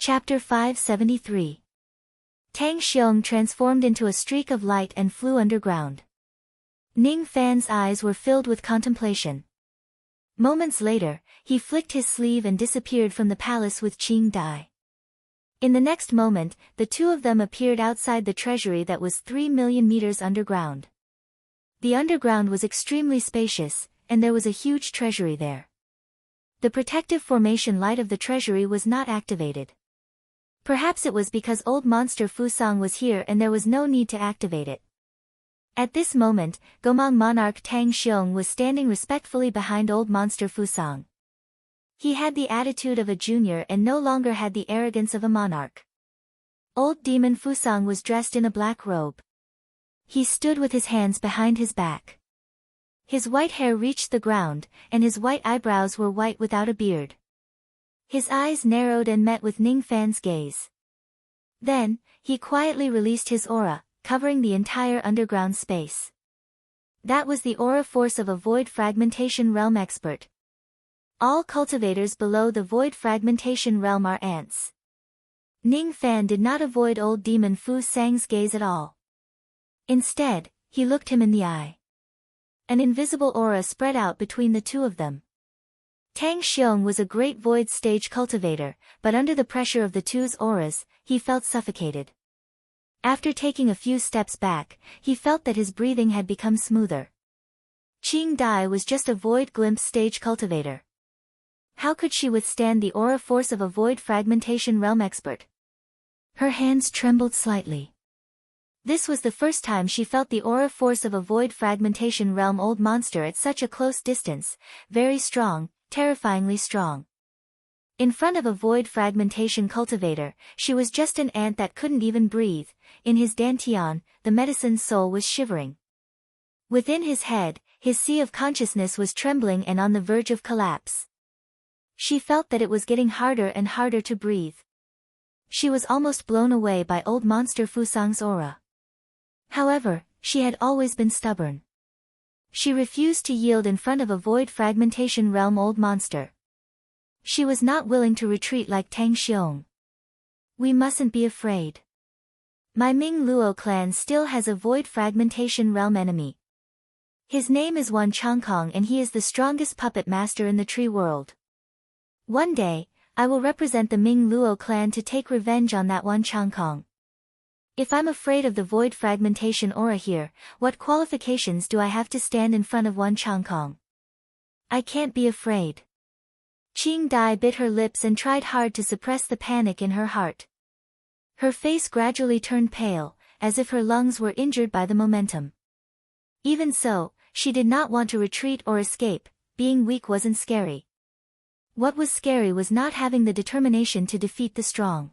Chapter 573. Tang Xiong transformed into a streak of light and flew underground. Ning Fan's eyes were filled with contemplation. Moments later, he flicked his sleeve and disappeared from the palace with Qing Dai. In the next moment, the two of them appeared outside the treasury that was 3 million meters underground. The underground was extremely spacious, and there was a huge treasury there. The protective formation light of the treasury was not activated. Perhaps it was because old monster Fusang was here and there was no need to activate it. At this moment, Gomang monarch Tang Xiong was standing respectfully behind old monster Fusang. He had the attitude of a junior and no longer had the arrogance of a monarch. Old demon Fusang was dressed in a black robe. He stood with his hands behind his back. His white hair reached the ground, and his white eyebrows were white without a beard. His eyes narrowed and met with Ning Fan's gaze. Then, he quietly released his aura, covering the entire underground space. That was the aura force of a void fragmentation realm expert. All cultivators below the void fragmentation realm are ants. Ning Fan did not avoid old demon Fu Sang's gaze at all. Instead, he looked him in the eye. An invisible aura spread out between the two of them. Tang Xiong was a great void stage cultivator, but under the pressure of the two's auras, he felt suffocated. After taking a few steps back, he felt that his breathing had become smoother. Qing Dai was just a void glimpse stage cultivator. How could she withstand the aura force of a void fragmentation realm expert? Her hands trembled slightly. This was the first time she felt the aura force of a void fragmentation realm old monster at such a close distance, very strong, terrifyingly strong. In front of a void fragmentation cultivator, she was just an ant that couldn't even breathe. In his dantian, the medicine soul was shivering. Within his head, his sea of consciousness was trembling and on the verge of collapse. She felt that it was getting harder and harder to breathe. She was almost blown away by old monster Fusang's aura. However, she had always been stubborn. She refused to yield in front of a void fragmentation realm old monster. She was not willing to retreat like Tang Xiong. We mustn't be afraid. My Ming Luo clan still has a void fragmentation realm enemy. His name is Wan Changkong and he is the strongest puppet master in the tree world. One day, I will represent the Ming Luo clan to take revenge on that Wan Changkong. If I'm afraid of the void fragmentation aura here, what qualifications do I have to stand in front of Wan Changkong? I can't be afraid. Qing Dai bit her lips and tried hard to suppress the panic in her heart. Her face gradually turned pale, as if her lungs were injured by the momentum. Even so, she did not want to retreat or escape. Being weak wasn't scary. What was scary was not having the determination to defeat the strong.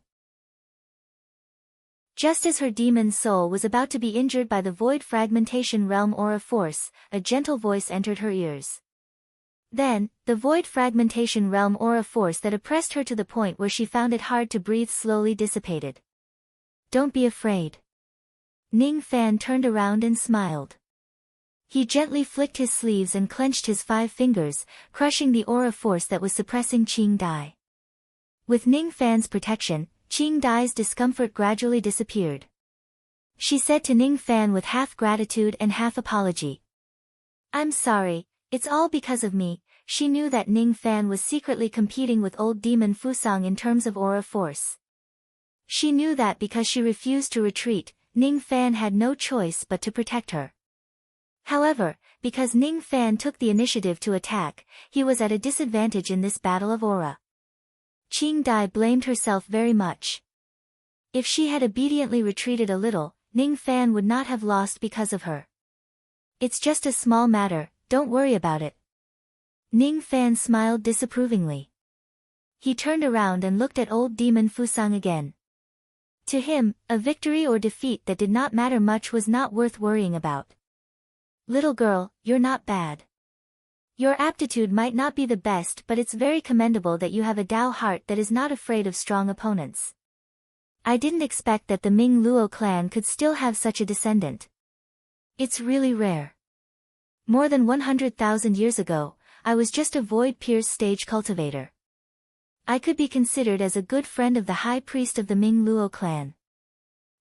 Just as her demon soul was about to be injured by the void fragmentation realm aura force, a gentle voice entered her ears. Then, the void fragmentation realm aura force that oppressed her to the point where she found it hard to breathe slowly dissipated. Don't be afraid. Ning Fan turned around and smiled. He gently flicked his sleeves and clenched his 5 fingers, crushing the aura force that was suppressing Qing Dai. With Ning Fan's protection, Qing Dai's discomfort gradually disappeared. She said to Ning Fan with half gratitude and half apology. I'm sorry, it's all because of me. She knew that Ning Fan was secretly competing with old demon Fusang in terms of aura force. She knew that because she refused to retreat, Ning Fan had no choice but to protect her. However, because Ning Fan took the initiative to attack, he was at a disadvantage in this battle of aura. Qing Dai blamed herself very much. If she had obediently retreated a little, Ning Fan would not have lost because of her. It's just a small matter, don't worry about it. Ning Fan smiled disapprovingly. He turned around and looked at old demon Fusang again. To him, a victory or defeat that did not matter much was not worth worrying about. Little girl, you're not bad. Your aptitude might not be the best, but it's very commendable that you have a Dao heart that is not afraid of strong opponents. I didn't expect that the Ming Luo clan could still have such a descendant. It's really rare. More than 100,000 years ago, I was just a void pierce stage cultivator. I could be considered as a good friend of the high priest of the Ming Luo clan.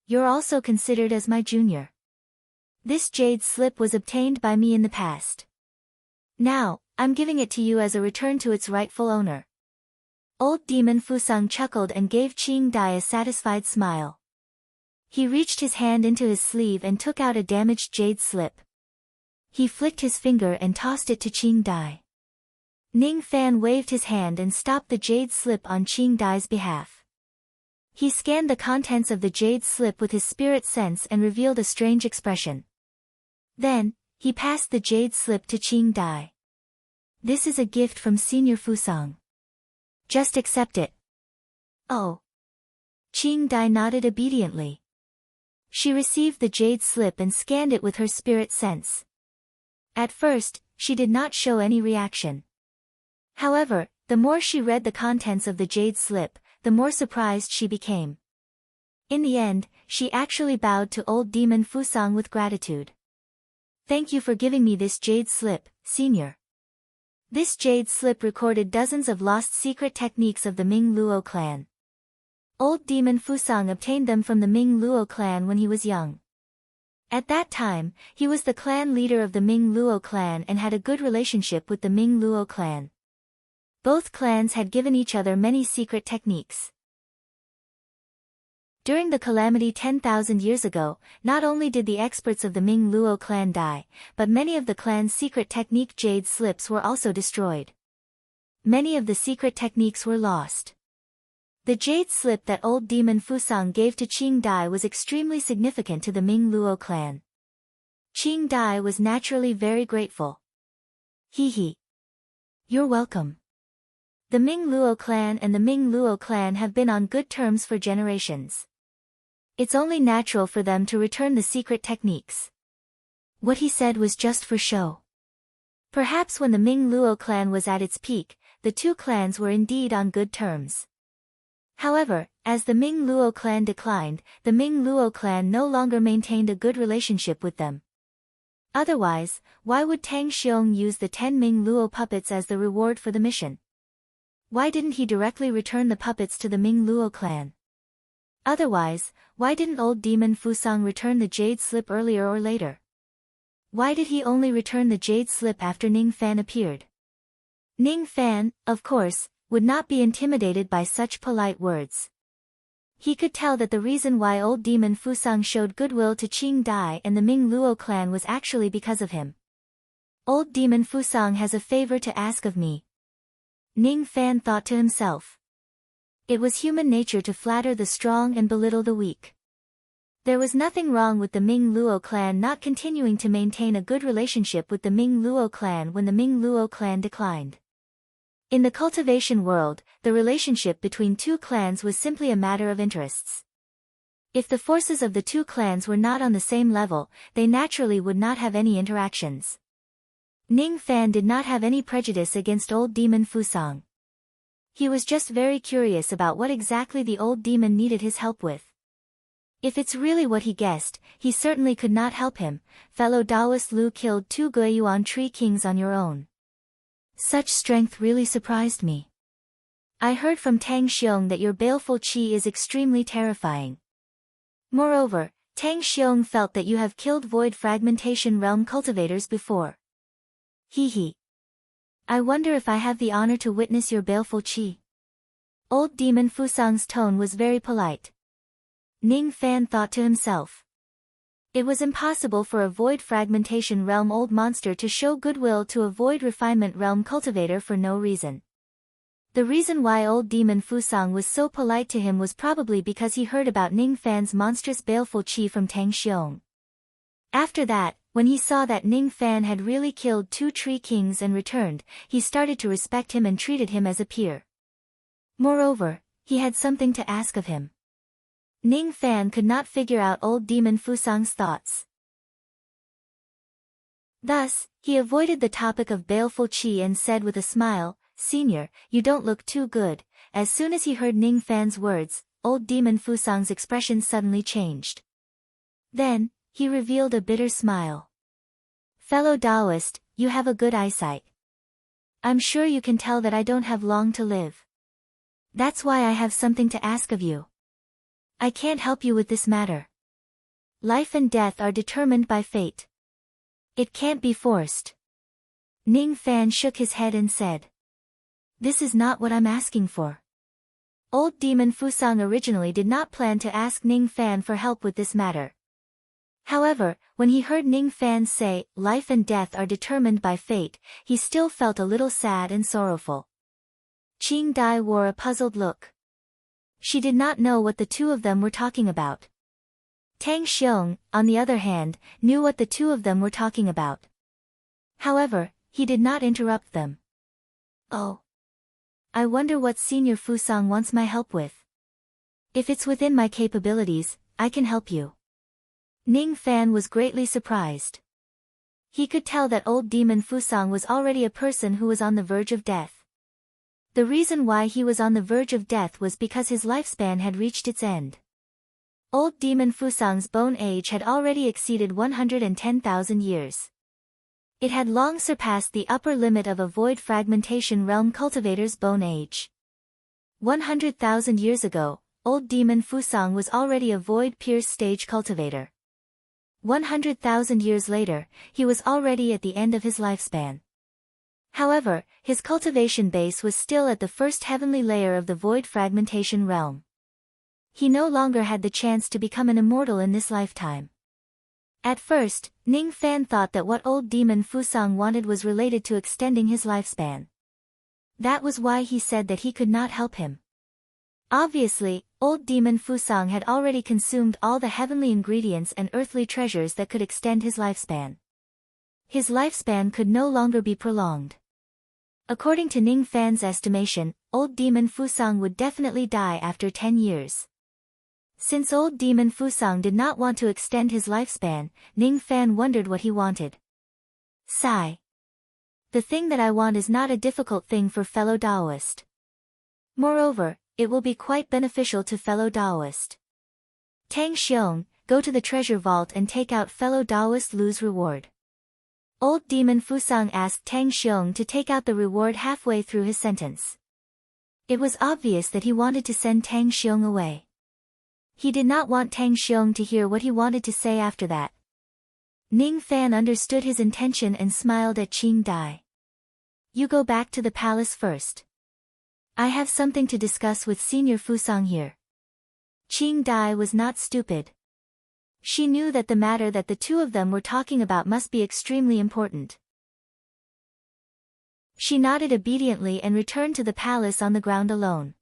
You're also considered as my junior. This jade slip was obtained by me in the past. Now, I'm giving it to you as a return to its rightful owner. Old Demon Fusang chuckled and gave Qing Dai a satisfied smile. He reached his hand into his sleeve and took out a damaged jade slip. He flicked his finger and tossed it to Qing Dai. Ning Fan waved his hand and stopped the jade slip on Qing Dai's behalf. He scanned the contents of the jade slip with his spirit sense and revealed a strange expression. Then, he passed the jade slip to Qing Dai. This is a gift from Senior Fusang. Just accept it. Oh. Qing Dai nodded obediently. She received the jade slip and scanned it with her spirit sense. At first, she did not show any reaction. However, the more she read the contents of the jade slip, the more surprised she became. In the end, she actually bowed to old Demon Fusang with gratitude. Thank you for giving me this jade slip, Senior. This jade slip recorded dozens of lost secret techniques of the Ming Luo clan. Old Demon Fusang obtained them from the Ming Luo clan when he was young. At that time, he was the clan leader of the Ming Luo clan and had a good relationship with the Ming Luo clan. Both clans had given each other many secret techniques. During the calamity 10,000 years ago, not only did the experts of the Ming Luo clan die, but many of the clan's secret technique jade slips were also destroyed. Many of the secret techniques were lost. The jade slip that old Demon Fusang gave to Qing Dai was extremely significant to the Ming Luo clan. Qing Dai was naturally very grateful. Hee. You're welcome. The Ming Luo clan and the Ming Luo clan have been on good terms for generations. It's only natural for them to return the secret techniques. What he said was just for show. Perhaps when the Ming Luo clan was at its peak, the two clans were indeed on good terms. However, as the Ming Luo clan declined, the Ming Luo clan no longer maintained a good relationship with them. Otherwise, why would Tang Xiong use the 10 Ming Luo puppets as the reward for the mission? Why didn't he directly return the puppets to the Ming Luo clan? Otherwise, why didn't old Demon Fusang return the jade slip earlier or later? Why did he only return the jade slip after Ning Fan appeared? Ning Fan, of course, would not be intimidated by such polite words. He could tell that the reason why old Demon Fusang showed goodwill to Qing Dai and the Ming Luo clan was actually because of him. Old Demon Fusang has a favor to ask of me. Ning Fan thought to himself. It was human nature to flatter the strong and belittle the weak. There was nothing wrong with the Ming Luo clan not continuing to maintain a good relationship with the Ming Luo clan when the Ming Luo clan declined. In the cultivation world, the relationship between two clans was simply a matter of interests. If the forces of the two clans were not on the same level, they naturally would not have any interactions. Ning Fan did not have any prejudice against old Demon Fusang. He was just very curious about what exactly the old demon needed his help with. If it's really what he guessed, he certainly could not help him. Fellow Taoist Lu killed 2 Guiyuan tree kings on your own. Such strength really surprised me. I heard from Tang Xiong that your baleful qi is extremely terrifying. Moreover, Tang Xiong felt that you have killed void fragmentation realm cultivators before. Hee. I wonder if I have the honor to witness your baleful qi. Old Demon Fusang's tone was very polite. Ning Fan thought to himself. It was impossible for a void fragmentation realm old monster to show goodwill to a void refinement realm cultivator for no reason. The reason why old Demon Fusang was so polite to him was probably because he heard about Ning Fan's monstrous baleful qi from Tang Xiong. After that, when he saw that Ning Fan had really killed 2 tree kings and returned, he started to respect him and treated him as a peer. Moreover, he had something to ask of him. Ning Fan could not figure out old Demon Fusang's thoughts. Thus, he avoided the topic of baleful qi and said with a smile, Senior, you don't look too good. As soon as he heard Ning Fan's words, old Demon Fusang's expression suddenly changed. Then, he revealed a bitter smile. Fellow Taoist, you have a good eyesight. I'm sure you can tell that I don't have long to live. That's why I have something to ask of you. I can't help you with this matter. Life and death are determined by fate. It can't be forced. Ning Fan shook his head and said. This is not what I'm asking for. Old Demon Fusang originally did not plan to ask Ning Fan for help with this matter. However, when he heard Ning Fan say, life and death are determined by fate, he still felt a little sad and sorrowful. Qing Dai wore a puzzled look. She did not know what the two of them were talking about. Tang Xiong, on the other hand, knew what the two of them were talking about. However, he did not interrupt them. Oh. I wonder what Senior Fusang wants my help with. If it's within my capabilities, I can help you. Ning Fan was greatly surprised. He could tell that old Demon Fusang was already a person who was on the verge of death. The reason why he was on the verge of death was because his lifespan had reached its end. Old Demon Fusang's bone age had already exceeded 110,000 years. It had long surpassed the upper limit of a void fragmentation realm cultivator's bone age. 100,000 years ago, old Demon Fusang was already a void pierce stage cultivator. 100,000 years later, he was already at the end of his lifespan. However, his cultivation base was still at the first heavenly layer of the void fragmentation realm. He no longer had the chance to become an immortal in this lifetime. At first, Ning Fan thought that what old Demon Fusang wanted was related to extending his lifespan. That was why he said that he could not help him. Obviously, old Demon Fusang had already consumed all the heavenly ingredients and earthly treasures that could extend his lifespan. His lifespan could no longer be prolonged. According to Ning Fan's estimation, old Demon Fusang would definitely die after 10 years. Since old Demon Fusang did not want to extend his lifespan, Ning Fan wondered what he wanted. Sigh. The thing that I want is not a difficult thing for fellow Taoist. Moreover, it will be quite beneficial to fellow Taoist. Tang Xiong, go to the treasure vault and take out fellow Taoist Lu's reward. Old Demon Fusang asked Tang Xiong to take out the reward halfway through his sentence. It was obvious that he wanted to send Tang Xiong away. He did not want Tang Xiong to hear what he wanted to say after that. Ning Fan understood his intention and smiled at Qing Dai. You go back to the palace first. I have something to discuss with Senior Fusang here. Qing Dai was not stupid. She knew that the matter that the two of them were talking about must be extremely important. She nodded obediently and returned to the palace on the ground alone.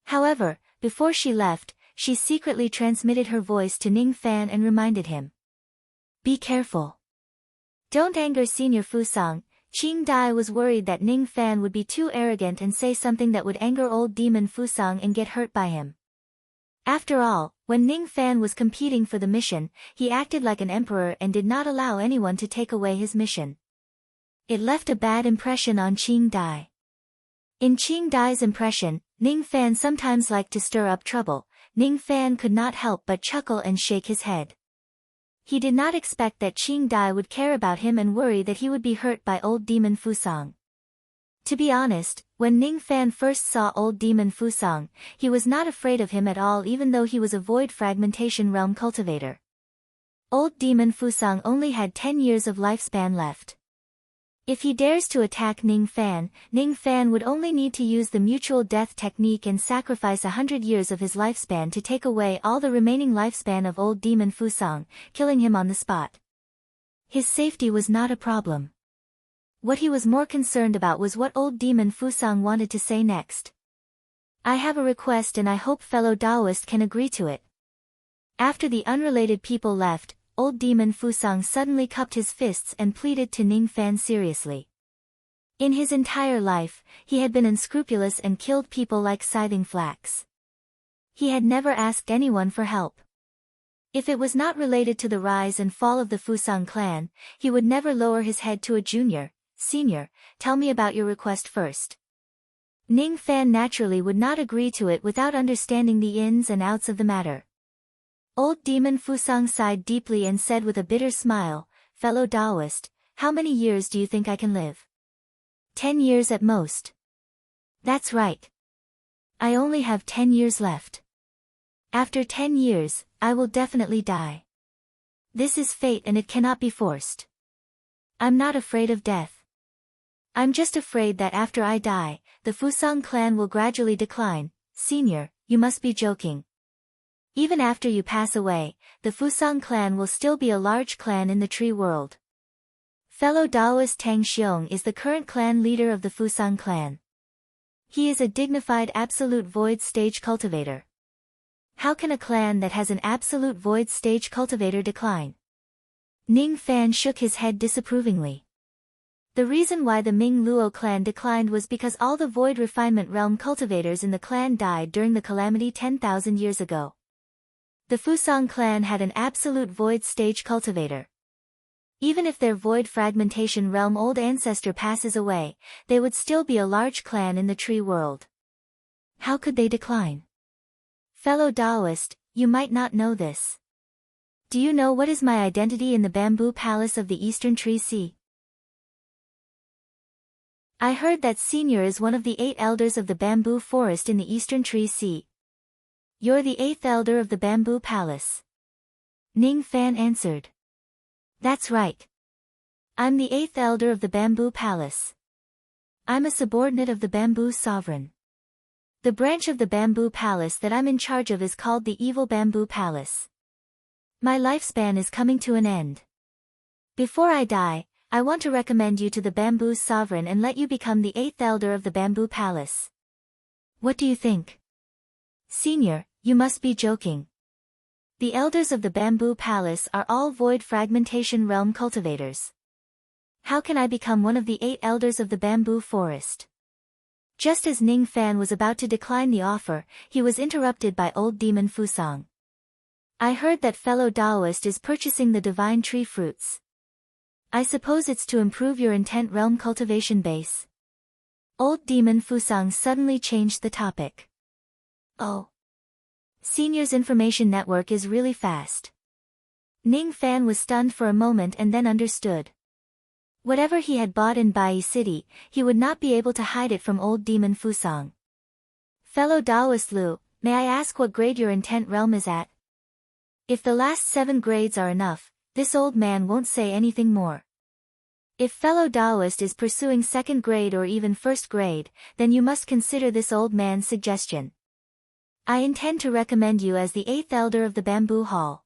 However, before she left, she secretly transmitted her voice to Ning Fan and reminded him. Be careful. Don't anger Senior Fusang. Qing Dai was worried that Ning Fan would be too arrogant and say something that would anger old Demon Fusang and get hurt by him. After all, when Ning Fan was competing for the mission, he acted like an emperor and did not allow anyone to take away his mission. It left a bad impression on Qing Dai. In Qing Dai's impression, Ning Fan sometimes liked to stir up trouble. Ning Fan could not help but chuckle and shake his head. He did not expect that Qing Dai would care about him and worry that he would be hurt by old Demon Fusang. To be honest, when Ning Fan first saw old Demon Fusang, he was not afraid of him at all even though he was a void fragmentation realm cultivator. Old Demon Fusang only had 10 years of lifespan left. If he dares to attack Ning Fan would only need to use the mutual death technique and sacrifice 100 years of his lifespan to take away all the remaining lifespan of old Demon Fusang, killing him on the spot. His safety was not a problem. What he was more concerned about was what old Demon Fusang wanted to say next. I have a request and I hope fellow Taoist can agree to it. After the unrelated people left, old Demon Fusang suddenly cupped his fists and pleaded to Ning Fan seriously. In his entire life, he had been unscrupulous and killed people like scything flax. He had never asked anyone for help. If it was not related to the rise and fall of the Fusang clan, he would never lower his head to a junior. Senior, tell me about your request first. Ning Fan naturally would not agree to it without understanding the ins and outs of the matter. Old Demon Fusang sighed deeply and said with a bitter smile, fellow Taoist, how many years do you think I can live? 10 years at most. That's right. I only have 10 years left. After 10 years, I will definitely die. This is fate and it cannot be forced. I'm not afraid of death. I'm just afraid that after I die, the Fusang clan will gradually decline. Senior, you must be joking. Even after you pass away, the Fusang clan will still be a large clan in the tree world. Fellow Taoist Tang Xiong is the current clan leader of the Fusang clan. He is a dignified absolute void stage cultivator. How can a clan that has an absolute void stage cultivator decline? Ning Fan shook his head disapprovingly. The reason why the Ming Luo clan declined was because all the void refinement realm cultivators in the clan died during the calamity 10,000 years ago. The Fusang clan had an absolute void stage cultivator. Even if their void fragmentation realm old ancestor passes away, they would still be a large clan in the tree world. How could they decline? Fellow Taoist, you might not know this. Do you know what is my identity in the bamboo palace of the Eastern Tree Sea? I heard that Senior is one of the 8 elders of the bamboo forest in the Eastern Tree Sea. You're the 8th elder of the bamboo palace. Ning Fan answered. That's right. I'm the 8th elder of the bamboo palace. I'm a subordinate of the bamboo sovereign. The branch of the bamboo palace that I'm in charge of is called the Evil Bamboo Palace. My lifespan is coming to an end. Before I die, I want to recommend you to the bamboo sovereign and let you become the 8th elder of the bamboo palace. What do you think? Senior, you must be joking. The elders of the bamboo palace are all void fragmentation realm cultivators. How can I become one of the 8 elders of the bamboo forest? Just as Ning Fan was about to decline the offer, he was interrupted by old demon Fusang. I heard that fellow Taoist is purchasing the divine tree fruits. I suppose it's to improve your intent realm cultivation base. Old demon Fusang suddenly changed the topic. Oh. Senior's information network is really fast. Ning Fan was stunned for a moment and then understood. Whatever he had bought in Bai City, he would not be able to hide it from old demon Fusang. Fellow Taoist Lu, may I ask what grade your intent realm is at? If the last 7 grades are enough, this old man won't say anything more. If fellow Taoist is pursuing 2nd grade or even 1st grade, then you must consider this old man's suggestion. I intend to recommend you as the 8th elder of the bamboo hall.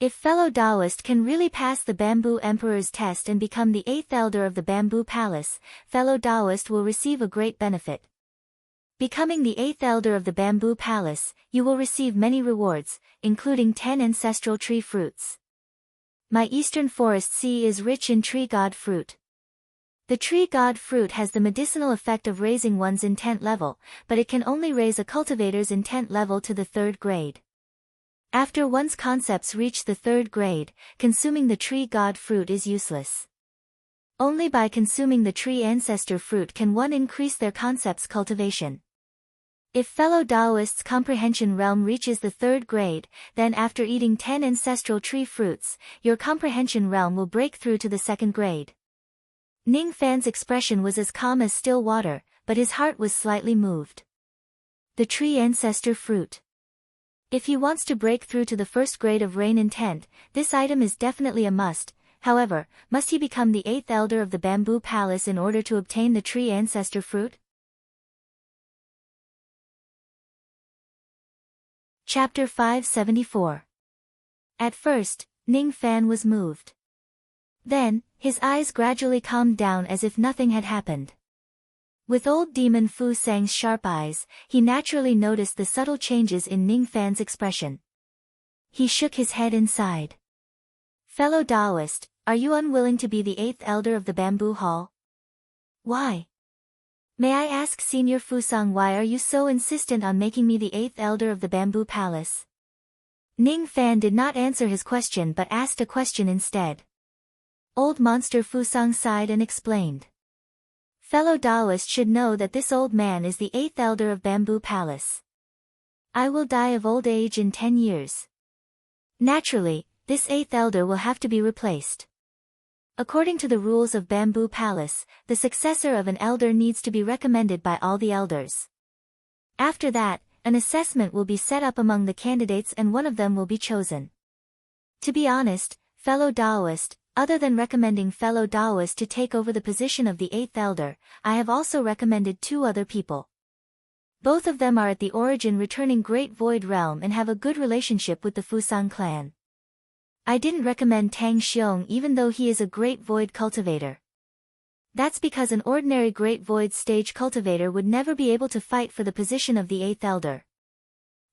If fellow Taoist can really pass the bamboo emperor's test and become the 8th elder of the bamboo palace, fellow Taoist will receive a great benefit. Becoming the 8th elder of the bamboo palace, you will receive many rewards, including 10 ancestral tree fruits. My eastern forest sea is rich in tree god fruit. The tree god fruit has the medicinal effect of raising one's intent level, but it can only raise a cultivator's intent level to the 3rd grade. After one's concepts reach the 3rd grade, consuming the tree god fruit is useless. Only by consuming the tree ancestor fruit can one increase their concepts cultivation. If fellow Taoist's comprehension realm reaches the 3rd grade, then after eating 10 ancestral tree fruits, your comprehension realm will break through to the 2nd grade. Ning Fan's expression was as calm as still water, but his heart was slightly moved. The tree ancestor fruit. If he wants to break through to the 1st grade of rain intent, this item is definitely a must. However, must he become the 8th elder of the bamboo palace in order to obtain the tree ancestor fruit? Chapter 574. At first, Ning Fan was moved. Then, his eyes gradually calmed down as if nothing had happened. With old demon Fu Sang's sharp eyes, he naturally noticed the subtle changes in Ning Fan's expression. He shook his head and sighed. Fellow Taoist, are you unwilling to be the 8th elder of the bamboo hall? Why? May I ask Senior Fusang, why are you so insistent on making me the 8th elder of the bamboo palace? Ning Fan did not answer his question but asked a question instead. Old monster Fusang sighed and explained. Fellow Taoist should know that this old man is the 8th elder of bamboo palace. I will die of old age in 10 years. Naturally, this 8th elder will have to be replaced. According to the rules of bamboo palace, the successor of an elder needs to be recommended by all the elders. After that, an assessment will be set up among the candidates and one of them will be chosen. To be honest, fellow Taoist, other than recommending fellow Taoist to take over the position of the 8th elder, I have also recommended 2 other people. Both of them are at the origin returning Great Void Realm and have a good relationship with the Fusang clan. I didn't recommend Tang Xiong even though he is a Great Void cultivator. That's because an ordinary Great Void stage cultivator would never be able to fight for the position of the 8th elder.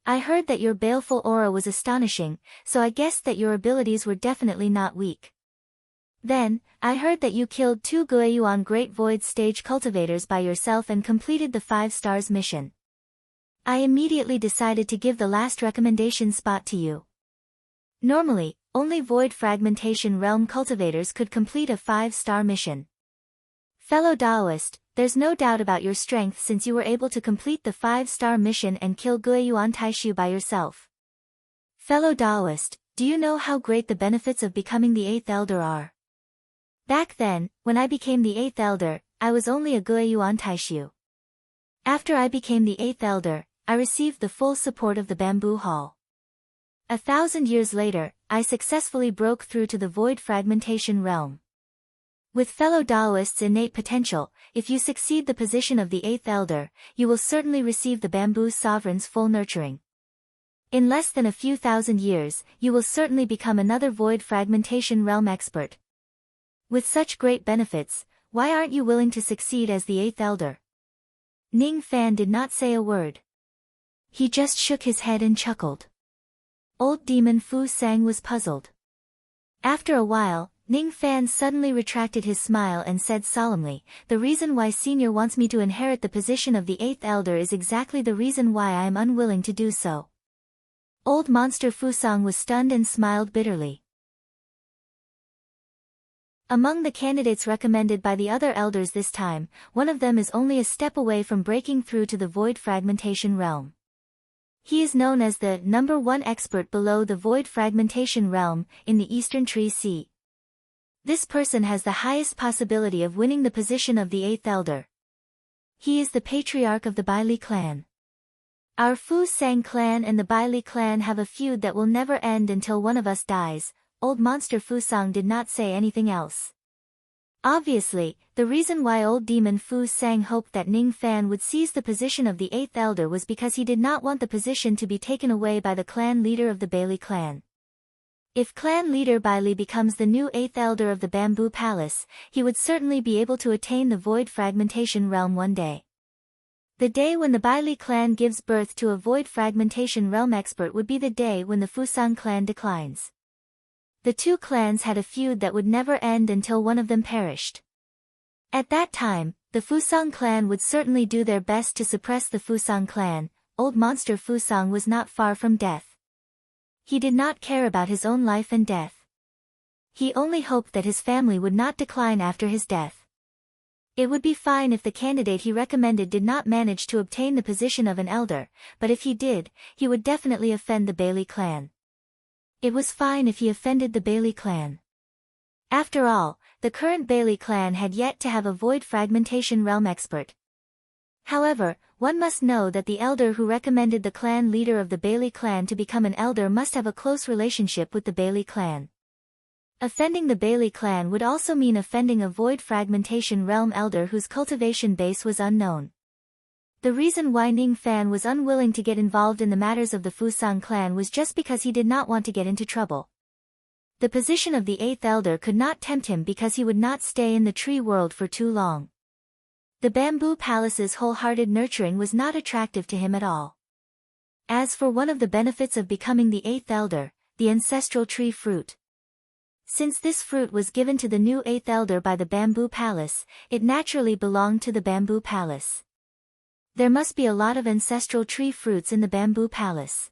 I heard that your baleful aura was astonishing, so I guessed that your abilities were definitely not weak. Then, I heard that you killed 2 Guiyuan Great Void stage cultivators by yourself and completed the 5 stars mission. I immediately decided to give the last recommendation spot to you. Normally, only Void Fragmentation Realm cultivators could complete a 5-star mission. Fellow Taoist, there's no doubt about your strength since you were able to complete the 5-star mission and kill Guiyuan Taishu by yourself. Fellow Taoist, do you know how great the benefits of becoming the 8th elder are? Back then, when I became the 8th elder, I was only a Guiyuan Taishu. After I became the 8th elder, I received the full support of the Bamboo Hall. 1,000 years later, I successfully broke through to the Void Fragmentation Realm. With fellow Taoists' innate potential, if you succeed the position of the 8th elder, you will certainly receive the Bamboo Sovereign's full nurturing. In less than a few thousand years, you will certainly become another Void Fragmentation Realm expert. With such great benefits, why aren't you willing to succeed as the 8th elder? Ning Fan did not say a word. He just shook his head and chuckled. Old Demon Fu Sang was puzzled. After a while, Ning Fan suddenly retracted his smile and said solemnly, "The reason why Senior wants me to inherit the position of the 8th elder is exactly the reason why I am unwilling to do so." Old Monster Fusang was stunned and smiled bitterly. Among the candidates recommended by the other elders this time, one of them is only a step away from breaking through to the Void Fragmentation Realm. He is known as the number 1 expert below the Void Fragmentation Realm, in the Eastern Tree Sea. This person has the highest possibility of winning the position of the 8th elder. He is the patriarch of the Baili clan. Our Fu Sang clan and the Baili clan have a feud that will never end until one of us dies. Old Monster Fusang did not say anything else. Obviously, the reason why Old Demon Fu Sang hoped that Ning Fan would seize the position of the 8th elder was because he did not want the position to be taken away by the clan leader of the Baili clan. If clan leader Baili becomes the new 8th elder of the Bamboo Palace, he would certainly be able to attain the Void Fragmentation Realm one day. The day when the Baili clan gives birth to a Void Fragmentation Realm expert would be the day when the Fusang clan declines. The 2 clans had a feud that would never end until one of them perished. At that time, the Fusang clan would certainly do their best to suppress the Fusang clan. Old Monster Fusang was not far from death. He did not care about his own life and death. He only hoped that his family would not decline after his death. It would be fine if the candidate he recommended did not manage to obtain the position of an elder, but if he did, he would definitely offend the Baili clan. It was fine if he offended the Baili clan. After all, the current Baili clan had yet to have a Void Fragmentation Realm expert. However, one must know that the elder who recommended the clan leader of the Baili clan to become an elder must have a close relationship with the Baili clan. Offending the Baili clan would also mean offending a Void Fragmentation Realm elder whose cultivation base was unknown. The reason why Ning Fan was unwilling to get involved in the matters of the Fusang clan was just because he did not want to get into trouble. The position of the 8th elder could not tempt him because he would not stay in the tree world for too long. The Bamboo Palace's wholehearted nurturing was not attractive to him at all. As for one of the benefits of becoming the 8th elder, the ancestral tree fruit. Since this fruit was given to the new 8th elder by the Bamboo Palace, it naturally belonged to the Bamboo Palace. There must be a lot of ancestral tree fruits in the Bamboo Palace.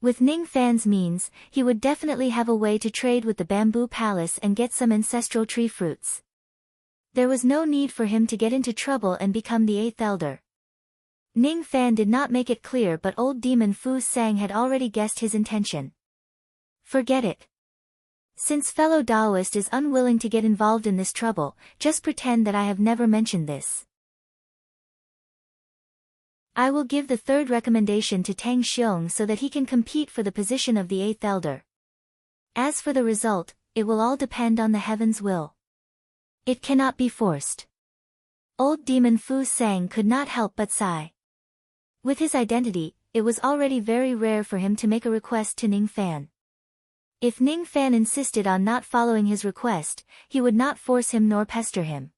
With Ning Fan's means, he would definitely have a way to trade with the Bamboo Palace and get some ancestral tree fruits. There was no need for him to get into trouble and become the 8th elder. Ning Fan did not make it clear, but Old Demon Fu Sang had already guessed his intention. Forget it. Since fellow Taoist is unwilling to get involved in this trouble, just pretend that I have never mentioned this. I will give the third recommendation to Tang Xiong so that he can compete for the position of the eighth elder. As for the result, it will all depend on the heaven's will. It cannot be forced. Old demon Fu Sang could not help but sigh. With his identity, it was already very rare for him to make a request to Ning Fan. If Ning Fan insisted on not following his request, he would not force him nor pester him.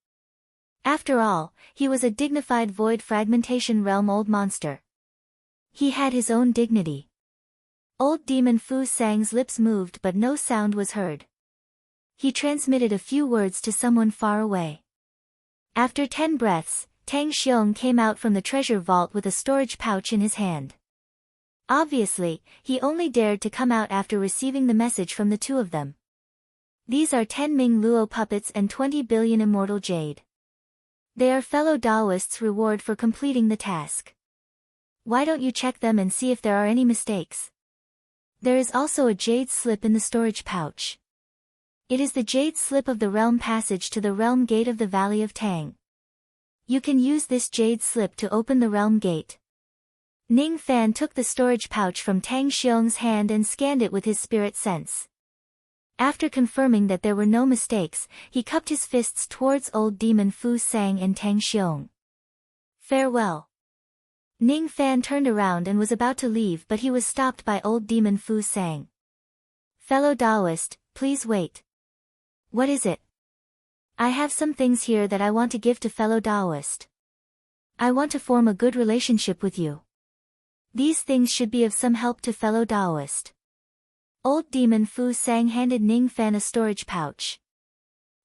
After all, he was a dignified void fragmentation realm old monster. He had his own dignity. Old demon Fu Sang's lips moved but no sound was heard. He transmitted a few words to someone far away. After 10 breaths, Tang Xiong came out from the treasure vault with a storage pouch in his hand. Obviously, he only dared to come out after receiving the message from the two of them. These are 10 Ming Luo puppets and 20 billion immortal jade. They are fellow Daoists' reward for completing the task. Why don't you check them and see if there are any mistakes? There is also a jade slip in the storage pouch. It is the jade slip of the realm passage to the realm gate of the Valley of Tang. You can use this jade slip to open the realm gate. Ning Fan took the storage pouch from Tang Xiong's hand and scanned it with his spirit sense. After confirming that there were no mistakes, he cupped his fists towards old demon Fu Sang and Tang Xiong. Farewell. Ning Fan turned around and was about to leave, but he was stopped by old demon Fu Sang. Fellow Daoist, please wait. What is it? I have some things here that I want to give to fellow Daoist. I want to form a good relationship with you. These things should be of some help to fellow Daoist. Old demon Fu Sang handed Ning Fan a storage pouch.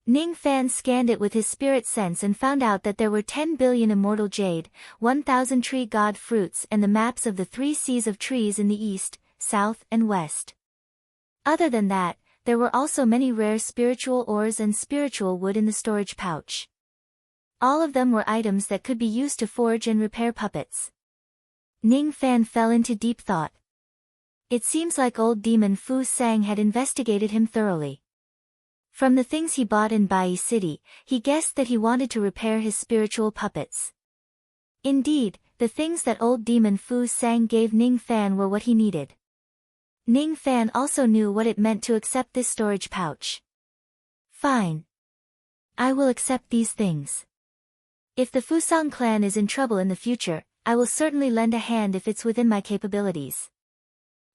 Ning Fan scanned it with his spirit sense and found out that there were 10 billion immortal jade, 1,000 tree god fruits and the maps of the 3 seas of trees in the east, south and west. Other than that, there were also many rare spiritual ores and spiritual wood in the storage pouch. All of them were items that could be used to forge and repair puppets. Ning Fan fell into deep thought. It seems like old demon Fu Sang had investigated him thoroughly. From the things he bought in Bai City, he guessed that he wanted to repair his spiritual puppets. Indeed, the things that old demon Fu Sang gave Ning Fan were what he needed. Ning Fan also knew what it meant to accept this storage pouch. Fine. I will accept these things. If the Fusang clan is in trouble in the future, I will certainly lend a hand if it's within my capabilities.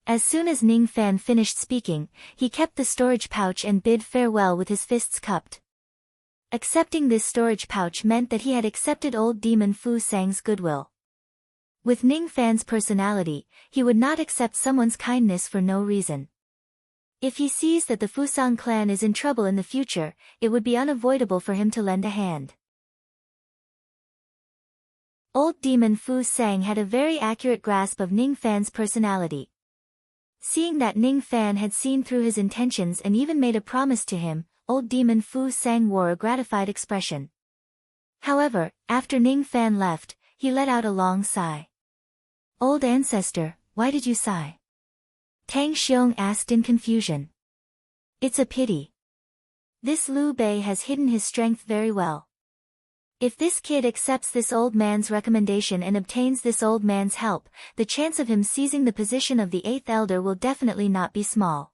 As soon as Ning Fan finished speaking, he kept the storage pouch and bid farewell with his fists cupped. Accepting this storage pouch meant that he had accepted old demon Fu Sang's goodwill. With Ning Fan's personality, he would not accept someone's kindness for no reason. If he sees that the Fusang clan is in trouble in the future, it would be unavoidable for him to lend a hand. Old demon Fu Sang had a very accurate grasp of Ning Fan's personality. Seeing that Ning Fan had seen through his intentions and even made a promise to him, old demon Fu Sang wore a gratified expression. However, after Ning Fan left, he let out a long sigh. Old ancestor, why did you sigh? Tang Xiong asked in confusion. It's a pity. This Liu Bei has hidden his strength very well. If this kid accepts this old man's recommendation and obtains this old man's help, the chance of him seizing the position of the 8th elder will definitely not be small.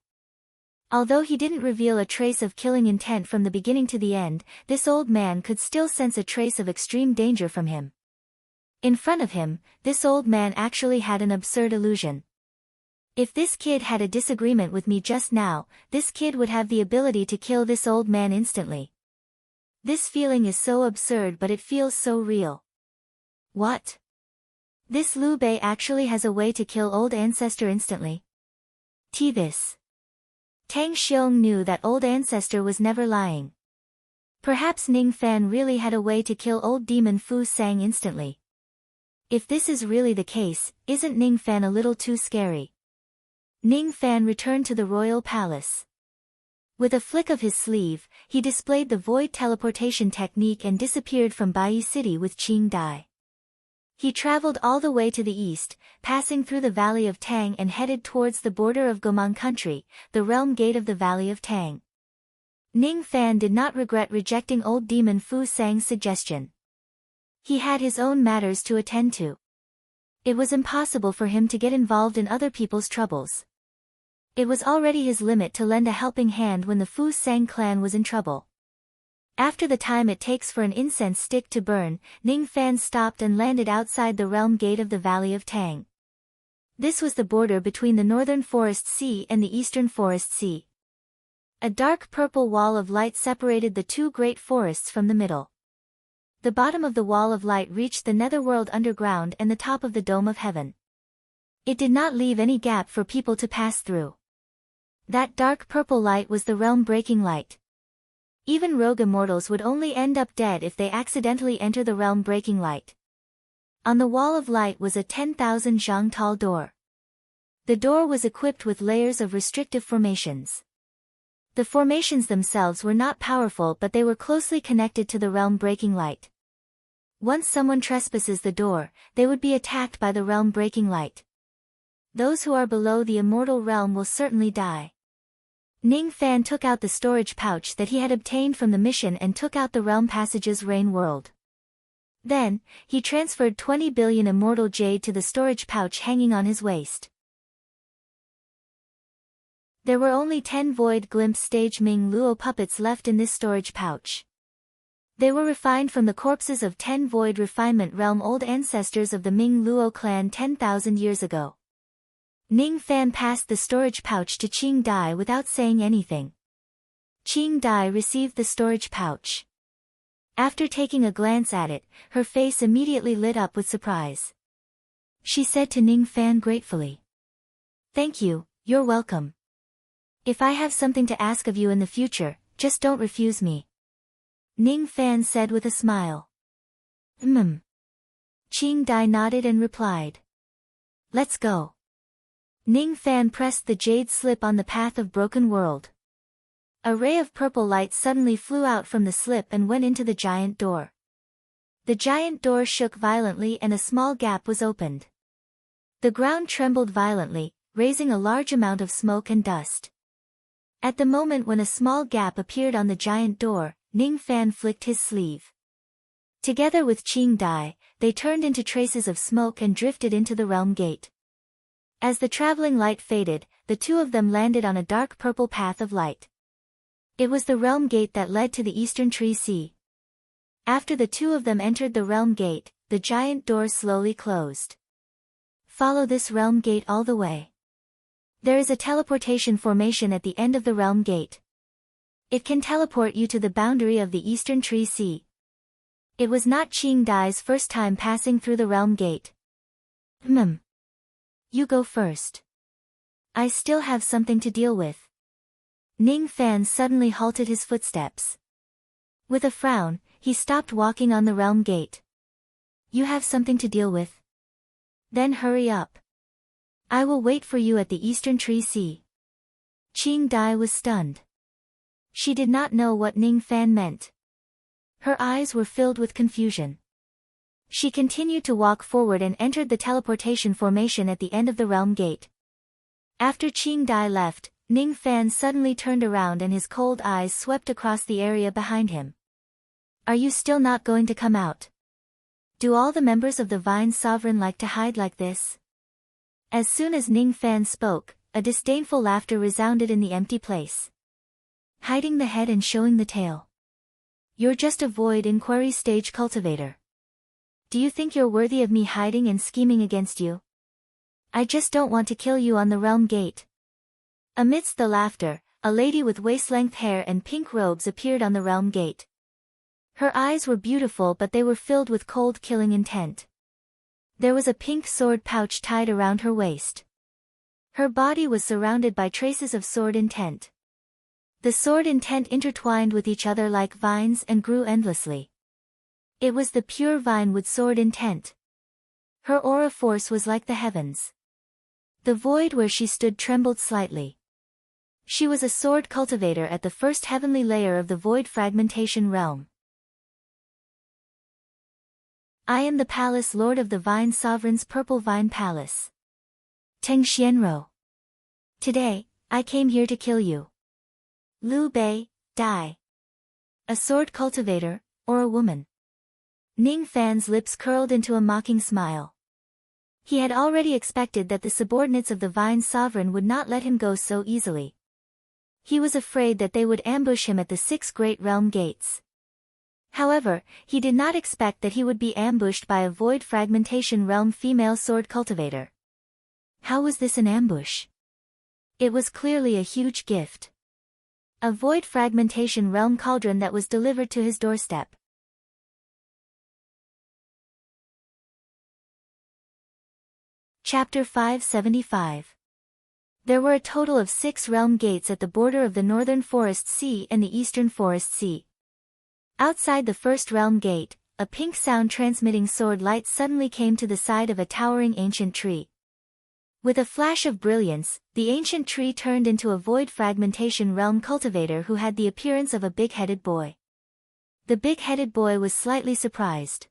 Although he didn't reveal a trace of killing intent from the beginning to the end, this old man could still sense a trace of extreme danger from him. In front of him, this old man actually had an absurd illusion. If this kid had a disagreement with me just now, this kid would have the ability to kill this old man instantly. This feeling is so absurd, but it feels so real. What? This Liu Bei actually has a way to kill old ancestor instantly? This. Tang Xiong knew that old ancestor was never lying. Perhaps Ning Fan really had a way to kill old demon Fu Sang instantly. If this is really the case, isn't Ning Fan a little too scary? Ning Fan returned to the royal palace. With a flick of his sleeve, he displayed the void teleportation technique and disappeared from Bai City with Qing Dai. He traveled all the way to the east, passing through the Valley of Tang and headed towards the border of Gomang country, the realm gate of the Valley of Tang. Ning Fan did not regret rejecting old demon Fu Sang's suggestion. He had his own matters to attend to. It was impossible for him to get involved in other people's troubles. It was already his limit to lend a helping hand when the Fu Sang clan was in trouble. After the time it takes for an incense stick to burn, Ning Fan stopped and landed outside the realm gate of the Valley of Tang. This was the border between the northern forest sea and the eastern forest sea. A dark purple wall of light separated the two great forests from the middle. The bottom of the wall of light reached the netherworld underground and the top of the dome of heaven. It did not leave any gap for people to pass through. That dark purple light was the realm-breaking light. Even rogue immortals would only end up dead if they accidentally enter the realm-breaking light. On the wall of light was a 10,000 zhang tall door. The door was equipped with layers of restrictive formations. The formations themselves were not powerful, but they were closely connected to the realm-breaking light. Once someone trespasses the door, they would be attacked by the realm-breaking light. Those who are below the immortal realm will certainly die. Ning Fan took out the storage pouch that he had obtained from the mission and took out the realm passage's rain world. Then, he transferred 20 billion immortal jade to the storage pouch hanging on his waist. There were only 10 Void Glimpse stage Ming Luo puppets left in this storage pouch. They were refined from the corpses of 10 Void Refinement Realm old ancestors of the Ming Luo clan 10,000 years ago. Ning Fan passed the storage pouch to Qing Dai without saying anything. Qing Dai received the storage pouch. After taking a glance at it, her face immediately lit up with surprise. She said to Ning Fan gratefully, "Thank you, you're welcome. If I have something to ask of you in the future, just don't refuse me." Ning Fan said with a smile. Qing Dai nodded and replied, "Let's go." Ning Fan pressed the jade slip on the path of Broken World. A ray of purple light suddenly flew out from the slip and went into the giant door. The giant door shook violently and a small gap was opened. The ground trembled violently, raising a large amount of smoke and dust. At the moment when a small gap appeared on the giant door, Ning Fan flicked his sleeve. Together with Qing Dai, they turned into traces of smoke and drifted into the realm gate. As the traveling light faded, the two of them landed on a dark purple path of light. It was the realm gate that led to the Eastern Tree Sea. After the two of them entered the realm gate, the giant door slowly closed. Follow this realm gate all the way. There is a teleportation formation at the end of the realm gate. It can teleport you to the boundary of the Eastern Tree Sea. It was not Qing Dai's first time passing through the realm gate. You go first. I still have something to deal with. Ning Fan suddenly halted his footsteps. With a frown, he stopped walking on the realm gate. You have something to deal with? Then hurry up. I will wait for you at the Eastern Tree Sea. Qing Dai was stunned. She did not know what Ning Fan meant. Her eyes were filled with confusion. She continued to walk forward and entered the teleportation formation at the end of the realm gate. After Qing Dai left, Ning Fan suddenly turned around and his cold eyes swept across the area behind him. Are you still not going to come out? Do all the members of the Vine Sovereign like to hide like this? As soon as Ning Fan spoke, a disdainful laughter resounded in the empty place. Hiding the head and showing the tail. You're just a void inquiry stage cultivator. Do you think you're worthy of me hiding and scheming against you? I just don't want to kill you on the realm gate. Amidst the laughter, a lady with waist-length hair and pink robes appeared on the realm gate. Her eyes were beautiful, but they were filled with cold killing intent. There was a pink sword pouch tied around her waist. Her body was surrounded by traces of sword intent. The sword intent intertwined with each other like vines and grew endlessly. It was the pure vine with sword intent. Her aura force was like the heavens. The void where she stood trembled slightly. She was a sword cultivator at the first heavenly layer of the void fragmentation realm. I am the palace lord of the Vine Sovereign's Purple Vine Palace. Teng Xianro. Today, I came here to kill you. Liu Bei, die. A sword cultivator, or a woman? Ning Fan's lips curled into a mocking smile. He had already expected that the subordinates of the Vine Sovereign would not let him go so easily. He was afraid that they would ambush him at the 6 great realm gates. However, he did not expect that he would be ambushed by a Void Fragmentation Realm female sword cultivator. How was this an ambush? It was clearly a huge gift. A Void Fragmentation Realm cauldron that was delivered to his doorstep. Chapter 575. There were a total of 6 realm gates at the border of the Northern Forest Sea and the Eastern Forest Sea. Outside the first realm gate, a pink sound-transmitting sword light suddenly came to the side of a towering ancient tree. With a flash of brilliance, the ancient tree turned into a Void Fragmentation Realm cultivator who had the appearance of a big-headed boy. The big-headed boy was slightly surprised.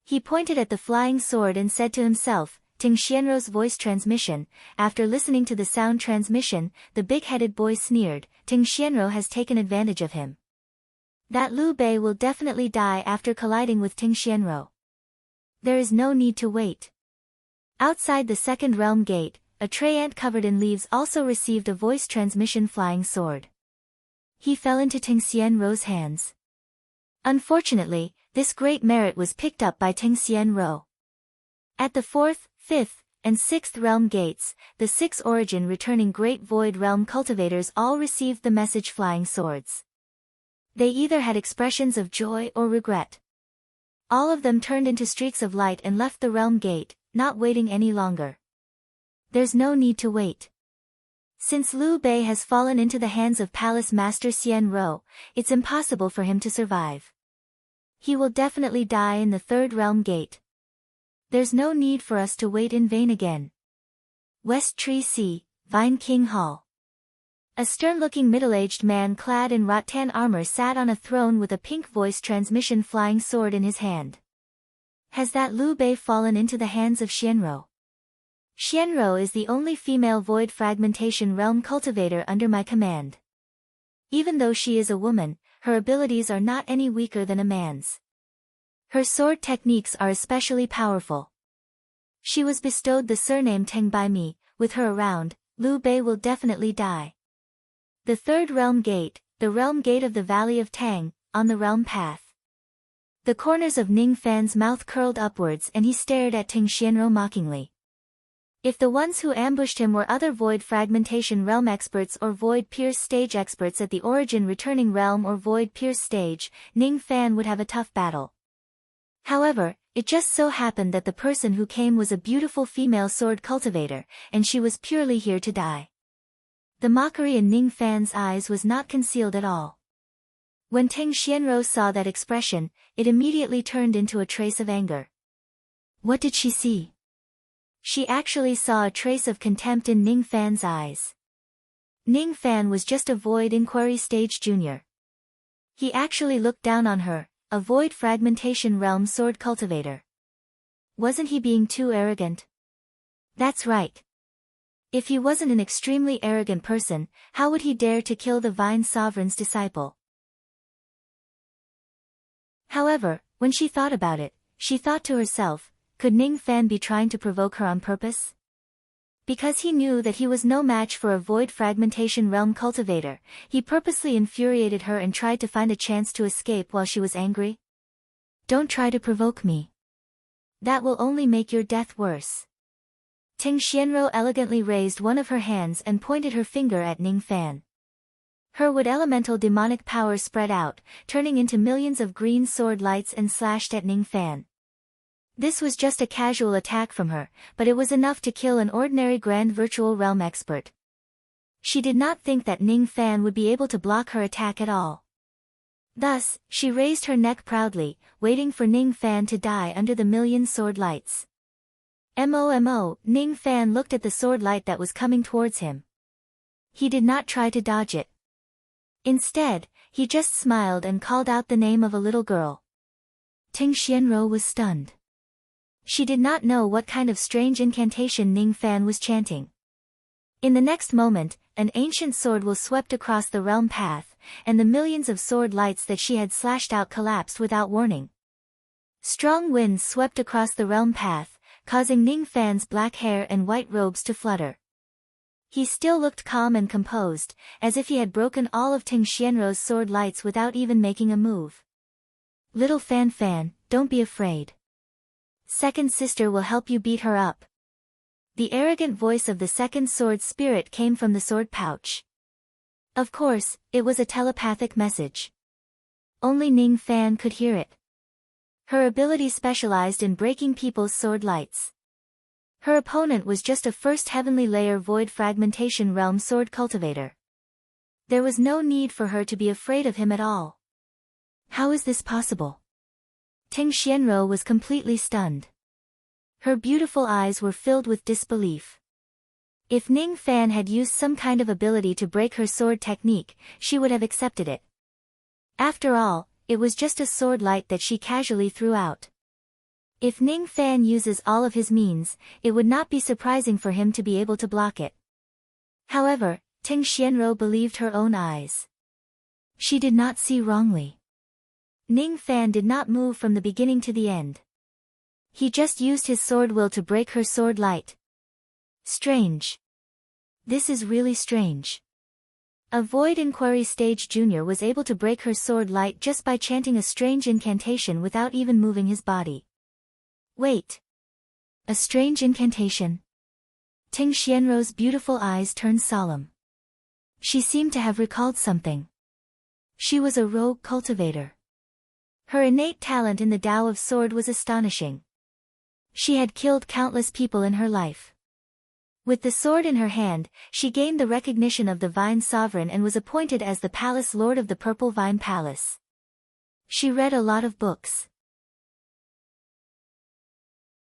He pointed at the flying sword and said to himself, Ting Xianrou's voice transmission. After listening to the sound transmission, the big-headed boy sneered, Ting Xianrou has taken advantage of him. That Liu Bei will definitely die after colliding with Ting Xianrou. There is no need to wait. Outside the second realm gate, a tray ant covered in leaves also received a voice transmission flying sword. He fell into Ting Xianrou's hands. Unfortunately, this great merit was picked up by Ting Xianrou. At the 4th, 5th, and 6th realm gates, the 6 origin returning Great Void Realm cultivators all received the message flying swords. They either had expressions of joy or regret. All of them turned into streaks of light and left the realm gate, not waiting any longer. There's no need to wait. Since Liu Bei has fallen into the hands of Palace Master Xianrou, it's impossible for him to survive. He will definitely die in the 3rd realm gate. There's no need for us to wait in vain again. West Tree Sea, Vine King Hall. A stern-looking middle-aged man clad in rattan armor sat on a throne with a pink voice transmission flying sword in his hand. Has that Liu Bei fallen into the hands of Xianrou? Xianrou is the only female Void Fragmentation Realm cultivator under my command. Even though she is a woman, her abilities are not any weaker than a man's. Her sword techniques are especially powerful. She was bestowed the surname Teng by me. With her around, Liu Bei will definitely die. The 3rd realm gate, the realm gate of the Valley of Tang, on the realm path. The corners of Ning Fan's mouth curled upwards and he stared at Ting Xianrou mockingly. If the ones who ambushed him were other Void Fragmentation Realm experts or Void Pierce Stage experts at the Origin Returning Realm or Void Pierce Stage, Ning Fan would have a tough battle. However, it just so happened that the person who came was a beautiful female sword cultivator, and she was purely here to die. The mockery in Ning Fan's eyes was not concealed at all. When Ting Xianrou saw that expression, it immediately turned into a trace of anger. What did she see? She actually saw a trace of contempt in Ning Fan's eyes. Ning Fan was just a Void Inquiry Stage junior. He actually looked down on her, a Void Fragmentation Realm sword cultivator. Wasn't he being too arrogant? That's right. If he wasn't an extremely arrogant person, how would he dare to kill the Vine Sovereign's disciple? However, when she thought about it, she thought to herself, could Ning Fan be trying to provoke her on purpose? Because he knew that he was no match for a Void Fragmentation Realm cultivator, he purposely infuriated her and tried to find a chance to escape while she was angry. Don't try to provoke me. That will only make your death worse. Ting Xianrou elegantly raised one of her hands and pointed her finger at Ning Fan. Her wood elemental demonic power spread out, turning into millions of green sword lights and slashed at Ning Fan. This was just a casual attack from her, but it was enough to kill an ordinary Grand Virtual Realm expert. She did not think that Ning Fan would be able to block her attack at all. Thus, she raised her neck proudly, waiting for Ning Fan to die under the million sword lights. MOMO, Ning Fan looked at the sword light that was coming towards him. He did not try to dodge it. Instead, he just smiled and called out the name of a little girl. Ting Xianrou was stunned. She did not know what kind of strange incantation Ning Fan was chanting. In the next moment, an ancient sword was swept across the realm path, and the millions of sword lights that she had slashed out collapsed without warning. Strong winds swept across the realm path, causing Ning Fan's black hair and white robes to flutter. He still looked calm and composed, as if he had broken all of Ting Xianrou's sword lights without even making a move. Little Fan, don't be afraid. Second sister will help you beat her up. The arrogant voice of the second sword spirit came from the sword pouch. Of course, it was a telepathic message. Only Ning Fan could hear it. Her ability specialized in breaking people's sword lights. Her opponent was just a first heavenly layer void fragmentation realm sword cultivator. There was no need for her to be afraid of him at all. How is this possible? Ting Xianrou was completely stunned. Her beautiful eyes were filled with disbelief. If Ning Fan had used some kind of ability to break her sword technique, she would have accepted it. After all, it was just a sword light that she casually threw out. If Ning Fan uses all of his means, it would not be surprising for him to be able to block it. However, Ting Xianrou believed her own eyes. She did not see wrongly. Ning Fan did not move from the beginning to the end. He just used his sword will to break her sword light. Strange. This is really strange. A Void Inquiry Stage Junior was able to break her sword light just by chanting a strange incantation without even moving his body. Wait. A strange incantation? Ting Xianrou's beautiful eyes turned solemn. She seemed to have recalled something. She was a rogue cultivator. Her innate talent in the Tao of Sword was astonishing. She had killed countless people in her life. With the sword in her hand, she gained the recognition of the Vine Sovereign and was appointed as the Palace Lord of the Purple Vine Palace. She read a lot of books.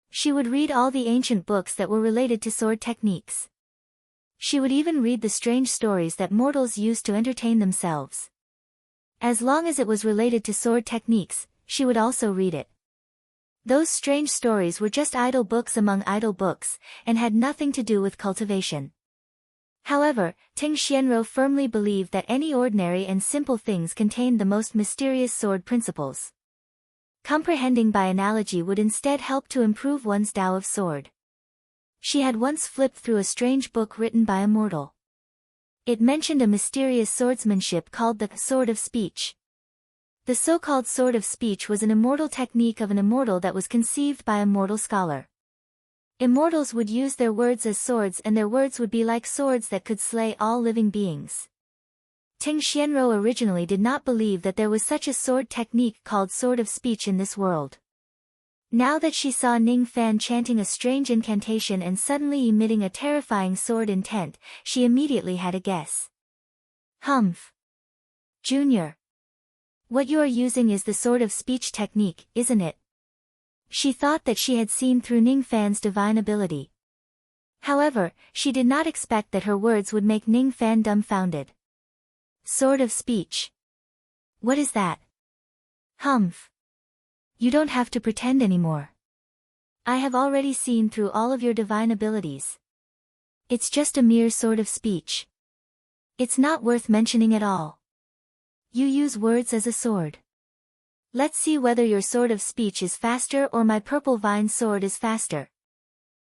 She would read all the ancient books that were related to sword techniques. She would even read the strange stories that mortals used to entertain themselves. As long as it was related to sword techniques, she would also read it. Those strange stories were just idle books among idle books, and had nothing to do with cultivation. However, Ting Xianrou firmly believed that any ordinary and simple things contained the most mysterious sword principles. Comprehending by analogy would instead help to improve one's Tao of Sword. She had once flipped through a strange book written by a mortal. It mentioned a mysterious swordsmanship called the Sword of Speech. The so-called Sword of Speech was an immortal technique of an immortal that was conceived by a mortal scholar. Immortals would use their words as swords, and their words would be like swords that could slay all living beings. Ting Xianrou originally did not believe that there was such a sword technique called Sword of Speech in this world. Now that she saw Ning Fan chanting a strange incantation and suddenly emitting a terrifying sword intent, she immediately had a guess. Humph. Junior. What you are using is the Sword of Speech technique, isn't it? She thought that she had seen through Ning Fan's divine ability. However, she did not expect that her words would make Ning Fan dumbfounded. Sword of Speech. What is that? Humph. You don't have to pretend anymore. I have already seen through all of your divine abilities. It's just a mere sword of speech. It's not worth mentioning at all. You use words as a sword. Let's see whether your sword of speech is faster or my purple vine sword is faster.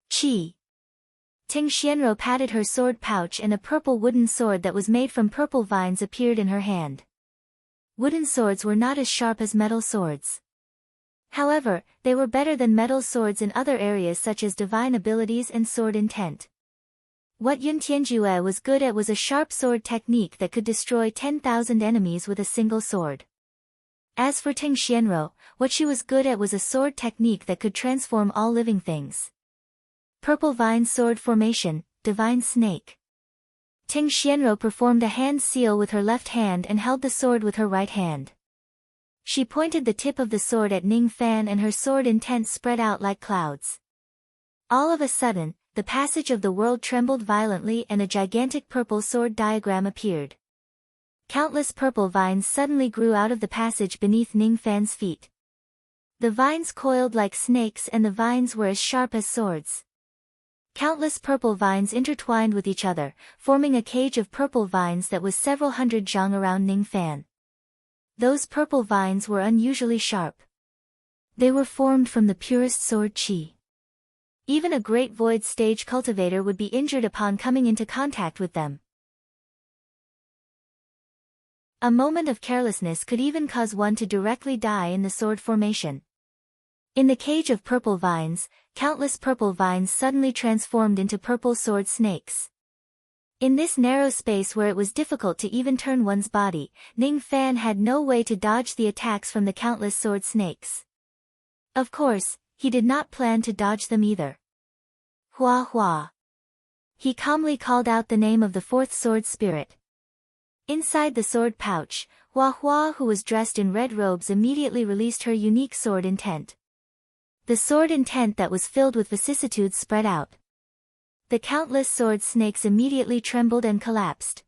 Chi. Ting Xianrou patted her sword pouch and a purple wooden sword that was made from purple vines appeared in her hand. Wooden swords were not as sharp as metal swords. However, they were better than metal swords in other areas such as divine abilities and sword intent. What Yun Tianjue was good at was a sharp sword technique that could destroy 10,000 enemies with a single sword. As for Ting Xianrou, what she was good at was a sword technique that could transform all living things. Purple Vine Sword Formation, Divine Snake. Ting Xianrou performed a hand seal with her left hand and held the sword with her right hand. She pointed the tip of the sword at Ning Fan and her sword intent spread out like clouds. All of a sudden, the passage of the world trembled violently and a gigantic purple sword diagram appeared. Countless purple vines suddenly grew out of the passage beneath Ning Fan's feet. The vines coiled like snakes and the vines were as sharp as swords. Countless purple vines intertwined with each other, forming a cage of purple vines that was several hundred zhang around Ning Fan. Those purple vines were unusually sharp. They were formed from the purest sword qi. Even a great void stage cultivator would be injured upon coming into contact with them. A moment of carelessness could even cause one to directly die in the sword formation. In the cage of purple vines, countless purple vines suddenly transformed into purple sword snakes. In this narrow space where it was difficult to even turn one's body, Ning Fan had no way to dodge the attacks from the countless sword snakes. Of course, he did not plan to dodge them either. Hua Hua. He calmly called out the name of the fourth sword spirit. Inside the sword pouch, Hua Hua, who was dressed in red robes, immediately released her unique sword intent. The sword intent that was filled with vicissitudes spread out. The countless sword snakes immediately trembled and collapsed.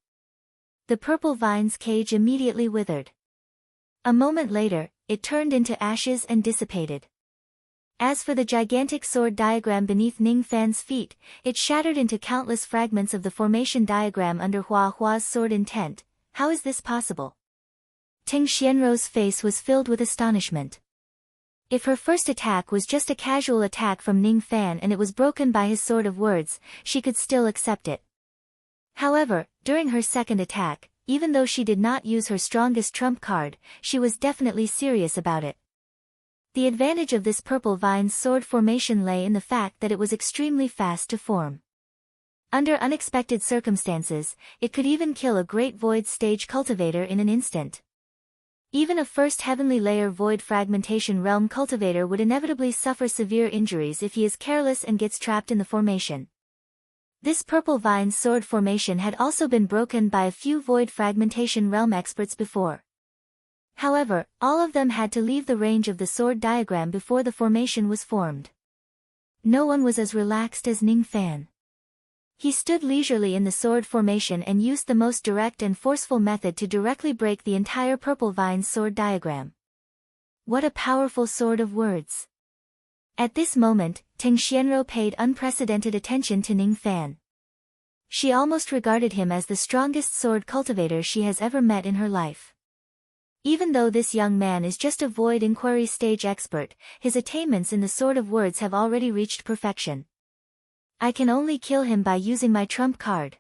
The purple vine's cage immediately withered. A moment later, it turned into ashes and dissipated. As for the gigantic sword diagram beneath Ning Fan's feet, it shattered into countless fragments of the formation diagram under Hua Hua's sword intent. How is this possible? Ting Xianrou's face was filled with astonishment. If her first attack was just a casual attack from Ning Fan and it was broken by his sword of words, she could still accept it. However, during her second attack, even though she did not use her strongest trump card, she was definitely serious about it. The advantage of this purple vine's sword formation lay in the fact that it was extremely fast to form. Under unexpected circumstances, it could even kill a great void stage cultivator in an instant. Even a first heavenly layer void fragmentation realm cultivator would inevitably suffer severe injuries if he is careless and gets trapped in the formation. This purple vine's sword formation had also been broken by a few void fragmentation realm experts before. However, all of them had to leave the range of the sword diagram before the formation was formed. No one was as relaxed as Ning Fan. He stood leisurely in the sword formation and used the most direct and forceful method to directly break the entire purple vine's sword diagram. What a powerful sword of words! At this moment, Ting Xianrou paid unprecedented attention to Ning Fan. She almost regarded him as the strongest sword cultivator she has ever met in her life. Even though this young man is just a void inquiry stage expert, his attainments in the sword of words have already reached perfection. I can only kill him by using my trump card.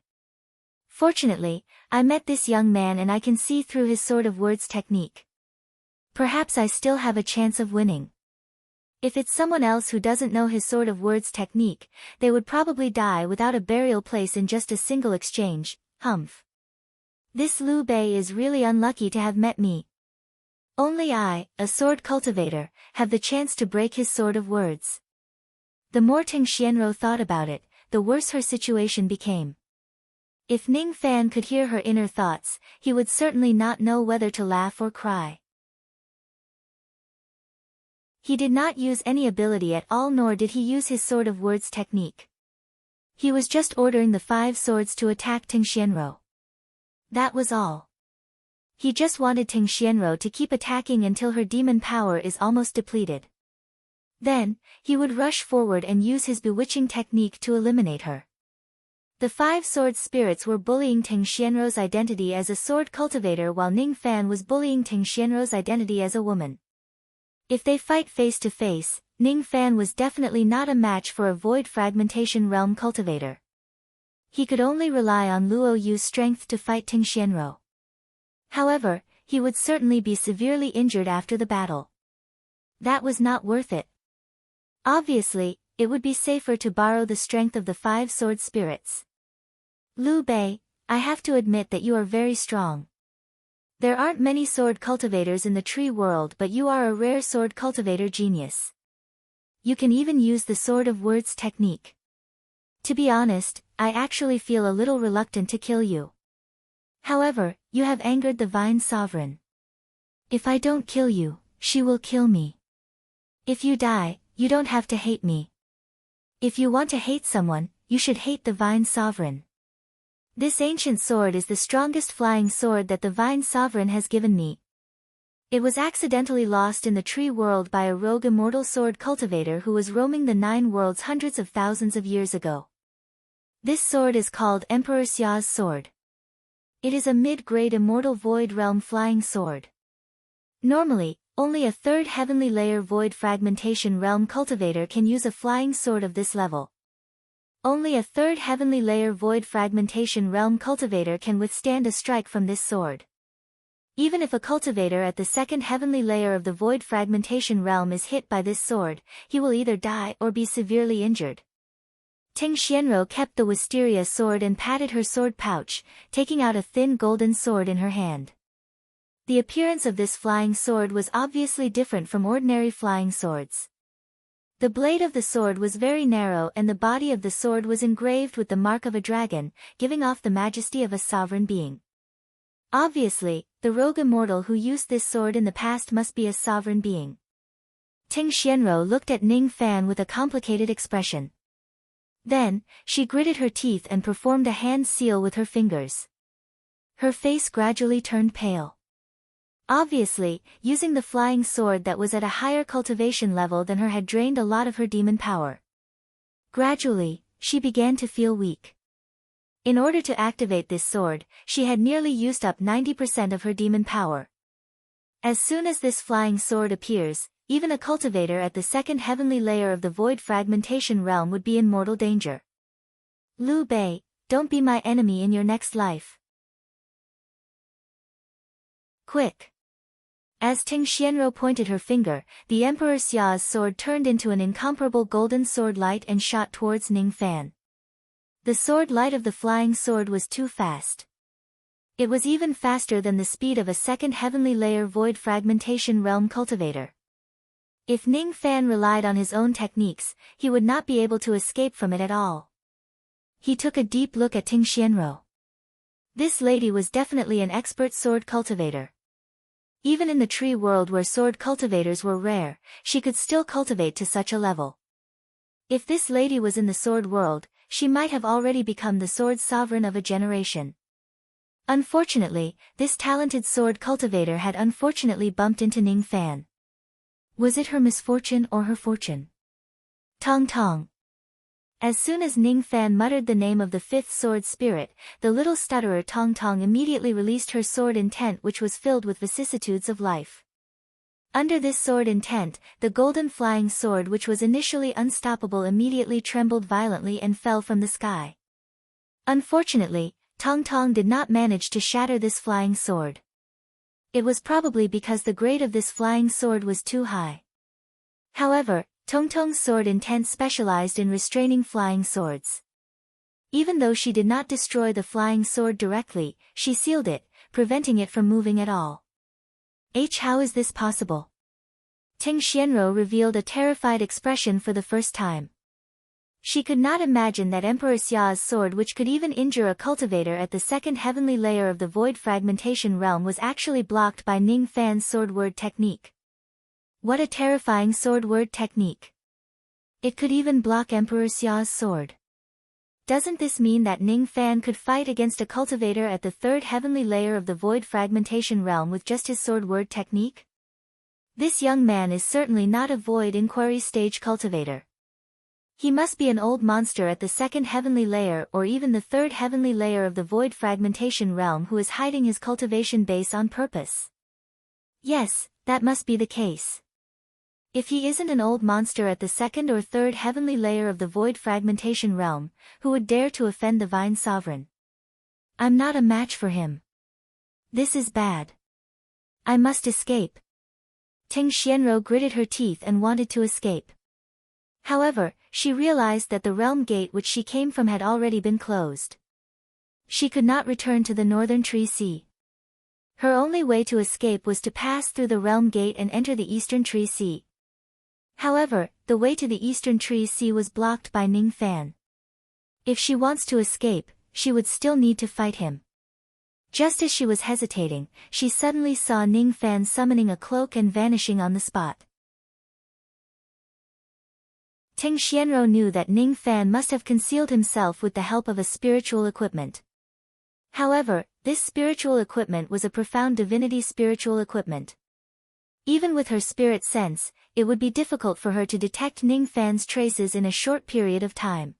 Fortunately, I met this young man and I can see through his sword of words technique. Perhaps I still have a chance of winning. If it's someone else who doesn't know his sword of words technique, they would probably die without a burial place in just a single exchange. Humph. This Liu Bei is really unlucky to have met me. Only I, a sword cultivator, have the chance to break his sword of words. The more Ting Xianrou thought about it, the worse her situation became. If Ning Fan could hear her inner thoughts, he would certainly not know whether to laugh or cry. He did not use any ability at all, nor did he use his sword of words technique. He was just ordering the 5 swords to attack Ting Xianrou. That was all. He just wanted Ting Xianrou to keep attacking until her demon power is almost depleted. Then, he would rush forward and use his bewitching technique to eliminate her. The 5 sword spirits were bullying Ting Xianrou's identity as a sword cultivator while Ning Fan was bullying Ting Xianrou's identity as a woman. If they fight face to face, Ning Fan was definitely not a match for a void fragmentation realm cultivator. He could only rely on Luo Yu's strength to fight Ting Xianrou. However, he would certainly be severely injured after the battle. That was not worth it. Obviously, it would be safer to borrow the strength of the 5 sword spirits. Liu Bei, I have to admit that you are very strong. There aren't many sword cultivators in the tree world, but you are a rare sword cultivator genius. You can even use the sword of words technique. To be honest, I actually feel a little reluctant to kill you. However, you have angered the Vine Sovereign. If I don't kill you, she will kill me. If you die, you don't have to hate me. If you want to hate someone, you should hate the Vine Sovereign. This ancient sword is the strongest flying sword that the Vine Sovereign has given me. It was accidentally lost in the tree world by a rogue immortal sword cultivator who was roaming the 9 worlds hundreds of thousands of years ago. This sword is called Emperor Xia's sword. It is a mid-grade immortal void realm flying sword. Normally, Only a third heavenly layer void fragmentation realm cultivator can use a flying sword of this level. Only a third heavenly layer void fragmentation realm cultivator can withstand a strike from this sword. Even if a cultivator at the second heavenly layer of the void fragmentation realm is hit by this sword, he will either die or be severely injured. Ting Xianro kept the wisteria sword and patted her sword pouch, taking out a thin golden sword in her hand. The appearance of this flying sword was obviously different from ordinary flying swords. The blade of the sword was very narrow and the body of the sword was engraved with the mark of a dragon, giving off the majesty of a sovereign being. Obviously, the rogue immortal who used this sword in the past must be a sovereign being. Ting Xianro looked at Ning Fan with a complicated expression. Then, she gritted her teeth and performed a hand seal with her fingers. Her face gradually turned pale. Obviously, using the flying sword that was at a higher cultivation level than her had drained a lot of her demon power. Gradually, she began to feel weak. In order to activate this sword, she had nearly used up 90% of her demon power. As soon as this flying sword appears, even a cultivator at the second heavenly layer of the void fragmentation realm would be in mortal danger. Liu Bei, don't be my enemy in your next life. Quick! As Ting Xianro pointed her finger, the Emperor Xia's sword turned into an incomparable golden sword light and shot towards Ning Fan. The sword light of the flying sword was too fast. It was even faster than the speed of a second heavenly layer void fragmentation realm cultivator. If Ning Fan relied on his own techniques, he would not be able to escape from it at all. He took a deep look at Ting Xianro. This lady was definitely an expert sword cultivator. Even in the tree world where sword cultivators were rare, she could still cultivate to such a level. If this lady was in the sword world, she might have already become the sword sovereign of a generation. Unfortunately, this talented sword cultivator had unfortunately bumped into Ning Fan. Was it her misfortune or her fortune? Tong Tong. As soon as Ning Fan muttered the name of the fifth sword spirit, the little stutterer Tong Tong immediately released her sword intent, which was filled with vicissitudes of life. Under this sword intent, the golden flying sword, which was initially unstoppable, immediately trembled violently and fell from the sky. Unfortunately, Tong Tong did not manage to shatter this flying sword. It was probably because the grade of this flying sword was too high. However, Tong Tong's sword intent specialized in restraining flying swords. Even though she did not destroy the flying sword directly, she sealed it, preventing it from moving at all. How is this possible? Ting Xianro revealed a terrified expression for the first time. She could not imagine that Emperor Xia's sword, which could even injure a cultivator at the second heavenly layer of the void fragmentation realm, was actually blocked by Ning Fan's sword word technique. What a terrifying sword word technique. It could even block Emperor Xia's sword. Doesn't this mean that Ning Fan could fight against a cultivator at the third heavenly layer of the void fragmentation realm with just his sword word technique? This young man is certainly not a void inquiry stage cultivator. He must be an old monster at the second heavenly layer or even the third heavenly layer of the void fragmentation realm who is hiding his cultivation base on purpose. Yes, that must be the case. If he isn't an old monster at the second or third heavenly layer of the void fragmentation realm, who would dare to offend the Vine Sovereign? I'm not a match for him. This is bad. I must escape. Ting Xianro gritted her teeth and wanted to escape. However, she realized that the realm gate which she came from had already been closed. She could not return to the northern tree sea. Her only way to escape was to pass through the realm gate and enter the eastern tree sea. However, the way to the eastern tree sea was blocked by Ning Fan. If she wants to escape, she would still need to fight him. Just as she was hesitating, she suddenly saw Ning Fan summoning a cloak and vanishing on the spot. Ting Xianro knew that Ning Fan must have concealed himself with the help of a spiritual equipment. However, this spiritual equipment was a profound divinity spiritual equipment. Even with her spirit sense, it would be difficult for her to detect Ning Fan's traces in a short period of time.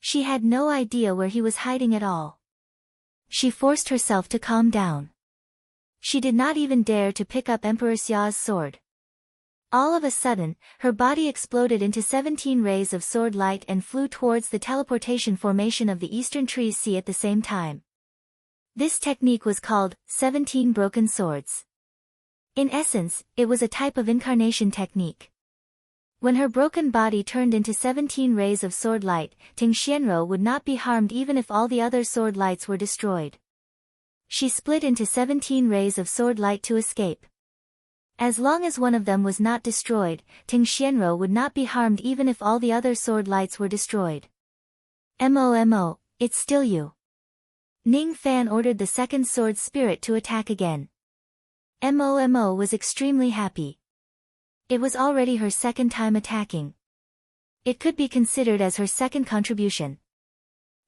She had no idea where he was hiding at all. She forced herself to calm down. She did not even dare to pick up Emperor Xia's sword. All of a sudden, her body exploded into 17 rays of sword light and flew towards the teleportation formation of the Eastern Trees Sea at the same time. This technique was called 17 Broken Swords. In essence, it was a type of incarnation technique. When her broken body turned into 17 rays of sword light, Ting Xianrou would not be harmed even if all the other sword lights were destroyed. She split into 17 rays of sword light to escape. As long as one of them was not destroyed, Ting Xianrou would not be harmed even if all the other sword lights were destroyed. Mo, it's still you. Ning Fan ordered the second sword spirit to attack again. Mo was extremely happy. It was already her second time attacking. It could be considered as her second contribution.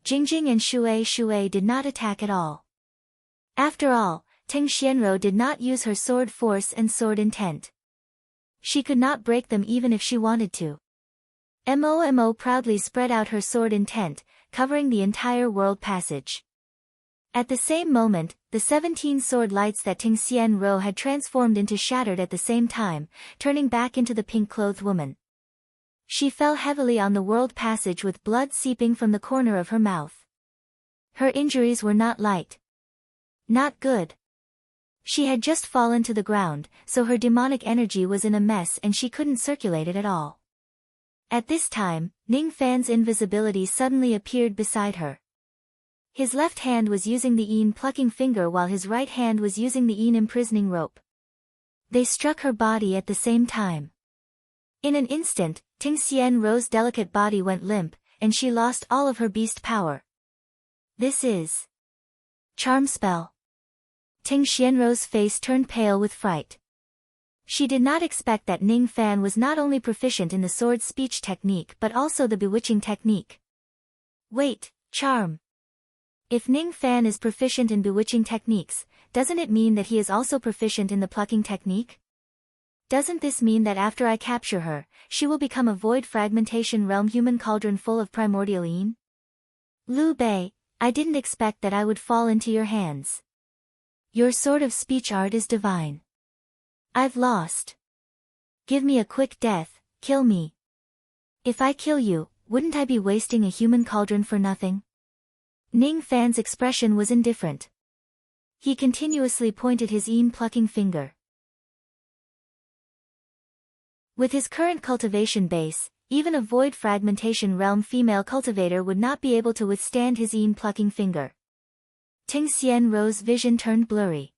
Jingjing and Shui did not attack at all. After all, Ting Xianrou did not use her sword force and sword intent. She could not break them even if she wanted to. Mo proudly spread out her sword intent, covering the entire world passage. At the same moment, the 17 sword lights that Ting Xianrou had transformed into shattered at the same time, turning back into the pink-clothed woman. She fell heavily on the world passage with blood seeping from the corner of her mouth. Her injuries were not light. Not good. She had just fallen to the ground, so her demonic energy was in a mess and she couldn't circulate it at all. At this time, Ning Fan's invisibility suddenly appeared beside her. His left hand was using the Yin plucking finger while his right hand was using the Yin imprisoning rope. They struck her body at the same time. In an instant, Ting Xianrou's delicate body went limp, and she lost all of her beast power. This is charm spell. Ting Xianrou's face turned pale with fright. She did not expect that Ning Fan was not only proficient in the sword speech technique but also the bewitching technique. Wait, charm. If Ning Fan is proficient in bewitching techniques, doesn't it mean that he is also proficient in the plucking technique? Doesn't this mean that after I capture her, she will become a void fragmentation realm human cauldron full of primordial Yin? Liu Bei, I didn't expect that I would fall into your hands. Your sword of speech art is divine. I've lost. Give me a quick death, kill me. If I kill you, wouldn't I be wasting a human cauldron for nothing? Ning Fan's expression was indifferent. He continuously pointed his Yin plucking finger. With his current cultivation base, even a void fragmentation realm female cultivator would not be able to withstand his Yin plucking finger. Ting Xianrou's vision turned blurry.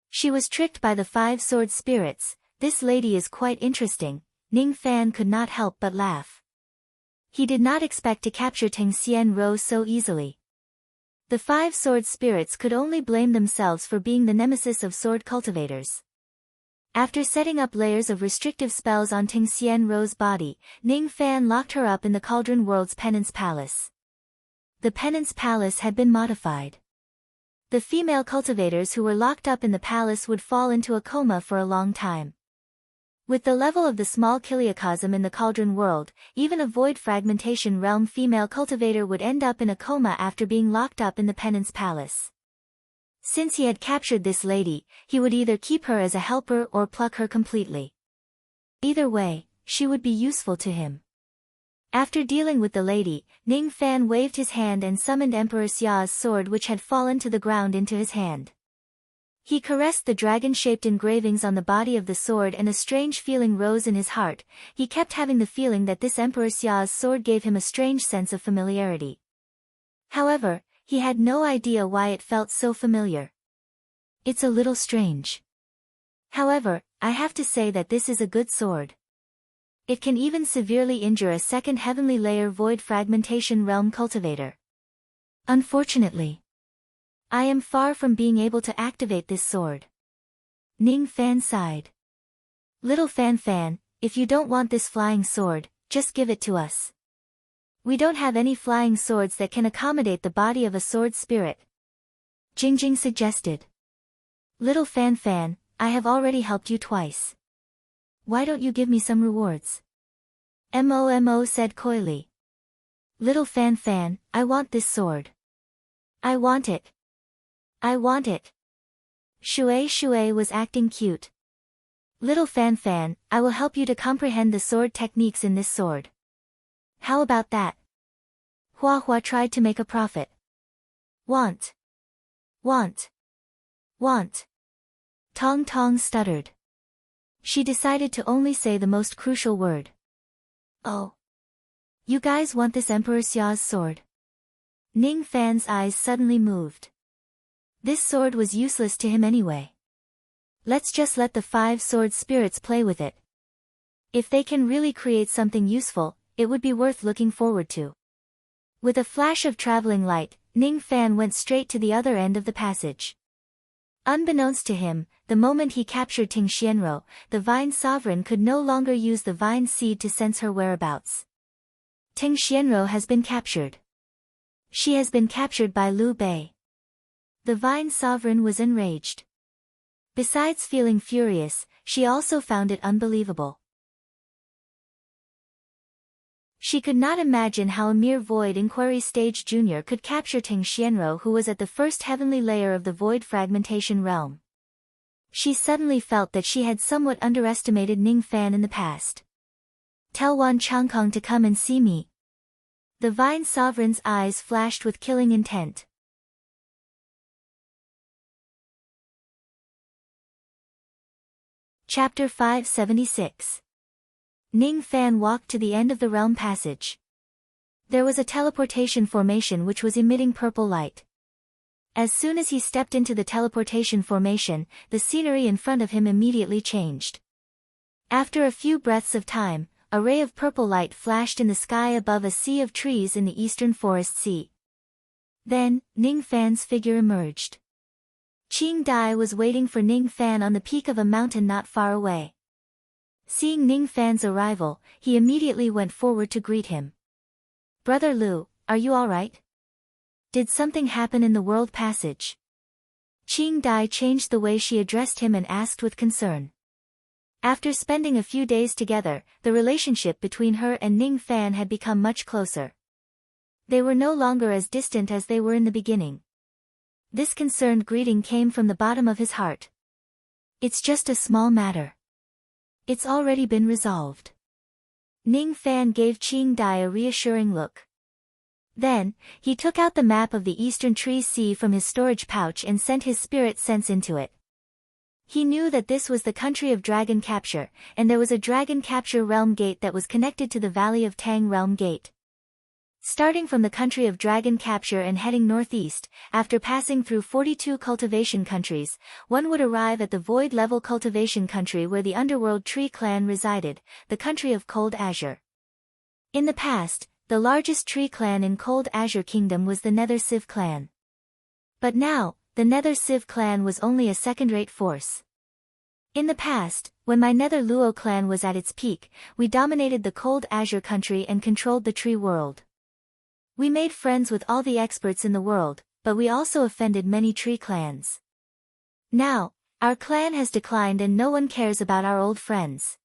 She was tricked by the 5 sword spirits. This lady is quite interesting. Ning Fan could not help but laugh. He did not expect to capture Ting Xianrou so easily. The 5 sword spirits could only blame themselves for being the nemesis of sword cultivators. After setting up layers of restrictive spells on Ting Xianrou's body, Ning Fan locked her up in the Cauldron World's Penance Palace. The Penance Palace had been modified. The female cultivators who were locked up in the palace would fall into a coma for a long time. With the level of the small kiliacosm in the Cauldron World, even a void fragmentation realm female cultivator would end up in a coma after being locked up in the Penance Palace. Since he had captured this lady, he would either keep her as a helper or pluck her completely. Either way, she would be useful to him. After dealing with the lady, Ning Fan waved his hand and summoned Emperor Xia's sword which had fallen to the ground into his hand. He caressed the dragon-shaped engravings on the body of the sword and a strange feeling rose in his heart. He kept having the feeling that this Emperor Xia's sword gave him a strange sense of familiarity. However, he had no idea why it felt so familiar. It's a little strange. However, I have to say that this is a good sword. It can even severely injure a second heavenly layer void fragmentation realm cultivator. Unfortunately, I am far from being able to activate this sword. Ning Fan sighed. Little Fan, if you don't want this flying sword, just give it to us. We don't have any flying swords that can accommodate the body of a sword spirit. Jingjing suggested. Little Fan, I have already helped you twice. Why don't you give me some rewards? Mo said coyly. Little Fan, I want this sword. I want it. I want it. Shui was acting cute. Little Fan, I will help you to comprehend the sword techniques in this sword. How about that? Hua tried to make a profit. Want. Tong stuttered. She decided to only say the most crucial word. Oh. You guys want this Emperor Xia's sword? Ning Fan's eyes suddenly moved. This sword was useless to him anyway. Let's just let the 5 sword spirits play with it. If they can really create something useful, it would be worth looking forward to. With a flash of traveling light, Ning Fan went straight to the other end of the passage. Unbeknownst to him, the moment he captured Ting Xianro, the Vine Sovereign could no longer use the Vine Seed to sense her whereabouts. Ting Xianro has been captured. She has been captured by Liu Bei. The Vine Sovereign was enraged. Besides feeling furious, she also found it unbelievable. She could not imagine how a mere Void Inquiry Stage Junior could capture Ting Xianro, who was at the first heavenly layer of the Void Fragmentation Realm. She suddenly felt that she had somewhat underestimated Ning Fan in the past. Tell Wan Changkong to come and see me. The Vine Sovereign's eyes flashed with killing intent. Chapter 576. Ning Fan walked to the end of the realm passage. There was a teleportation formation which was emitting purple light. As soon as he stepped into the teleportation formation, the scenery in front of him immediately changed. After a few breaths of time, a ray of purple light flashed in the sky above a sea of trees in the eastern forest sea. Then, Ning Fan's figure emerged. Qing Dai was waiting for Ning Fan on the peak of a mountain not far away. Seeing Ning Fan's arrival, he immediately went forward to greet him. Brother Liu, are you alright? Did something happen in the world passage? Qing Dai changed the way she addressed him and asked with concern. After spending a few days together, the relationship between her and Ning Fan had become much closer. They were no longer as distant as they were in the beginning. This concerned greeting came from the bottom of his heart. It's just a small matter. It's already been resolved. Ning Fan gave Qing Dai a reassuring look. Then, he took out the map of the Eastern Tree Sea from his storage pouch and sent his spirit sense into it. He knew that this was the country of Dragon Capture, and there was a Dragon Capture Realm Gate that was connected to the Valley of Tang Realm Gate. Starting from the country of Dragon Capture and heading northeast, after passing through 42 cultivation countries, one would arrive at the void-level cultivation country where the Underworld Tree Clan resided, the country of Cold Azure. In the past, the largest tree clan in Cold Azure Kingdom was the Nether Civ clan. But now, the Nether Civ clan was only a second-rate force. In the past, when my Nether Luo clan was at its peak, we dominated the Cold Azure country and controlled the tree world. We made friends with all the experts in the world, but we also offended many tree clans. Now, our clan has declined and no one cares about our old friends.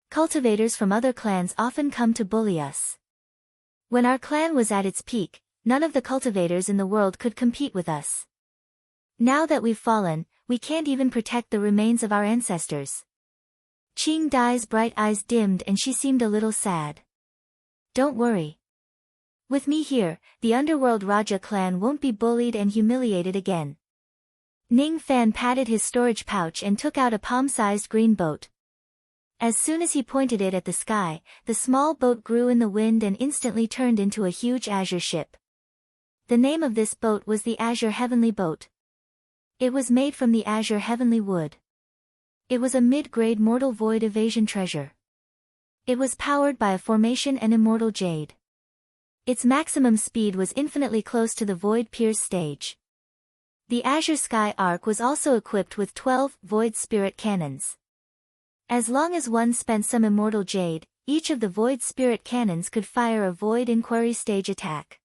Cultivators from other clans often come to bully us. When our clan was at its peak, none of the cultivators in the world could compete with us. Now that we've fallen, we can't even protect the remains of our ancestors. Qing Dai's bright eyes dimmed and she seemed a little sad. Don't worry. With me here, the Underworld Raja clan won't be bullied and humiliated again. Ning Fan patted his storage pouch and took out a palm-sized green boat. As soon as he pointed it at the sky, the small boat grew in the wind and instantly turned into a huge azure ship. The name of this boat was the Azure Heavenly Boat. It was made from the Azure Heavenly Wood. It was a mid-grade mortal void evasion treasure. It was powered by a formation and immortal jade. Its maximum speed was infinitely close to the Void Pierce stage. The Azure Sky Arc was also equipped with 12 Void Spirit Cannons. As long as one spent some immortal jade, each of the Void Spirit Cannons could fire a Void Inquiry stage attack.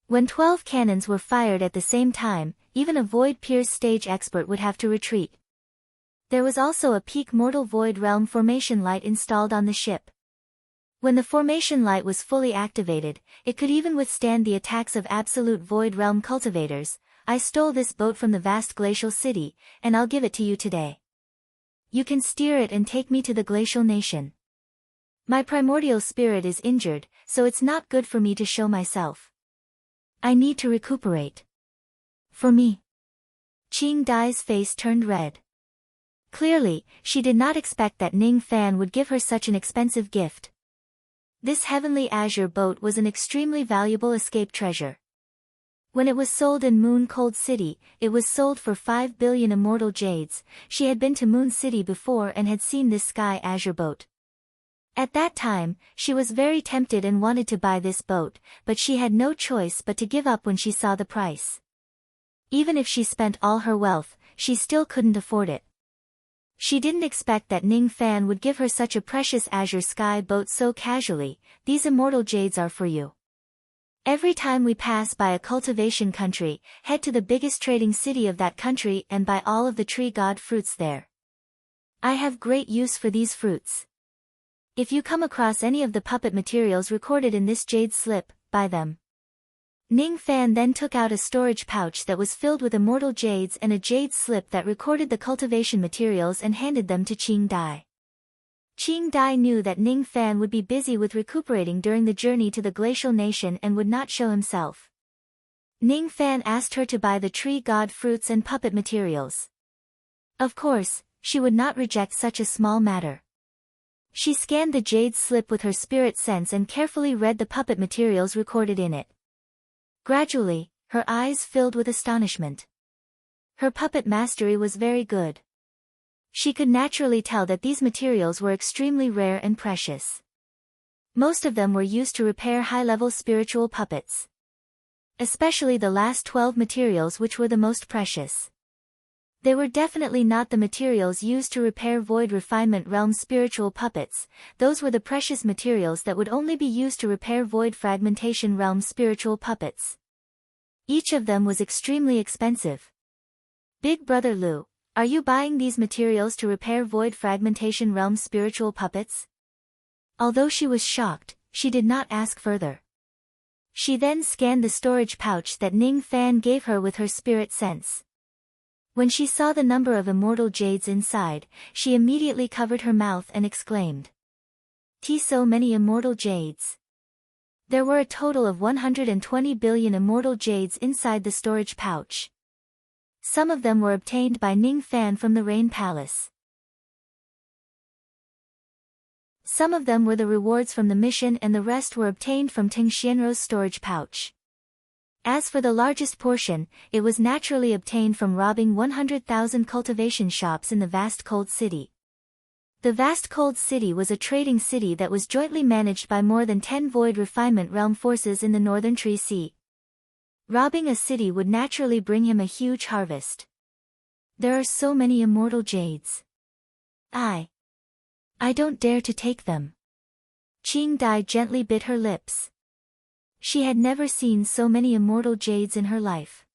When 12 cannons were fired at the same time, even a Void Pierce stage expert would have to retreat. There was also a peak Mortal Void Realm formation light installed on the ship. When the formation light was fully activated, it could even withstand the attacks of Absolute Void Realm cultivators, I stole this boat from the vast glacial city, and I'll give it to you today. You can steer it and take me to the glacial nation. My primordial spirit is injured, so it's not good for me to show myself. I need to recuperate. For me. Qing Dai's face turned red. Clearly, she did not expect that Ning Fan would give her such an expensive gift. This heavenly azure boat was an extremely valuable escape treasure. When it was sold in Moon Cold City, it was sold for 5 billion immortal jades. She had been to Moon City before and had seen this sky azure boat. At that time, she was very tempted and wanted to buy this boat, but she had no choice but to give up when she saw the price. Even if she spent all her wealth, she still couldn't afford it. She didn't expect that Ning Fan would give her such a precious azure sky boat so casually. These immortal jades are for you. Every time we pass by a cultivation country, head to the biggest trading city of that country and buy all of the tree god fruits there. I have great use for these fruits. If you come across any of the puppet materials recorded in this jade slip, buy them. Ning Fan then took out a storage pouch that was filled with immortal jades and a jade slip that recorded the cultivation materials and handed them to Qing Dai. Qing Dai knew that Ning Fan would be busy with recuperating during the journey to the glacial nation and would not show himself. Ning Fan asked her to buy the tree god fruits and puppet materials. Of course, she would not reject such a small matter. She scanned the jade slip with her spirit sense and carefully read the puppet materials recorded in it. Gradually, her eyes filled with astonishment. Her puppet mastery was very good. She could naturally tell that these materials were extremely rare and precious. Most of them were used to repair high-level spiritual puppets. Especially the last 12 materials, which were the most precious. They were definitely not the materials used to repair Void Refinement Realm spiritual puppets. Those were the precious materials that would only be used to repair Void Fragmentation Realm spiritual puppets. Each of them was extremely expensive. Big Brother Lu, are you buying these materials to repair Void Fragmentation Realm spiritual puppets? Although she was shocked, she did not ask further. She then scanned the storage pouch that Ning Fan gave her with her spirit sense. When she saw the number of immortal jades inside, she immediately covered her mouth and exclaimed. So many immortal jades. There were a total of 120 billion immortal jades inside the storage pouch. Some of them were obtained by Ning Fan from the Rain Palace. Some of them were the rewards from the mission and the rest were obtained from Ting Xianrou's storage pouch. As for the largest portion, it was naturally obtained from robbing 100,000 cultivation shops in the vast cold city. The vast cold city was a trading city that was jointly managed by more than 10 Void Refinement Realm forces in the Northern Tree Sea. Robbing a city would naturally bring him a huge harvest. There are so many immortal jades. I don't dare to take them. Qing Dai gently bit her lips. She had never seen so many immortal jades in her life.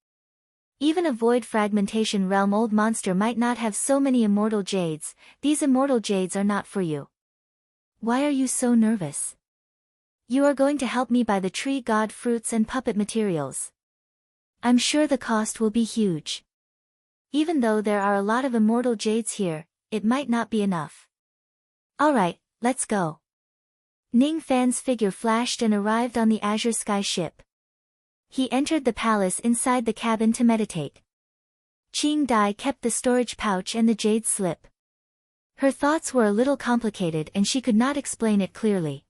Even a Void Fragmentation Realm old monster might not have so many immortal jades. These immortal jades are not for you. Why are you so nervous? You are going to help me buy the tree god fruits and puppet materials. I'm sure the cost will be huge. Even though there are a lot of immortal jades here, it might not be enough. Alright, let's go. Ning Fan's figure flashed and arrived on the Azure Sky ship. He entered the palace inside the cabin to meditate. Qing Dai kept the storage pouch and the jade slip. Her thoughts were a little complicated and she could not explain it clearly.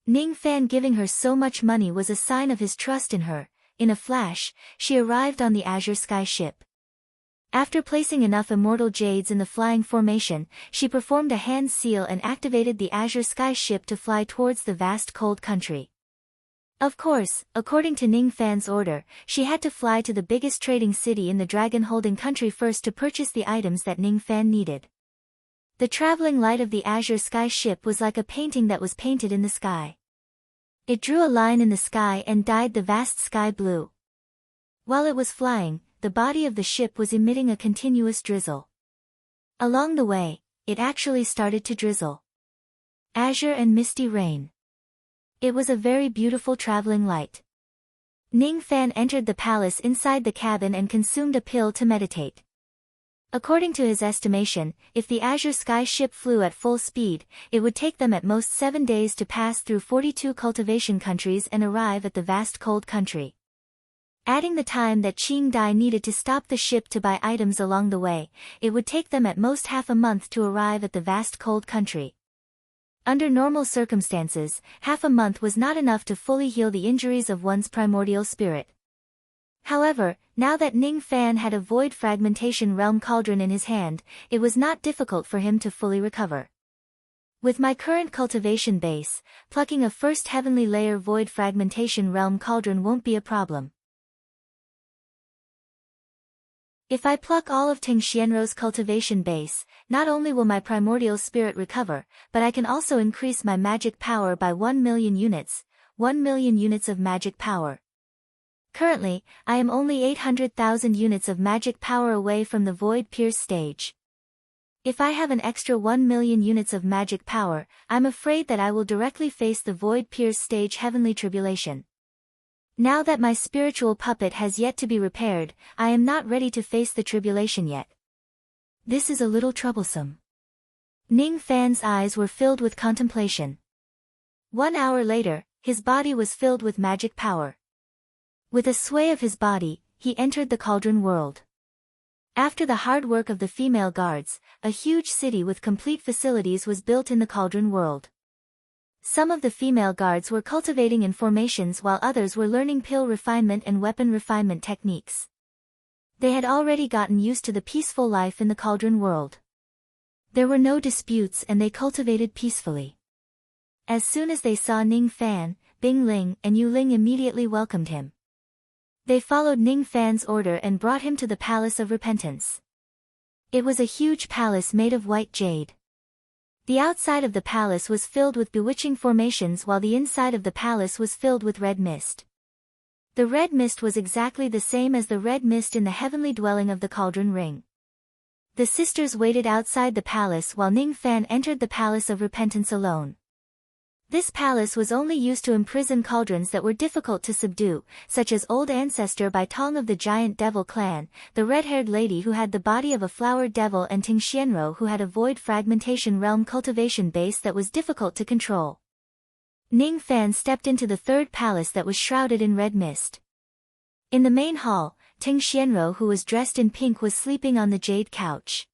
Ning Fan giving her so much money was a sign of his trust in her. In a flash, she arrived on the Azure Sky ship. After placing enough immortal jades in the flying formation, she performed a hand seal and activated the Azure Sky ship to fly towards the vast cold country. Of course, according to Ning Fan's order, she had to fly to the biggest trading city in the dragon-holding country first to purchase the items that Ning Fan needed. The traveling light of the Azure Sky ship was like a painting that was painted in the sky. It drew a line in the sky and dyed the vast sky blue. While it was flying, the body of the ship was emitting a continuous drizzle. Along the way, it actually started to drizzle. Azure and misty rain. It was a very beautiful traveling light. Ning Fan entered the palace inside the cabin and consumed a pill to meditate. According to his estimation, if the Azure Sky ship flew at full speed, it would take them at most 7 days to pass through 42 cultivation countries and arrive at the vast cold country. Adding the time that Qing Dai needed to stop the ship to buy items along the way, it would take them at most half a month to arrive at the vast cold country. Under normal circumstances, half a month was not enough to fully heal the injuries of one's primordial spirit. However, now that Ning Fan had a void fragmentation realm cauldron in his hand, it was not difficult for him to fully recover. With my current cultivation base, plucking a first heavenly layer void fragmentation realm cauldron won't be a problem. If I pluck all of Ting Xianrou's cultivation base, not only will my primordial spirit recover, but I can also increase my magic power by 1 million units, 1 million units of magic power. Currently, I am only 800,000 units of magic power away from the Void Pierce stage. If I have an extra 1 million units of magic power, I'm afraid that I will directly face the Void Pierce stage heavenly tribulation. Now that my spiritual puppet has yet to be repaired, I am not ready to face the tribulation yet. This is a little troublesome. Ning Fan's eyes were filled with contemplation. 1 hour later, his body was filled with magic power. With a sway of his body, he entered the cauldron world. After the hard work of the female guards, a huge city with complete facilities was built in the cauldron world. Some of the female guards were cultivating in formations while others were learning pill refinement and weapon refinement techniques. They had already gotten used to the peaceful life in the cauldron world. There were no disputes and they cultivated peacefully. As soon as they saw Ning Fan, Bing Ling and Yu Ling immediately welcomed him. They followed Ning Fan's order and brought him to the Palace of Repentance. It was a huge palace made of white jade. The outside of the palace was filled with bewitching formations while the inside of the palace was filled with red mist. The red mist was exactly the same as the red mist in the heavenly dwelling of the Cauldron Ring. The sisters waited outside the palace while Ning Fan entered the Palace of Repentance alone. This palace was only used to imprison cauldrons that were difficult to subdue, such as Old Ancestor by Tong of the Giant Devil clan, the red-haired lady who had the body of a flowered devil and Ting Xianrou who had a void fragmentation realm cultivation base that was difficult to control. Ning Fan stepped into the third palace that was shrouded in red mist. In the main hall, Ting Xianrou who was dressed in pink was sleeping on the jade couch.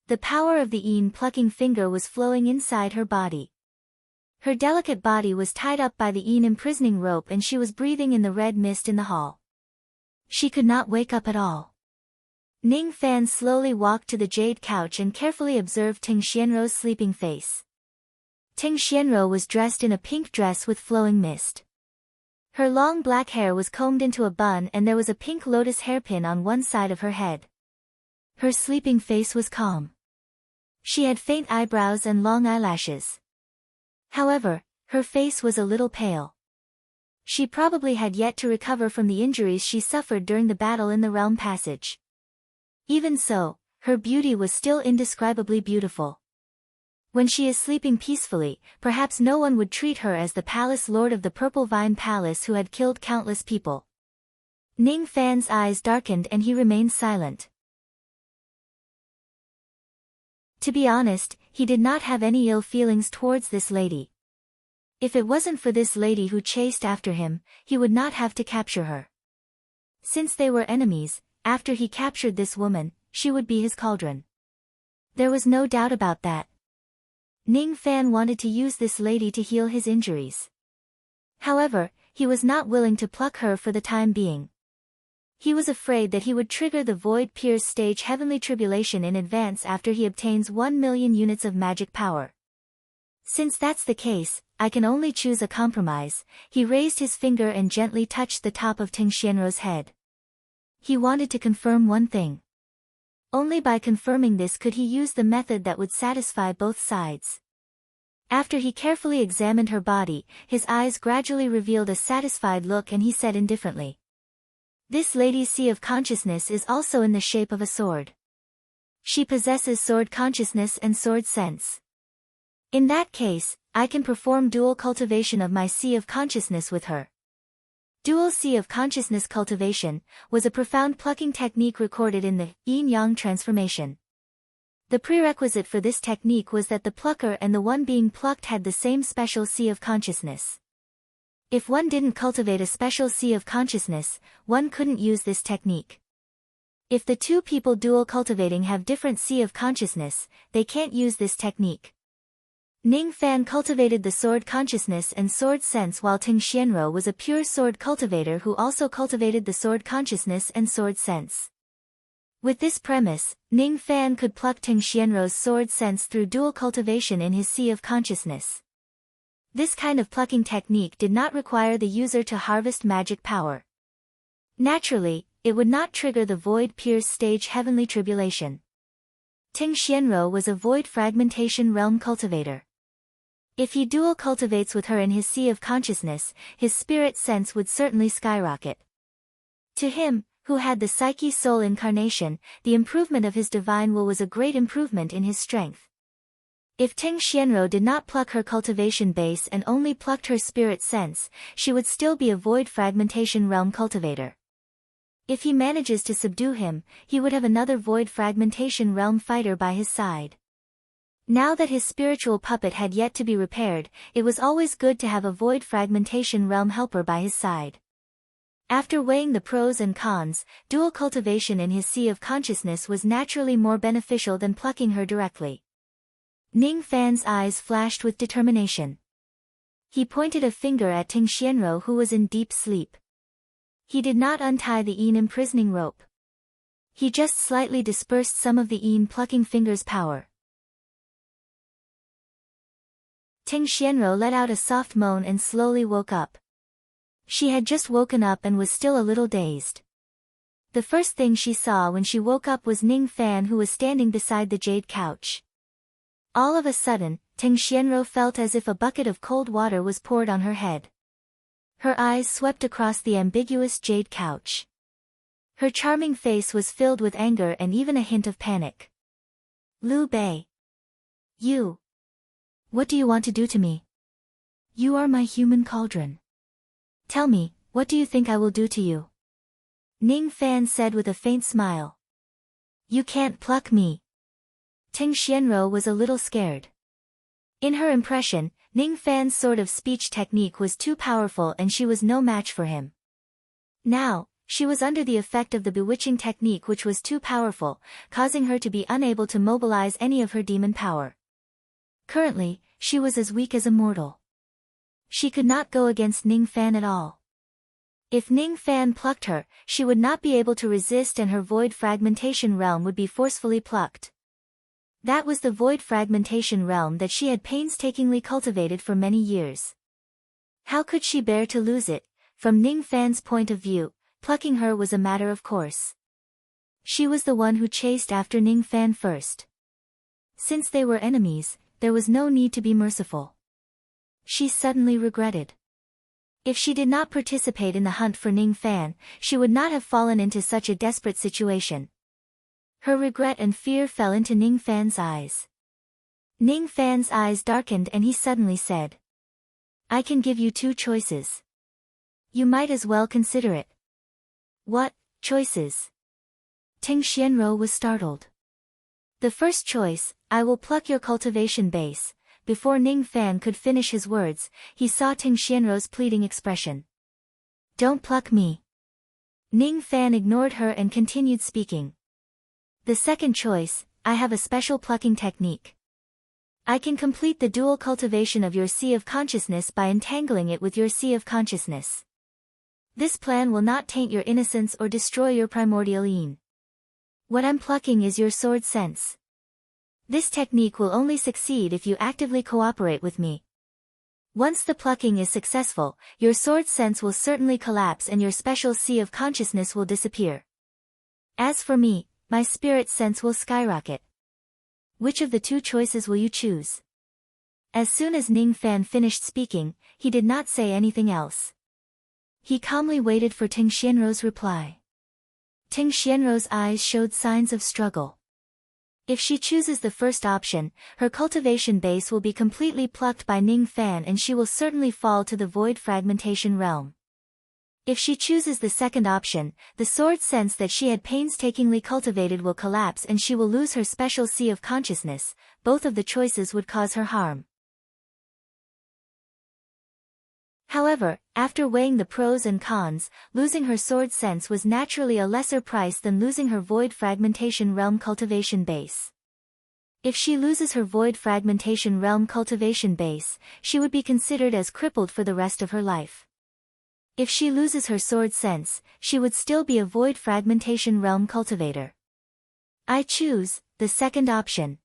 The power of the Yin plucking finger was flowing inside her body. Her delicate body was tied up by the Yin imprisoning rope and she was breathing in the red mist in the hall. She could not wake up at all. Ning Fan slowly walked to the jade couch and carefully observed Ting Xianrou's sleeping face. Ting Xianrou was dressed in a pink dress with flowing mist. Her long black hair was combed into a bun and there was a pink lotus hairpin on one side of her head. Her sleeping face was calm. She had faint eyebrows and long eyelashes. However, her face was a little pale. She probably had yet to recover from the injuries she suffered during the battle in the Realm Passage. Even so, her beauty was still indescribably beautiful. When she is sleeping peacefully, perhaps no one would treat her as the Palace Lord of the Purple Vine Palace who had killed countless people. Ning Fan's eyes darkened and he remained silent. To be honest, he did not have any ill feelings towards this lady. If it wasn't for this lady who chased after him, he would not have to capture her. Since they were enemies, after he captured this woman, she would be his cauldron. There was no doubt about that. Ning Fan wanted to use this lady to heal his injuries. However, he was not willing to pluck her for the time being. He was afraid that he would trigger the Void Pierce stage heavenly tribulation in advance after he obtains 1 million units of magic power. Since that's the case, I can only choose a compromise. He raised his finger and gently touched the top of Ting Xianrou's head. He wanted to confirm one thing. Only by confirming this could he use the method that would satisfy both sides. After he carefully examined her body, his eyes gradually revealed a satisfied look and he said indifferently. This lady's sea of consciousness is also in the shape of a sword. She possesses sword consciousness and sword sense. In that case, I can perform dual cultivation of my sea of consciousness with her. Dual Sea of Consciousness cultivation was a profound plucking technique recorded in the yin-yang transformation. The prerequisite for this technique was that the plucker and the one being plucked had the same special sea of consciousness. If one didn't cultivate a special sea of consciousness, one couldn't use this technique. If the two people dual cultivating have different sea of consciousness, they can't use this technique. Ning Fan cultivated the sword consciousness and sword sense, while Ting Xianrou was a pure sword cultivator who also cultivated the sword consciousness and sword sense. With this premise, Ning Fan could pluck Ting Xianrou's sword sense through dual cultivation in his sea of consciousness. This kind of plucking technique did not require the user to harvest magic power. Naturally, it would not trigger the void pierce stage heavenly tribulation. Ting Xianrou was a void fragmentation realm cultivator. If he dual cultivates with her in his sea of consciousness, his spirit sense would certainly skyrocket. To him, who had the psyche soul incarnation, the improvement of his divine will was a great improvement in his strength. If Ting Xianrou did not pluck her cultivation base and only plucked her spirit sense, she would still be a void fragmentation realm cultivator. If he manages to subdue him, he would have another void fragmentation realm fighter by his side. Now that his spiritual puppet had yet to be repaired, it was always good to have a void fragmentation realm helper by his side. After weighing the pros and cons, dual cultivation in his sea of consciousness was naturally more beneficial than plucking her directly. Ning Fan's eyes flashed with determination. He pointed a finger at Ting Xianrou, who was in deep sleep. He did not untie the yin imprisoning rope. He just slightly dispersed some of the yin plucking finger's power. Ting Xianrou let out a soft moan and slowly woke up. She had just woken up and was still a little dazed. The first thing she saw when she woke up was Ning Fan, who was standing beside the jade couch. All of a sudden, Ting Xianrou felt as if a bucket of cold water was poured on her head. Her eyes swept across the ambiguous jade couch. Her charming face was filled with anger and even a hint of panic. Liu Bei. You. What do you want to do to me? You are my human cauldron. Tell me, what do you think I will do to you? Ning Fan said with a faint smile. You can't pluck me. Ting Xianrou was a little scared. In her impression, Ning Fan's sort of speech technique was too powerful and she was no match for him. Now, she was under the effect of the bewitching technique, which was too powerful, causing her to be unable to mobilize any of her demon power. Currently, she was as weak as a mortal. She could not go against Ning Fan at all. If Ning Fan plucked her, she would not be able to resist and her void fragmentation realm would be forcefully plucked. That was the void fragmentation realm that she had painstakingly cultivated for many years. How could she bear to lose it? From Ning Fan's point of view, plucking her was a matter of course. She was the one who chased after Ning Fan first. Since they were enemies, there was no need to be merciful. She suddenly regretted. If she did not participate in the hunt for Ning Fan, she would not have fallen into such a desperate situation. Her regret and fear fell into Ning Fan's eyes. Ning Fan's eyes darkened and he suddenly said, I can give you two choices. You might as well consider it. What choices? Ting Xianrou was startled. The first choice, I will pluck your cultivation base. Before Ning Fan could finish his words, he saw Ting Xianrou's pleading expression. Don't pluck me. Ning Fan ignored her and continued speaking. The second choice, I have a special plucking technique. I can complete the dual cultivation of your sea of consciousness by entangling it with your sea of consciousness. This plan will not taint your innocence or destroy your primordial yin. What I'm plucking is your sword sense. This technique will only succeed if you actively cooperate with me. Once the plucking is successful, your sword sense will certainly collapse and your special sea of consciousness will disappear. As for me, my spirit sense will skyrocket. Which of the two choices will you choose? As soon as Ning Fan finished speaking, he did not say anything else. He calmly waited for Ting Xianrou's reply. Ting Xianrou's eyes showed signs of struggle. If she chooses the first option, her cultivation base will be completely plucked by Ning Fan and she will certainly fall to the void fragmentation realm. If she chooses the second option, the sword sense that she had painstakingly cultivated will collapse and she will lose her special sea of consciousness. Both of the choices would cause her harm. However, after weighing the pros and cons, losing her sword sense was naturally a lesser price than losing her void fragmentation realm cultivation base. If she loses her void fragmentation realm cultivation base, she would be considered as crippled for the rest of her life. If she loses her sword sense, she would still be a void fragmentation realm cultivator. I choose the second option.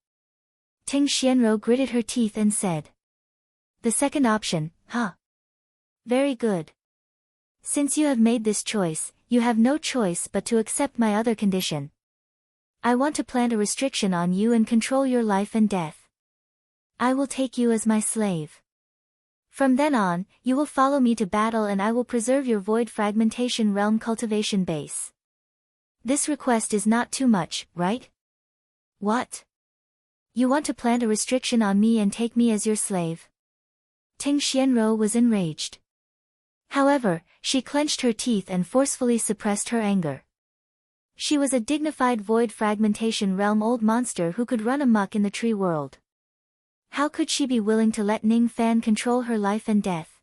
Ting Xianrou gritted her teeth and said. The second option, huh? Very good. Since you have made this choice, you have no choice but to accept my other condition. I want to plant a restriction on you and control your life and death. I will take you as my slave. From then on, you will follow me to battle and I will preserve your void fragmentation realm cultivation base. This request is not too much, right? What? You want to plant a restriction on me and take me as your slave? Ting Xianrou was enraged. However, she clenched her teeth and forcefully suppressed her anger. She was a dignified void fragmentation realm old monster who could run amok in the tree world. How could she be willing to let Ning Fan control her life and death?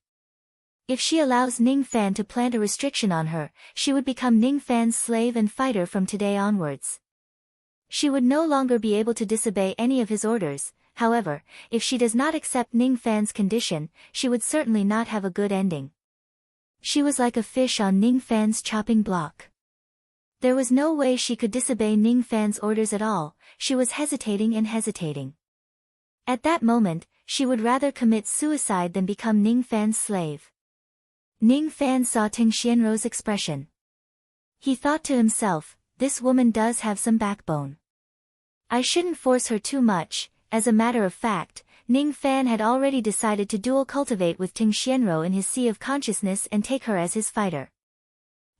If she allows Ning Fan to plant a restriction on her, she would become Ning Fan's slave and fighter from today onwards. She would no longer be able to disobey any of his orders. However, if she does not accept Ning Fan's condition, she would certainly not have a good ending. She was like a fish on Ning Fan's chopping block. There was no way she could disobey Ning Fan's orders at all. She was hesitating and hesitating. At that moment, she would rather commit suicide than become Ning Fan's slave. Ning Fan saw Ting Xianrou's expression. He thought to himself, this woman does have some backbone. I shouldn't force her too much. As a matter of fact, Ning Fan had already decided to dual cultivate with Ting Xianrou in his sea of consciousness and take her as his fighter.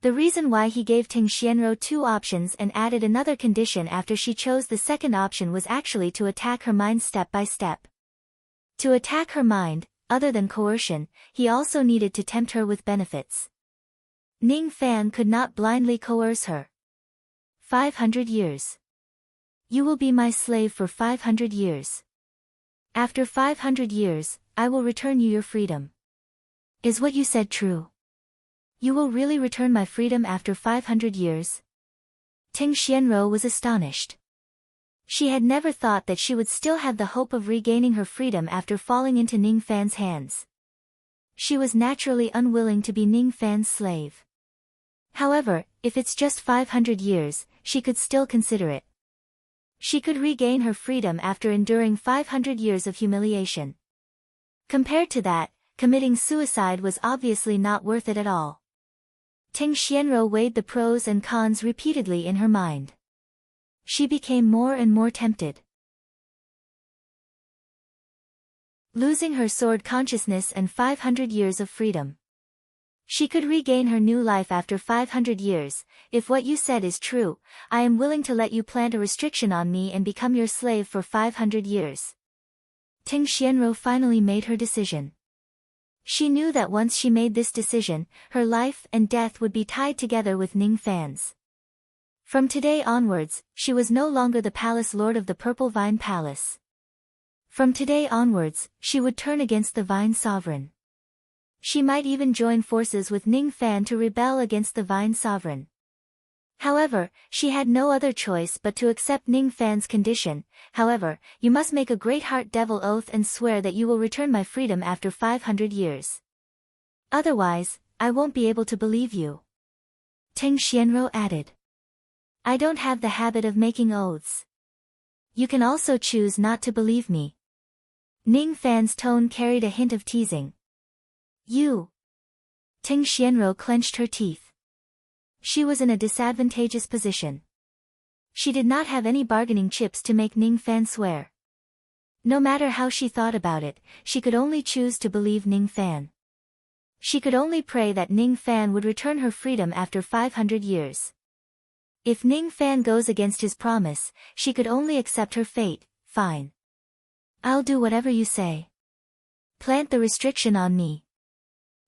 The reason why he gave Ting Xianrou two options and added another condition after she chose the second option was actually to attack her mind step by step. To attack her mind, other than coercion, he also needed to tempt her with benefits. Ning Fan could not blindly coerce her. 500 years. You will be my slave for 500 years. After 500 years, I will return you your freedom. Is what you said true? You will really return my freedom after 500 years? Ting Xianrou was astonished. She had never thought that she would still have the hope of regaining her freedom after falling into Ning Fan's hands. She was naturally unwilling to be Ning Fan's slave. However, if it's just 500 years, she could still consider it. She could regain her freedom after enduring 500 years of humiliation. Compared to that, committing suicide was obviously not worth it at all. Ting Xianrou weighed the pros and cons repeatedly in her mind. She became more and more tempted. Losing her sword consciousness and 500 years of freedom. She could regain her new life after 500 years. If what you said is true, I am willing to let you plant a restriction on me and become your slave for 500 years. Ting Xianrou finally made her decision. She knew that once she made this decision, her life and death would be tied together with Ning Fan's. From today onwards, she was no longer the palace lord of the Purple Vine Palace. From today onwards, she would turn against the Vine Sovereign. She might even join forces with Ning Fan to rebel against the Vine Sovereign. However, she had no other choice but to accept Ning Fan's condition. However, you must make a great heart devil oath and swear that you will return my freedom after 500 years. Otherwise, I won't be able to believe you. Ting Xianrou added. I don't have the habit of making oaths. You can also choose not to believe me. Ning Fan's tone carried a hint of teasing. You. Ting Xianrou clenched her teeth. She was in a disadvantageous position. She did not have any bargaining chips to make Ning Fan swear. No matter how she thought about it, she could only choose to believe Ning Fan. She could only pray that Ning Fan would return her freedom after 500 years. If Ning Fan goes against his promise, she could only accept her fate. Fine. I'll do whatever you say. Plant the restriction on me.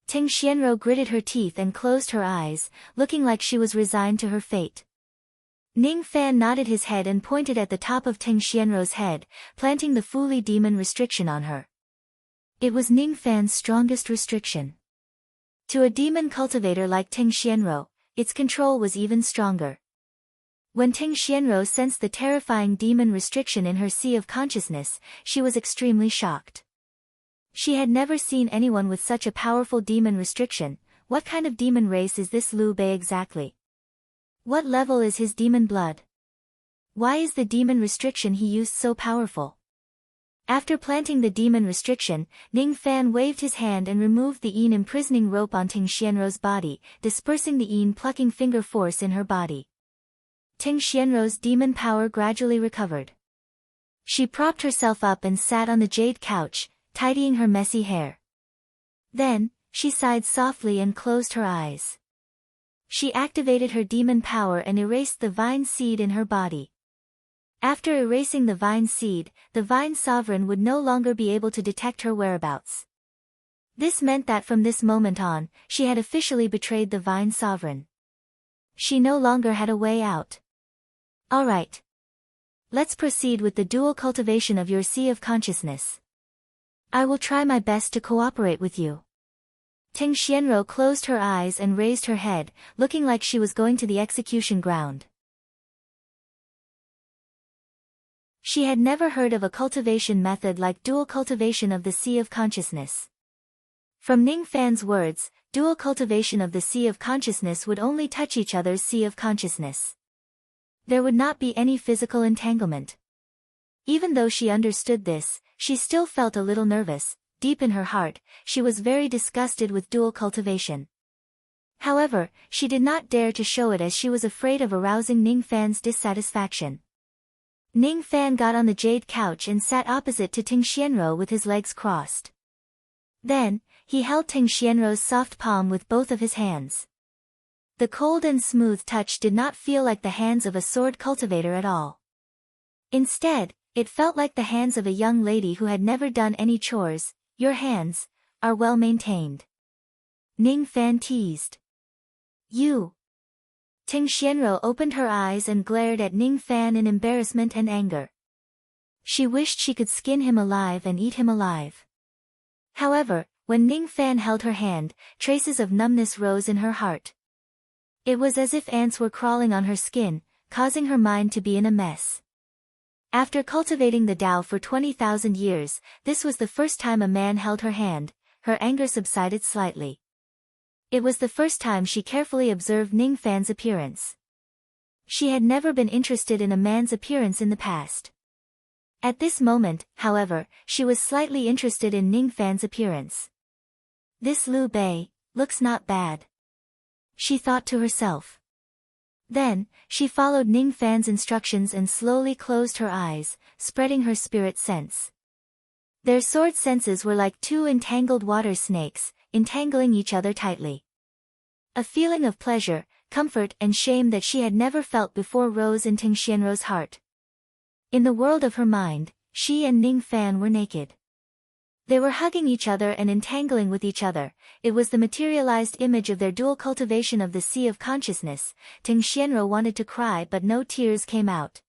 Ting Xianro gritted her teeth and closed her eyes, looking like she was resigned to her fate. Ning Fan nodded his head and pointed at the top of Ting Xianro's head, planting the Fuli demon restriction on her. It was Ning Fan's strongest restriction. To a demon cultivator like Ting Xianro, its control was even stronger. When Ting Xianro sensed the terrifying demon restriction in her sea of consciousness, she was extremely shocked. She had never seen anyone with such a powerful demon restriction. What kind of demon race is this Liu Bei exactly? What level is his demon blood? Why is the demon restriction he used so powerful? After planting the demon restriction, Ning Fan waved his hand and removed the Yin imprisoning rope on Ting Xianro's body, dispersing the Yin plucking finger force in her body. Ting Xianro's demon power gradually recovered. She propped herself up and sat on the jade couch, tidying her messy hair. Then, she sighed softly and closed her eyes. She activated her demon power and erased the vine seed in her body. After erasing the vine seed, the vine sovereign would no longer be able to detect her whereabouts. This meant that from this moment on, she had officially betrayed the vine sovereign. She no longer had a way out. Alright. Let's proceed with the dual cultivation of your sea of consciousness. I will try my best to cooperate with you. Ting Xianro closed her eyes and raised her head, looking like she was going to the execution ground. She had never heard of a cultivation method like dual cultivation of the sea of consciousness. From Ning Fan's words, dual cultivation of the sea of consciousness would only touch each other's sea of consciousness. There would not be any physical entanglement. Even though she understood this, she still felt a little nervous. Deep in her heart, she was very disgusted with dual cultivation. However, she did not dare to show it as she was afraid of arousing Ning Fan's dissatisfaction. Ning Fan got on the jade couch and sat opposite to Ting Xianro with his legs crossed. Then, he held Ting Xianro's soft palm with both of his hands. The cold and smooth touch did not feel like the hands of a sword cultivator at all. Instead, it felt like the hands of a young lady who had never done any chores. Your hands are well maintained. Ning Fan teased. You. Ting Xianro opened her eyes and glared at Ning Fan in embarrassment and anger. She wished she could skin him alive and eat him alive. However, when Ning Fan held her hand, traces of numbness rose in her heart. It was as if ants were crawling on her skin, causing her mind to be in a mess. After cultivating the Tao for 20,000 years, this was the first time a man held her hand. Her anger subsided slightly. It was the first time she carefully observed Ning Fan's appearance. She had never been interested in a man's appearance in the past. At this moment, however, she was slightly interested in Ning Fan's appearance. This Liu Bei looks not bad, she thought to herself. Then, she followed Ning Fan's instructions and slowly closed her eyes, spreading her spirit sense. Their sword senses were like two entangled water snakes, entangling each other tightly. A feeling of pleasure, comfort and shame that she had never felt before rose in Ting Xianro's heart. In the world of her mind, she and Ning Fan were naked. They were hugging each other and entangling with each other. It was the materialized image of their dual cultivation of the sea of consciousness. Ting Xianro wanted to cry but no tears came out.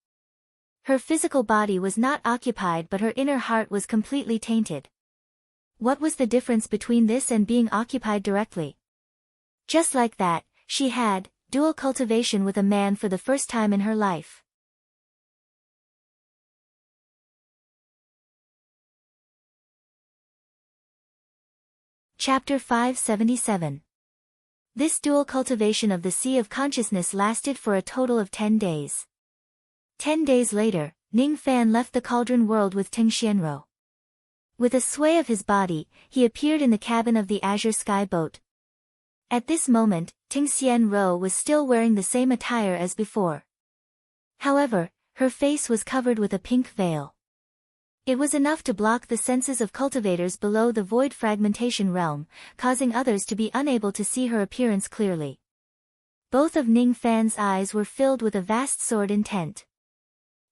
Her physical body was not occupied but her inner heart was completely tainted. What was the difference between this and being occupied directly? Just like that, she had dual cultivation with a man for the first time in her life. Chapter 577. This dual cultivation of the sea of consciousness lasted for a total of 10 days. 10 days later, Ning Fan left the cauldron world with Ting Xianro. With a sway of his body, he appeared in the cabin of the Azure Sky boat. At this moment, Ting Xianro was still wearing the same attire as before. However, her face was covered with a pink veil. It was enough to block the senses of cultivators below the void fragmentation realm, causing others to be unable to see her appearance clearly. Both of Ning Fan's eyes were filled with a vast sword intent.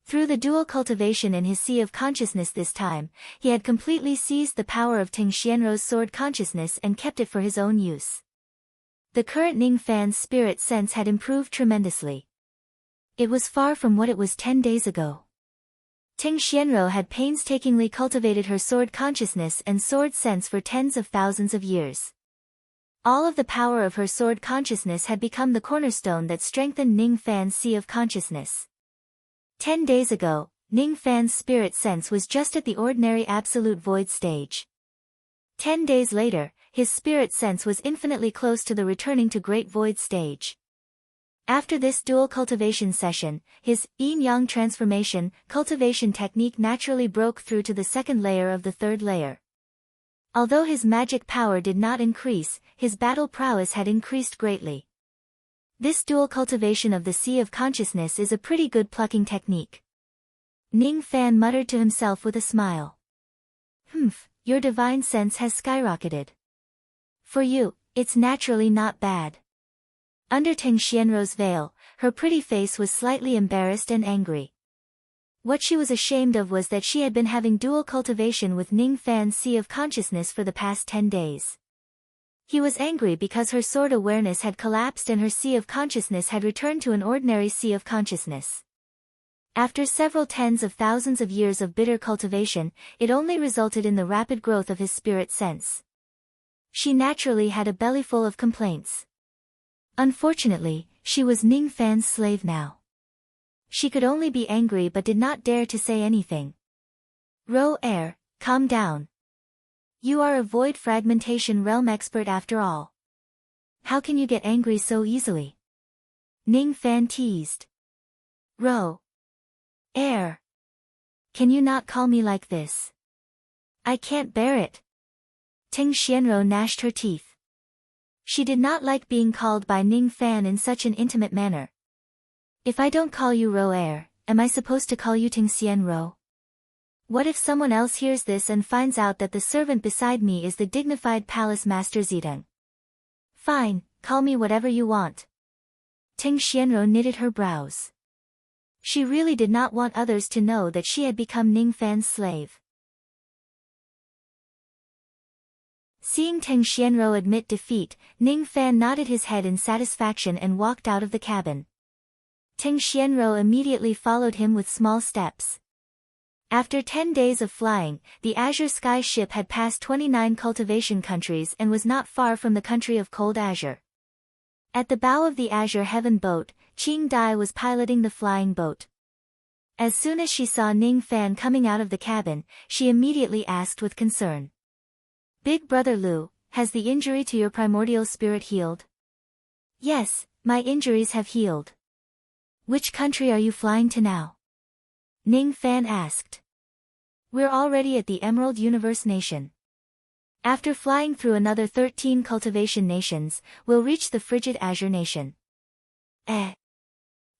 Through the dual cultivation in his sea of consciousness this time, he had completely seized the power of Ting Xianrou's sword consciousness and kept it for his own use. The current Ning Fan's spirit sense had improved tremendously. It was far from what it was 10 days ago. Ting Xianrou had painstakingly cultivated her sword consciousness and sword sense for tens of thousands of years. All of the power of her sword consciousness had become the cornerstone that strengthened Ning Fan's sea of consciousness. 10 days ago, Ning Fan's spirit sense was just at the ordinary absolute void stage. 10 days later, his spirit sense was infinitely close to the returning to great void stage. After this dual cultivation session, his yin-yang transformation cultivation technique naturally broke through to the second layer of the third layer. Although his magic power did not increase, his battle prowess had increased greatly. This dual cultivation of the sea of consciousness is a pretty good plucking technique. Ning Fan muttered to himself with a smile. Your divine sense has skyrocketed. For you, it's naturally not bad. Under Ting Xianrou's veil, her pretty face was slightly embarrassed and angry. What she was ashamed of was that she had been having dual cultivation with Ning Fan's sea of consciousness for the past 10 days. He was angry because her sword awareness had collapsed and her sea of consciousness had returned to an ordinary sea of consciousness. After several tens of thousands of years of bitter cultivation, it only resulted in the rapid growth of his spirit sense. She naturally had a bellyful of complaints. Unfortunately, she was Ning Fan's slave now. She could only be angry but did not dare to say anything. Ro-air, calm down. You are a void fragmentation realm expert after all. How can you get angry so easily? Ning Fan teased. Ro-air. Can you not call me like this? I can't bear it. Ting Xianrou gnashed her teeth. She did not like being called by Ning Fan in such an intimate manner. If I don't call you Ro-air, am I supposed to call you Ting Xianrou? What if someone else hears this and finds out that the servant beside me is the dignified palace master Zideng? Fine, call me whatever you want. Ting Xianrou knitted her brows. She really did not want others to know that she had become Ning Fan's slave. Seeing Ting Xianrou admit defeat, Ning Fan nodded his head in satisfaction and walked out of the cabin. Ting Xianrou immediately followed him with small steps. After 10 days of flying, the Azure Sky ship had passed 29 cultivation countries and was not far from the country of Cold Azure. At the bow of the Azure Heaven boat, Qing Dai was piloting the flying boat. As soon as she saw Ning Fan coming out of the cabin, she immediately asked with concern. Big Brother Lu, has the injury to your primordial spirit healed? Yes, my injuries have healed. Which country are you flying to now? Ning Fan asked. We're already at the Emerald Universe Nation. After flying through another 13 cultivation nations, we'll reach the frigid Azure Nation.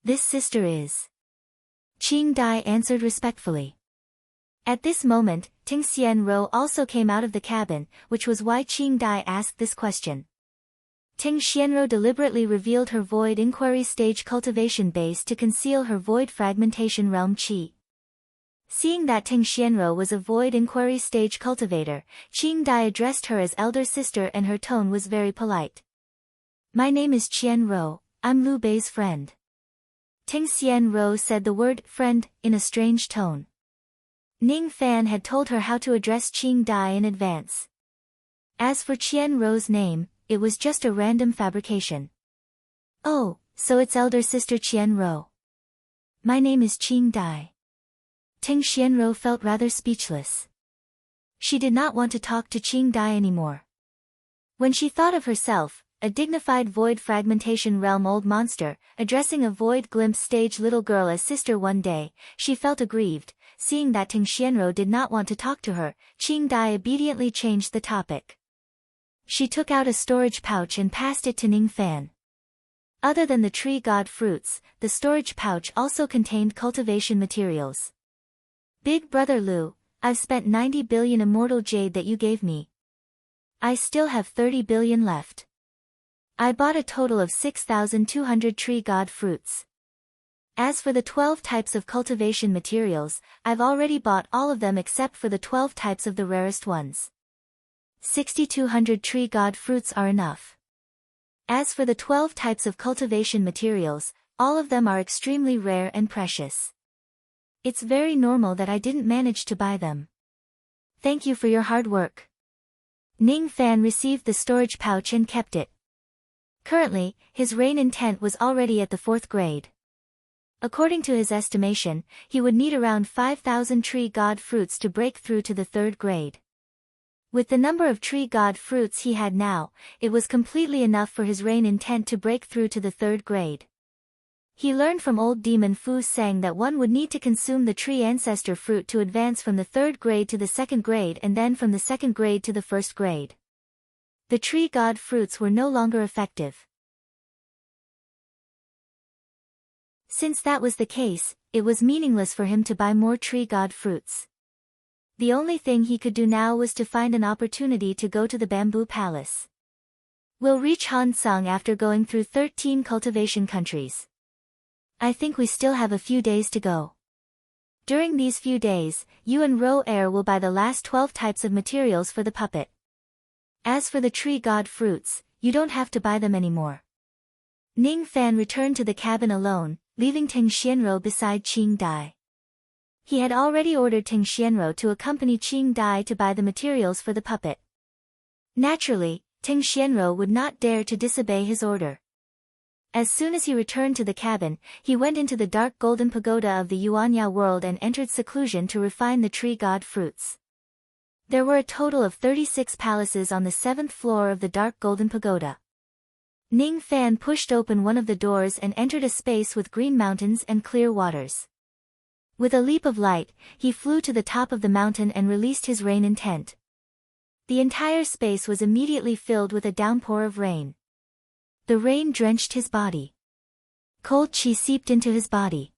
This sister is. Qing Dai answered respectfully. At this moment, Ting Xianrou also came out of the cabin, which was why Qing Dai asked this question. Ting Xianrou deliberately revealed her void inquiry stage cultivation base to conceal her void fragmentation realm qi. Seeing that Ting Xianrou was a void inquiry stage cultivator, Qing Dai addressed her as elder sister and her tone was very polite. My name is Qianrou, I'm Liu Bei's friend. Ting Xianrou said the word friend in a strange tone. Ning Fan had told her how to address Qing Dai in advance. As for Qianrou's name, it was just a random fabrication. Oh, so it's elder sister Qianrou. My name is Qing Dai. Ting Xianrou felt rather speechless. She did not want to talk to Qing Dai anymore. When she thought of herself, a dignified void fragmentation realm old monster, addressing a void glimpse stage little girl as sister one day, she felt aggrieved. Seeing that Ting Xianrou did not want to talk to her, Qing Dai obediently changed the topic. She took out a storage pouch and passed it to Ning Fan. Other than the tree god fruits, the storage pouch also contained cultivation materials. Big Brother Lu, I've spent 90 billion immortal jade that you gave me. I still have 30 billion left. I bought a total of 6,200 tree god fruits. As for the 12 types of cultivation materials, I've already bought all of them except for the 12 types of the rarest ones. 6,200 tree god fruits are enough. As for the 12 types of cultivation materials, all of them are extremely rare and precious. It's very normal that I didn't manage to buy them. Thank you for your hard work. Ning Fan received the storage pouch and kept it. Currently, his rain intent was already at the 4th grade. According to his estimation, he would need around 5,000 tree god fruits to break through to the 3rd grade. With the number of tree god fruits he had now, it was completely enough for his rain intent to break through to the 3rd grade. He learned from old demon Fu Sang that one would need to consume the tree ancestor fruit to advance from the 3rd grade to the 2nd grade and then from the 2nd grade to the 1st grade. The tree god fruits were no longer effective. Since that was the case, it was meaningless for him to buy more tree god fruits. The only thing he could do now was to find an opportunity to go to the bamboo palace. We'll reach Hansung after going through 13 cultivation countries. I think we still have a few days to go. During these few days, you and Ro Air will buy the last 12 types of materials for the puppet. As for the tree god fruits, you don't have to buy them anymore. Ning Fan returned to the cabin alone, leaving Teng Xianro beside Qing Dai. He had already ordered Teng Xianro to accompany Qing Dai to buy the materials for the puppet. Naturally, Teng Xianro would not dare to disobey his order. As soon as he returned to the cabin, he went into the dark golden pagoda of the Yuanya world and entered seclusion to refine the tree god fruits. There were a total of 36 palaces on the 7th floor of the dark golden pagoda. Ning Fan pushed open one of the doors and entered a space with green mountains and clear waters. With a leap of light, he flew to the top of the mountain and released his rain intent. The entire space was immediately filled with a downpour of rain. The rain drenched his body. Cold chi seeped into his body.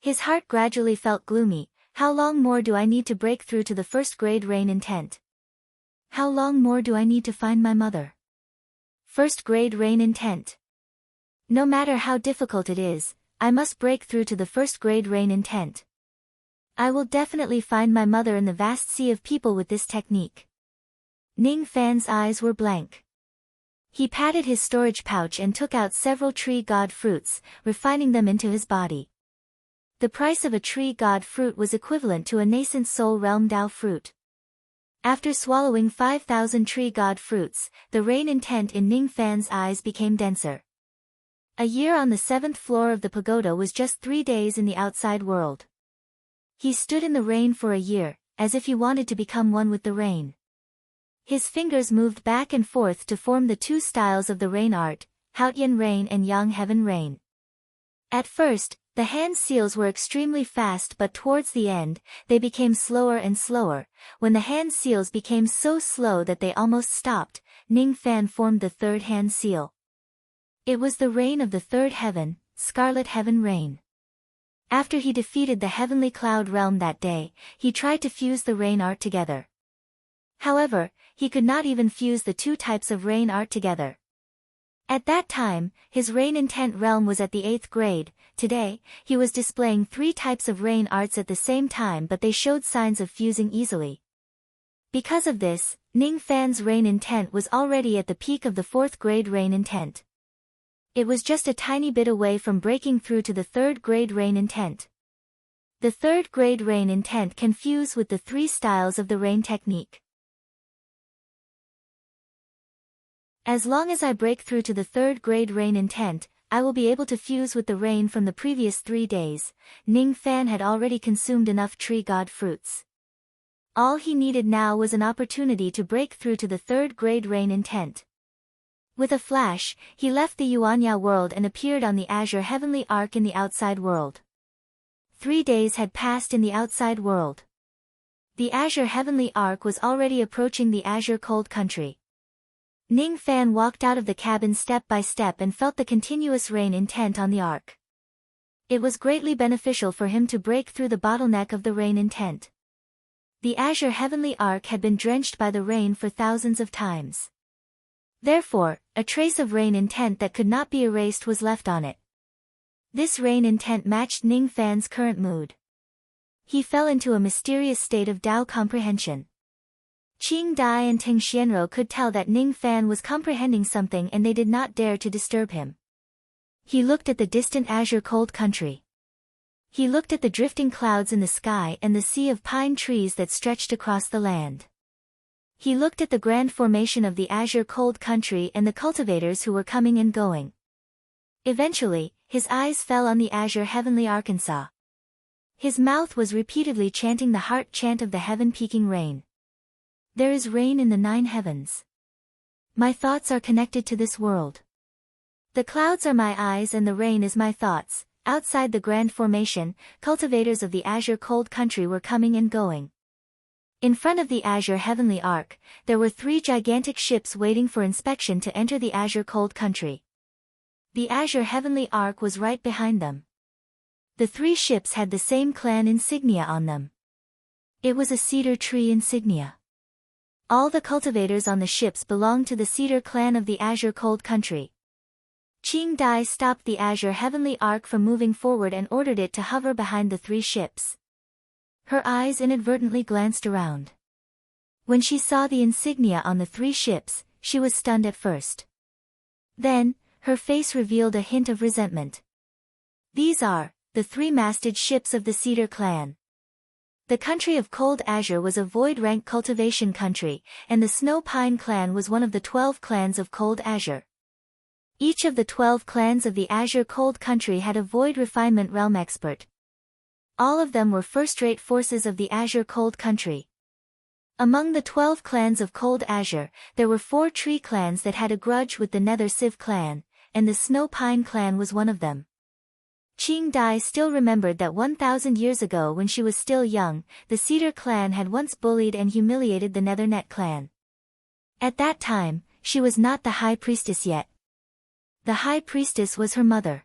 His heart gradually felt gloomy. How long more do I need to break through to the 1st grade rain intent? How long more do I need to find my mother? 1st grade rain intent. No matter how difficult it is, I must break through to the 1st grade rain intent. I will definitely find my mother in the vast sea of people with this technique. Ning Fan's eyes were blank. He patted his storage pouch and took out several tree god fruits, refining them into his body. The price of a tree god fruit was equivalent to a nascent soul realm Dao fruit. After swallowing 5,000 tree god fruits, the rain intent in Ning Fan's eyes became denser. A year on the 7th floor of the pagoda was just 3 days in the outside world. He stood in the rain for a year, as if he wanted to become one with the rain. His fingers moved back and forth to form the 2 styles of the rain art, Haotian rain and Yang Heaven rain. At first, the hand seals were extremely fast, but towards the end, they became slower and slower. When the hand seals became so slow that they almost stopped, Ning Fan formed the 3rd hand seal. It was the rain of the 3rd heaven, Scarlet Heaven rain. After he defeated the heavenly cloud realm that day, he tried to fuse the rain art together. However, he could not even fuse the 2 types of rain art together. At that time, his rain intent realm was at the 8th grade. Today, he was displaying 3 types of rain arts at the same time, but they showed signs of fusing easily. Because of this, Ning Fan's rain intent was already at the peak of the 4th grade rain intent. It was just a tiny bit away from breaking through to the 3rd grade rain intent. The 3rd grade rain intent can fuse with the 3 styles of the rain technique. As long as I break through to the 3rd grade rain intent, I will be able to fuse with the rain from the previous 3 days. Ning Fan had already consumed enough tree god fruits. All he needed now was an opportunity to break through to the 3rd grade rain intent. With a flash, he left the Yuanya world and appeared on the Azure Heavenly Arc in the outside world. 3 days had passed in the outside world. The Azure Heavenly Arc was already approaching the Azure Cold Country. Ning Fan walked out of the cabin step by step and felt the continuous rain intent on the arc. It was greatly beneficial for him to break through the bottleneck of the rain intent. The Azure Heavenly Arc had been drenched by the rain for thousands of times. Therefore, a trace of rain intent that could not be erased was left on it. This rain intent matched Ning Fan's current mood. He fell into a mysterious state of Tao comprehension. Qing Dai and Ting Xianro could tell that Ning Fan was comprehending something and they did not dare to disturb him. He looked at the distant azure cold country. He looked at the drifting clouds in the sky and the sea of pine trees that stretched across the land. He looked at the grand formation of the azure cold country and the cultivators who were coming and going. Eventually, his eyes fell on the azure heavenly Arkansas. His mouth was repeatedly chanting the heart chant of the heaven-peaking rain. There is rain in the 9 heavens. My thoughts are connected to this world. The clouds are my eyes and the rain is my thoughts. Outside the grand formation, cultivators of the azure cold country were coming and going. In front of the azure heavenly ark, there were 3 gigantic ships waiting for inspection to enter the azure cold country. The azure heavenly ark was right behind them. The 3 ships had the same clan insignia on them. It was a cedar tree insignia. All the cultivators on the ships belonged to the cedar clan of the azure cold country. Qing Dai stopped the azure heavenly ark from moving forward and ordered it to hover behind the 3 ships. Her eyes inadvertently glanced around. When she saw the insignia on the 3 ships, she was stunned at first. Then, her face revealed a hint of resentment. These are the 3-masted ships of the Cedar clan. The country of Cold Azure was a void-rank cultivation country, and the Snow Pine clan was one of the 12 clans of Cold Azure. Each of the 12 clans of the Azure Cold Country had a void refinement realm expert. All of them were first-rate forces of the Azure Cold Country. Among the 12 clans of Cold Azure, there were 4 tree clans that had a grudge with the Nether Civ clan, and the Snow Pine clan was one of them. Qing Dai still remembered that 1,000 years ago when she was still young, the Cedar clan had once bullied and humiliated the Nethernet clan. At that time, she was not the High Priestess yet. The High Priestess was her mother.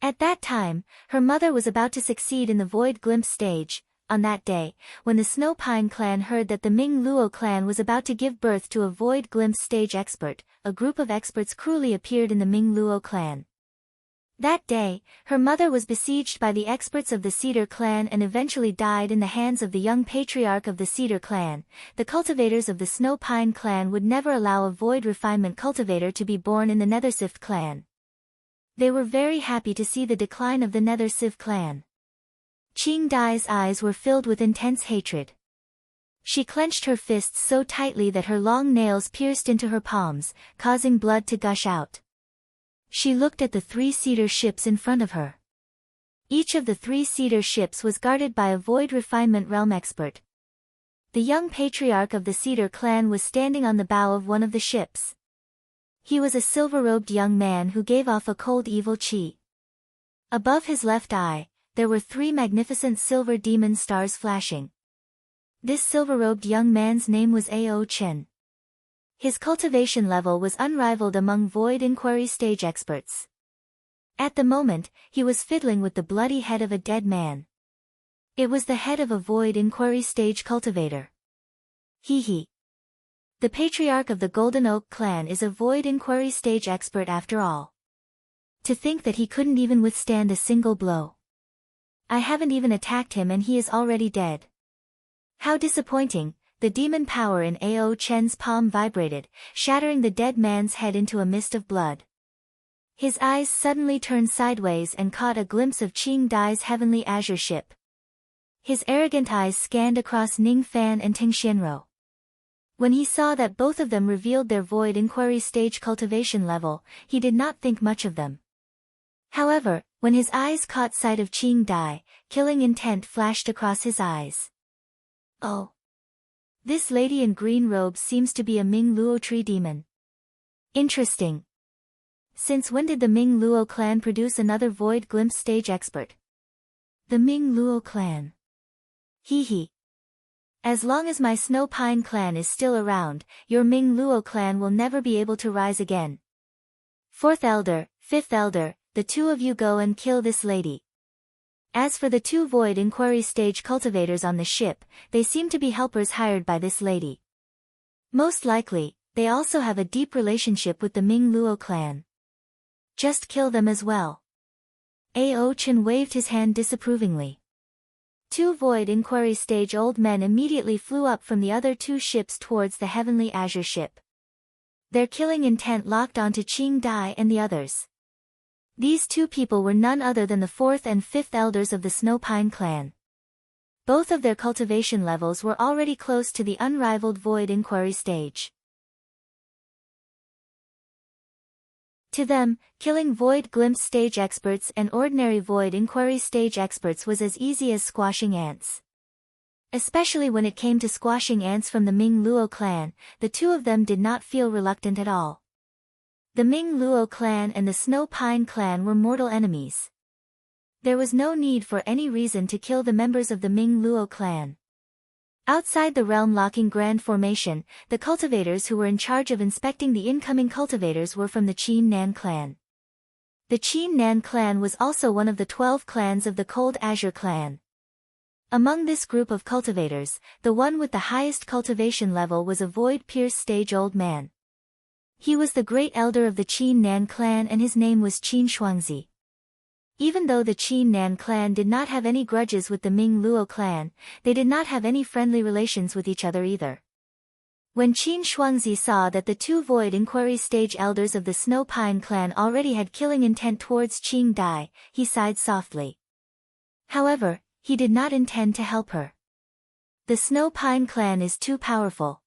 At that time, her mother was about to succeed in the Void Glimpse stage. On that day, when the Snow Pine clan heard that the Ming Luo clan was about to give birth to a Void Glimpse stage expert, a group of experts cruelly appeared in the Ming Luo clan. That day, her mother was besieged by the experts of the Cedar clan and eventually died in the hands of the young patriarch of the Cedar clan. The cultivators of the Snow Pine clan would never allow a Void Refinement cultivator to be born in the Nethersift clan. They were very happy to see the decline of the Nether Civ clan. Qing Dai's eyes were filled with intense hatred. She clenched her fists so tightly that her long nails pierced into her palms, causing blood to gush out. She looked at the 3 cedar ships in front of her. Each of the 3 cedar ships was guarded by a Void Refinement realm expert. The young patriarch of the Cedar clan was standing on the bow of one of the ships. He was a silver-robed young man who gave off a cold evil chi. Above his left eye, there were 3 magnificent silver demon stars flashing. This silver-robed young man's name was Ao Chen. His cultivation level was unrivaled among Void Inquiry stage experts. At the moment, he was fiddling with the bloody head of a dead man. It was the head of a Void Inquiry stage cultivator. Hee. The patriarch of the Golden Oak clan is a Void Inquiry stage expert after all. To think that he couldn't even withstand a single blow. I haven't even attacked him and he is already dead. How disappointing. The demon power in Ao Chen's palm vibrated, shattering the dead man's head into a mist of blood. His eyes suddenly turned sideways and caught a glimpse of Qing Dai's heavenly azure ship. His arrogant eyes scanned across Ning Fan and Ting Xianro. When he saw that both of them revealed their Void Inquiry stage cultivation level, he did not think much of them. However, when his eyes caught sight of Qing Dai, killing intent flashed across his eyes. Oh! This lady in green robes seems to be a Ming Luo tree demon. Interesting. Since when did the Ming Luo clan produce another Void Glimpse stage expert? The Ming Luo clan. Hee. As long as my Snow Pine clan is still around, your Ming Luo clan will never be able to rise again. 4th Elder, 5th Elder, the 2 of you go and kill this lady. As for the 2 Void Inquiry stage cultivators on the ship, they seem to be helpers hired by this lady. Most likely, they also have a deep relationship with the Ming Luo clan. Just kill them as well. Ao Chen waved his hand disapprovingly. Two Void Inquiry Stage old men immediately flew up from the other two ships towards the Heavenly Azure ship. Their killing intent locked onto Qing Dai and the others. These two people were none other than the fourth and fifth elders of the Snowpine clan. Both of their cultivation levels were already close to the unrivaled Void Inquiry stage. To them, killing Void Glimpse stage experts and ordinary Void Inquiry stage experts was as easy as squashing ants. Especially when it came to squashing ants from the Ming Luo clan, the two of them did not feel reluctant at all. The Ming Luo clan and the Snow Pine clan were mortal enemies. There was no need for any reason to kill the members of the Ming Luo clan. Outside the realm-locking Grand Formation, the cultivators who were in charge of inspecting the incoming cultivators were from the Qin Nan clan. The Qin Nan clan was also one of the 12 clans of the Cold Azure clan. Among this group of cultivators, the one with the highest cultivation level was a Void Pierce stage old man. He was the great elder of the Qin Nan clan and his name was Qin Shuangzi. Even though the Qin Nan clan did not have any grudges with the Ming Luo clan, they did not have any friendly relations with each other either. When Qin Shuangzi saw that the two Void Inquiry stage elders of the Snow Pine clan already had killing intent towards Qing Dai, he sighed softly. However, he did not intend to help her. The Snow Pine clan is too powerful.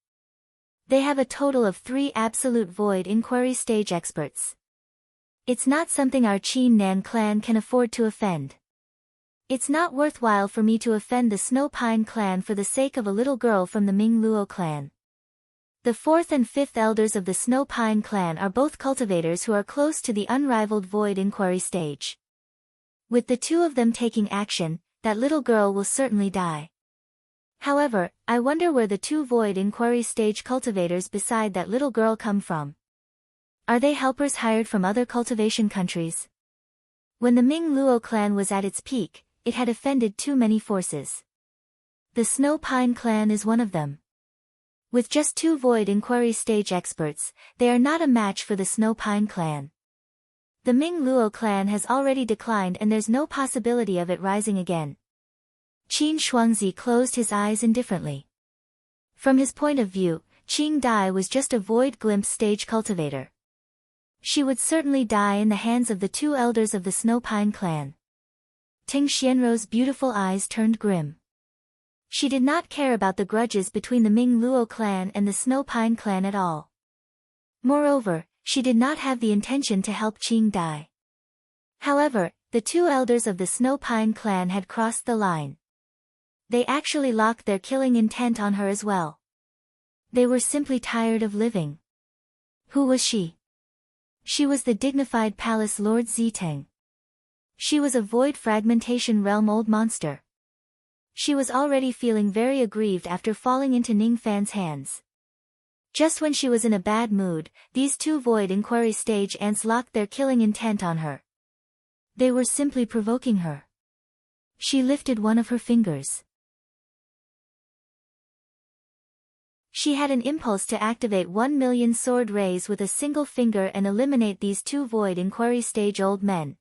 They have a total of 3 absolute Void Inquiry stage experts. It's not something our Qin Nan clan can afford to offend. It's not worthwhile for me to offend the Snow Pine clan for the sake of a little girl from the Ming Luo clan. The 4th and 5th elders of the Snow Pine clan are both cultivators who are close to the unrivaled Void Inquiry stage. With the two of them taking action, that little girl will certainly die. However, I wonder where the 2 Void Inquiry stage cultivators beside that little girl come from. Are they helpers hired from other cultivation countries? When the Ming Luo clan was at its peak, it had offended too many forces. The Snow Pine clan is one of them. With just 2 Void Inquiry stage experts, they are not a match for the Snow Pine clan. The Ming Luo clan has already declined and there's no possibility of it rising again. Qin Shuangzi closed his eyes indifferently. From his point of view, Qing Dai was just a Void Glimpse stage cultivator. She would certainly die in the hands of the 2 elders of the Snow Pine clan. Ting Xianrou's beautiful eyes turned grim. She did not care about the grudges between the Ming Luo clan and the Snow Pine clan at all. Moreover, she did not have the intention to help Qing Dai. However, the 2 elders of the Snow Pine clan had crossed the line. They actually locked their killing intent on her as well. They were simply tired of living. Who was she? She was the dignified palace Lord Ziteng. She was a Void Fragmentation Realm old monster. She was already feeling very aggrieved after falling into Ning Fan's hands. Just when she was in a bad mood, these 2 Void Inquiry stage ants locked their killing intent on her. They were simply provoking her. She lifted one of her fingers. She had an impulse to activate 1,000,000 sword rays with a single finger and eliminate these 2 Void Inquiry stage old men.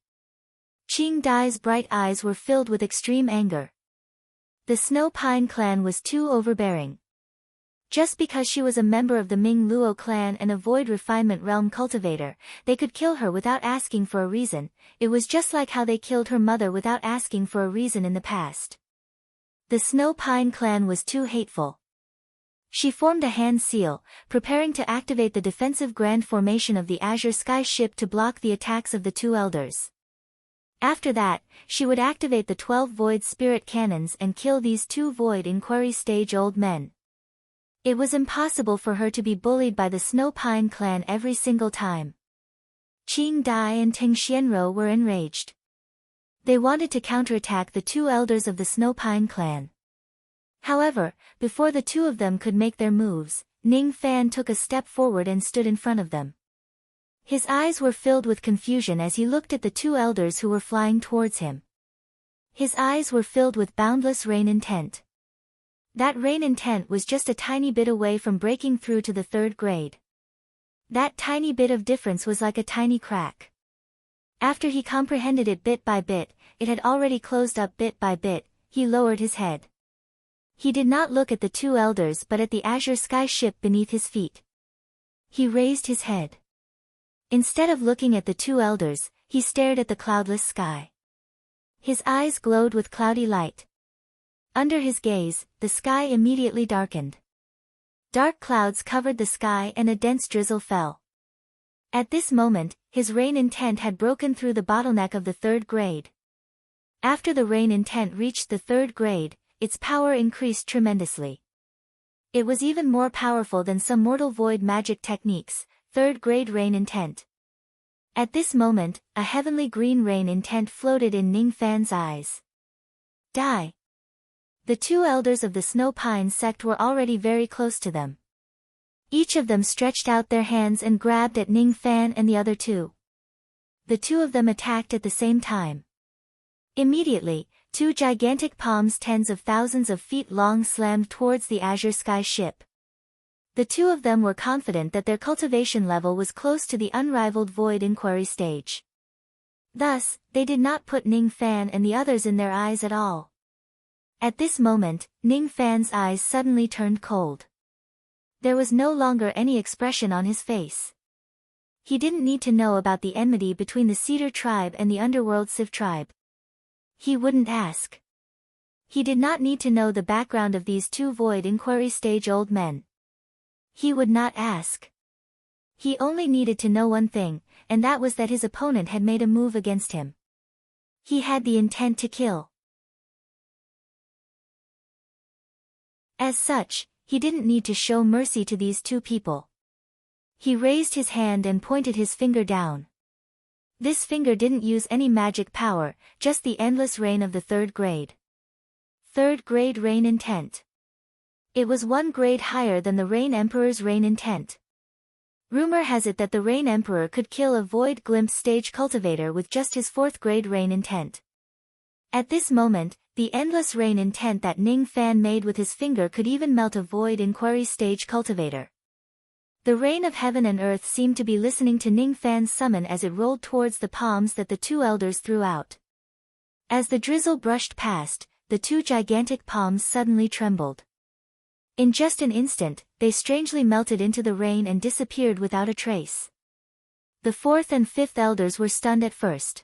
Qing Dai's bright eyes were filled with extreme anger. The Snow Pine clan was too overbearing. Just because she was a member of the Ming Luo clan and a Void Refinement Realm cultivator, they could kill her without asking for a reason. It was just like how they killed her mother without asking for a reason in the past. The Snow Pine clan was too hateful. She formed a hand seal, preparing to activate the defensive Grand Formation of the Azure Sky ship to block the attacks of the 2 elders. After that, she would activate the 12 Void Spirit Cannons and kill these 2 Void Inquiry stage old men. It was impossible for her to be bullied by the Snow Pine clan every single time. Qing Dai and Ting Xianrou were enraged. They wanted to counterattack the 2 elders of the Snow Pine clan. However, before the 2 of them could make their moves, Ning Fan took a step forward and stood in front of them. His eyes were filled with confusion as he looked at the 2 elders who were flying towards him. His eyes were filled with boundless rain intent. That rain intent was just a tiny bit away from breaking through to the 3rd grade. That tiny bit of difference was like a tiny crack. After he comprehended it bit by bit, it had already closed up bit by bit. He lowered his head. He did not look at the two elders but at the azure sky ship beneath his feet. He raised his head. Instead of looking at the two elders, he stared at the cloudless sky. His eyes glowed with cloudy light. Under his gaze, the sky immediately darkened. Dark clouds covered the sky and a dense drizzle fell. At this moment, his rain intent had broken through the bottleneck of the third grade. After the rain intent reached the third grade, its power increased tremendously. It was even more powerful than some mortal void magic techniques. Third grade rain intent. At this moment, a heavenly green rain intent floated in Ning Fan's eyes. Die. The two elders of the Snow Pine sect were already very close to them. Each of them stretched out their hands and grabbed at Ning Fan and the other two. The two of them attacked at the same time. Immediately, two gigantic palms tens of thousands of feet long slammed towards the azure sky ship. The two of them were confident that their cultivation level was close to the unrivaled void inquiry stage. Thus, they did not put Ning Fan and the others in their eyes at all. At this moment, Ning Fan's eyes suddenly turned cold. There was no longer any expression on his face. He didn't need to know about the enmity between the Cedar tribe and the underworld Civ tribe. He wouldn't ask. He did not need to know the background of these two void inquiry stage old men. He would not ask. He only needed to know one thing, and that was that his opponent had made a move against him. He had the intent to kill. As such, he didn't need to show mercy to these two people. He raised his hand and pointed his finger down. This finger didn't use any magic power, just the endless rain of the third grade. Third grade rain intent. It was one grade higher than the Rain Emperor's rain intent. Rumor has it that the Rain Emperor could kill a void glimpse stage cultivator with just his fourth grade rain intent. At this moment, the endless rain intent that Ning Fan made with his finger could even melt a void inquiry stage cultivator. The rain of heaven and earth seemed to be listening to Ning Fan's summon as it rolled towards the palms that the two elders threw out. As the drizzle brushed past, the two gigantic palms suddenly trembled. In just an instant, they strangely melted into the rain and disappeared without a trace. The fourth and fifth elders were stunned at first.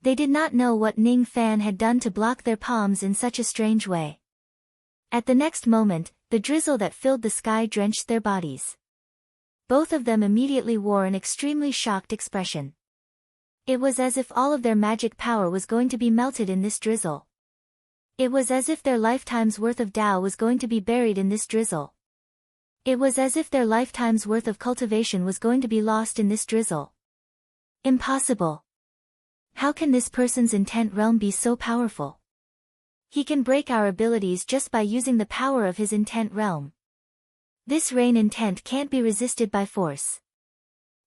They did not know what Ning Fan had done to block their palms in such a strange way. At the next moment, the drizzle that filled the sky drenched their bodies. Both of them immediately wore an extremely shocked expression. It was as if all of their magic power was going to be melted in this drizzle. It was as if their lifetime's worth of Tao was going to be buried in this drizzle. It was as if their lifetime's worth of cultivation was going to be lost in this drizzle. Impossible. How can this person's intent realm be so powerful? He can break our abilities just by using the power of his intent realm. This rain intent can't be resisted by force.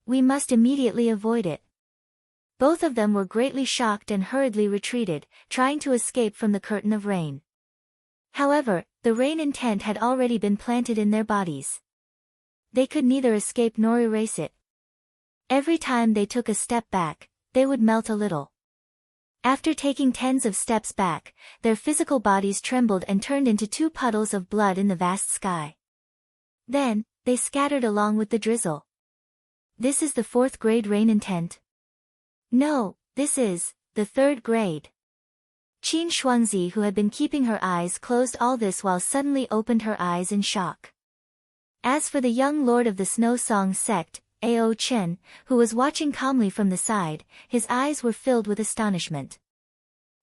We must immediately avoid it. Both of them were greatly shocked and hurriedly retreated, trying to escape from the curtain of rain. However, the rain intent had already been planted in their bodies. They could neither escape nor erase it. Every time they took a step back, they would melt a little. After taking tens of steps back, their physical bodies trembled and turned into two puddles of blood in the vast sky. Then, they scattered along with the drizzle. This is the fourth grade rain intent? No, this is the third grade. Qin Shuangzi, who had been keeping her eyes closed all this while, suddenly opened her eyes in shock. As for the young lord of the Snow Song sect, Ao Chen, who was watching calmly from the side, his eyes were filled with astonishment.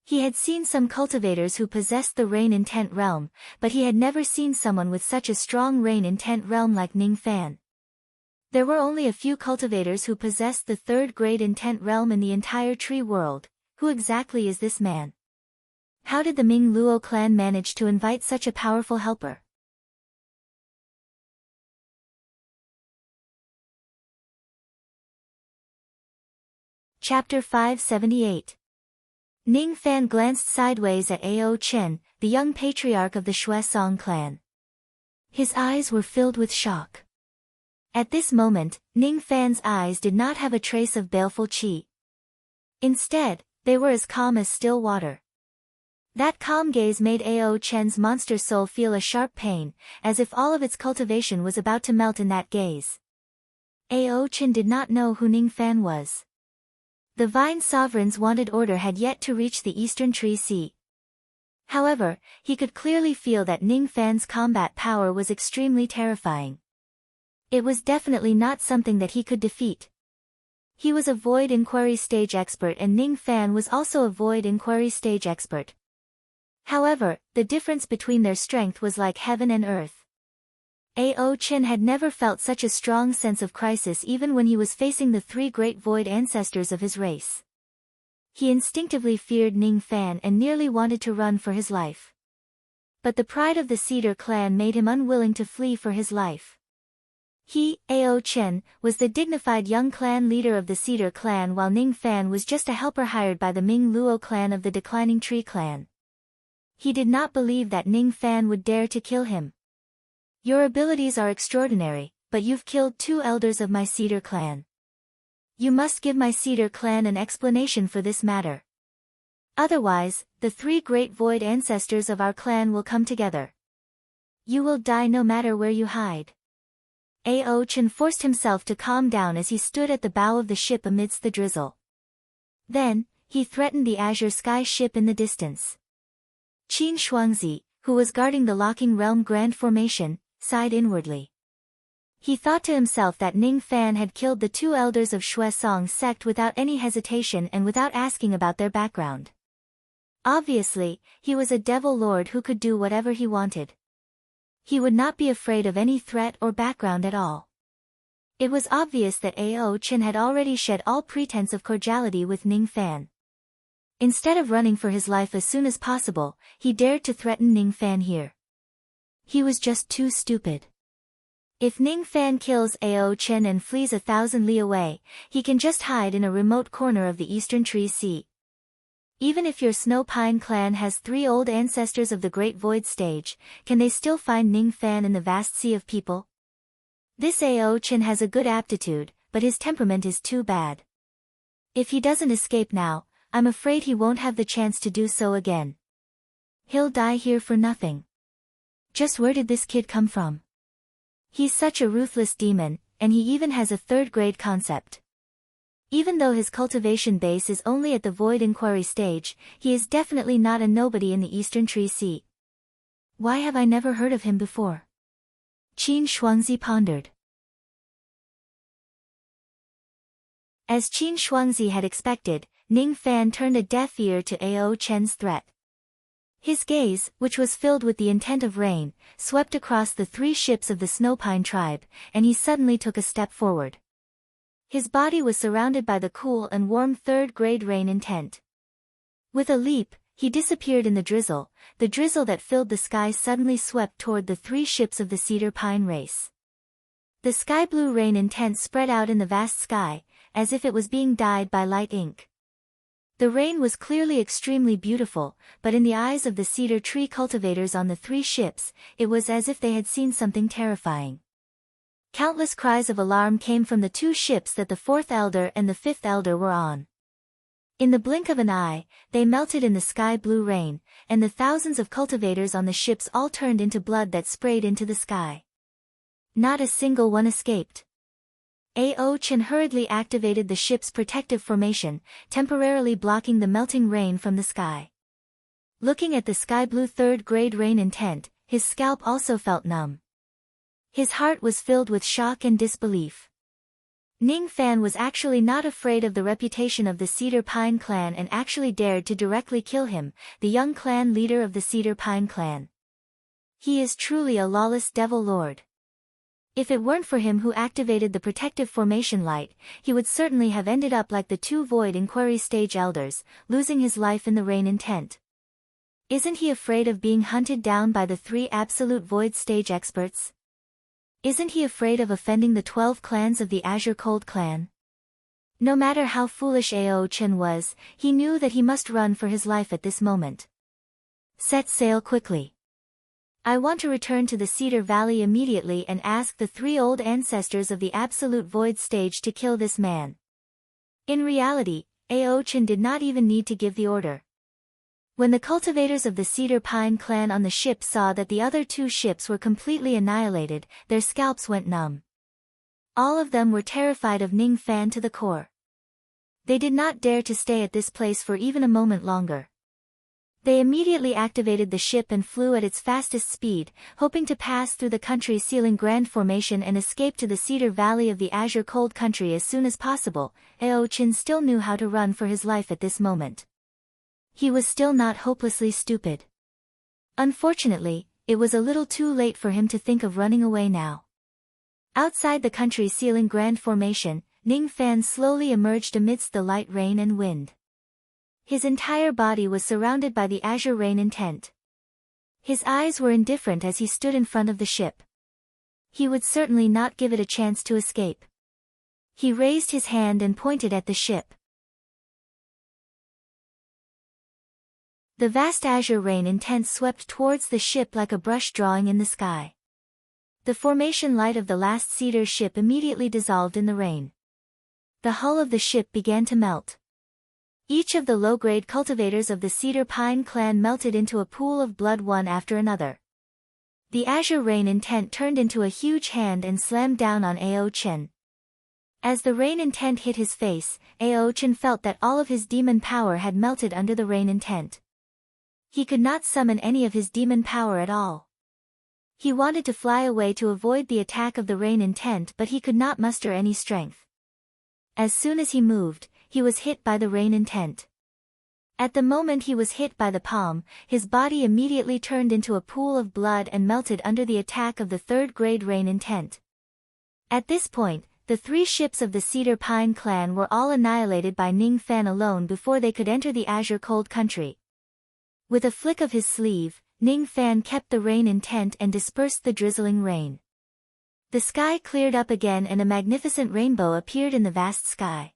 He had seen some cultivators who possessed the rain intent realm, but he had never seen someone with such a strong rain intent realm like Ning Fan. There were only a few cultivators who possessed the third grade intent realm in the entire tree world. Who exactly is this man? How did the Ming Luo clan manage to invite such a powerful helper? Chapter 578. Ning Fan glanced sideways at Ao Chen, the young patriarch of the Shui Song clan. His eyes were filled with shock. At this moment, Ning Fan's eyes did not have a trace of baleful qi. Instead, they were as calm as still water. That calm gaze made Ao Chen's monster soul feel a sharp pain, as if all of its cultivation was about to melt in that gaze. Ao Chen did not know who Ning Fan was. The Vine Sovereign's wanted order had yet to reach the Eastern Tree Sea. However, he could clearly feel that Ning Fan's combat power was extremely terrifying. It was definitely not something that he could defeat. He was a Void Inquiry Stage expert and Ning Fan was also a Void Inquiry Stage expert. However, the difference between their strength was like heaven and earth. Ao Chen had never felt such a strong sense of crisis even when he was facing the three great void ancestors of his race. He instinctively feared Ning Fan and nearly wanted to run for his life. But the pride of the Cedar clan made him unwilling to flee for his life. He, Ao Chen, was the dignified young clan leader of the Cedar clan while Ning Fan was just a helper hired by the Ming Luo clan of the Declining Tree clan. He did not believe that Ning Fan would dare to kill him. Your abilities are extraordinary, but you've killed 2 elders of my Cedar clan. You must give my Cedar clan an explanation for this matter. Otherwise, the 3 great void ancestors of our clan will come together. You will die no matter where you hide. Ao Chen forced himself to calm down as he stood at the bow of the ship amidst the drizzle. Then, he threatened the azure sky ship in the distance. Qin Shuangzi, who was guarding the Locking Realm Grand Formation, sighed inwardly. He thought to himself that Ning Fan had killed the 2 elders of Shui Song's sect without any hesitation and without asking about their background. Obviously, he was a devil lord who could do whatever he wanted. He would not be afraid of any threat or background at all. It was obvious that Ao Chen had already shed all pretense of cordiality with Ning Fan. Instead of running for his life as soon as possible, he dared to threaten Ning Fan here. He was just too stupid. If Ning Fan kills Ao Chen and flees 1,000 li away, he can just hide in a remote corner of the Eastern Tree Sea. Even if your Snow Pine clan has 3 old ancestors of the Great Void Stage, can they still find Ning Fan in the vast sea of people? This Ao Chen has a good aptitude, but his temperament is too bad. If he doesn't escape now, I'm afraid he won't have the chance to do so again. He'll die here for nothing. Just where did this kid come from? He's such a ruthless demon, and he even has a 3rd-grade concept. Even though his cultivation base is only at the Void Inquiry stage, he is definitely not a nobody in the Eastern Tree Sea. Why have I never heard of him before? Qin Shuangzi pondered. As Qin Shuangzi had expected, Ning Fan turned a deaf ear to Ao Chen's threat. His gaze, which was filled with the intent of rain, swept across the 3 ships of the Snowpine tribe, and he suddenly took a step forward. His body was surrounded by the cool and warm 3rd-grade rain intent. With a leap, he disappeared in the drizzle that filled the sky suddenly swept toward the 3 ships of the Cedar Pine race. The sky-blue rain intent spread out in the vast sky, as if it was being dyed by light ink. The rain was clearly extremely beautiful, but in the eyes of the cedar tree cultivators on the 3 ships, it was as if they had seen something terrifying. Countless cries of alarm came from the 2 ships that the 4th elder and the 5th elder were on. In the blink of an eye, they melted in the sky-blue rain, and the thousands of cultivators on the ships all turned into blood that sprayed into the sky. Not a single one escaped. Ao Chen hurriedly activated the ship's protective formation, temporarily blocking the melting rain from the sky. Looking at the sky-blue 3rd-grade rain intent, his scalp also felt numb. His heart was filled with shock and disbelief. Ning Fan was actually not afraid of the reputation of the Cedar Pine clan and actually dared to directly kill him, the young clan leader of the Cedar Pine clan. He is truly a lawless devil lord. If it weren't for him who activated the protective formation light, he would certainly have ended up like the 2 Void Inquiry stage elders, losing his life in the rain intent. Isn't he afraid of being hunted down by the 3 Absolute Void stage experts? Isn't he afraid of offending the 12 clans of the Azure Cold clan? No matter how foolish Ao Chen was, he knew that he must run for his life at this moment. Set sail quickly. I want to return to the Cedar Valley immediately and ask the 3 old ancestors of the Absolute Void stage to kill this man. In reality, Ao Chen did not even need to give the order. When the cultivators of the Cedar Pine clan on the ship saw that the other two ships were completely annihilated, their scalps went numb. All of them were terrified of Ning Fan to the core. They did not dare to stay at this place for even a moment longer. They immediately activated the ship and flew at its fastest speed, hoping to pass through the country sealing Grand Formation and escape to the Cedar Valley of the Azure Cold Country as soon as possible. Ao Chen still knew how to run for his life at this moment. He was still not hopelessly stupid. Unfortunately, it was a little too late for him to think of running away now. Outside the country sealing Grand Formation, Ning Fan slowly emerged amidst the light rain and wind. His entire body was surrounded by the azure rain intent. His eyes were indifferent as he stood in front of the ship. He would certainly not give it a chance to escape. He raised his hand and pointed at the ship. The vast azure rain intent swept towards the ship like a brush drawing in the sky. The formation light of the last cedar ship immediately dissolved in the rain. The hull of the ship began to melt. Each of the low-grade cultivators of the Cedar Pine clan melted into a pool of blood one after another. The azure rain intent turned into a huge hand and slammed down on Ao Chen. As the rain intent hit his face, Ao Chen felt that all of his demon power had melted under the rain intent. He could not summon any of his demon power at all. He wanted to fly away to avoid the attack of the rain intent, but he could not muster any strength. As soon as he moved, he was hit by the rain intent. At the moment he was hit by the palm, his body immediately turned into a pool of blood and melted under the attack of the third-grade rain intent. At this point, the three ships of the Cedar Pine clan were all annihilated by Ning Fan alone before they could enter the Azure Cold Country. With a flick of his sleeve, Ning Fan kept the rain intent and dispersed the drizzling rain. The sky cleared up again and a magnificent rainbow appeared in the vast sky.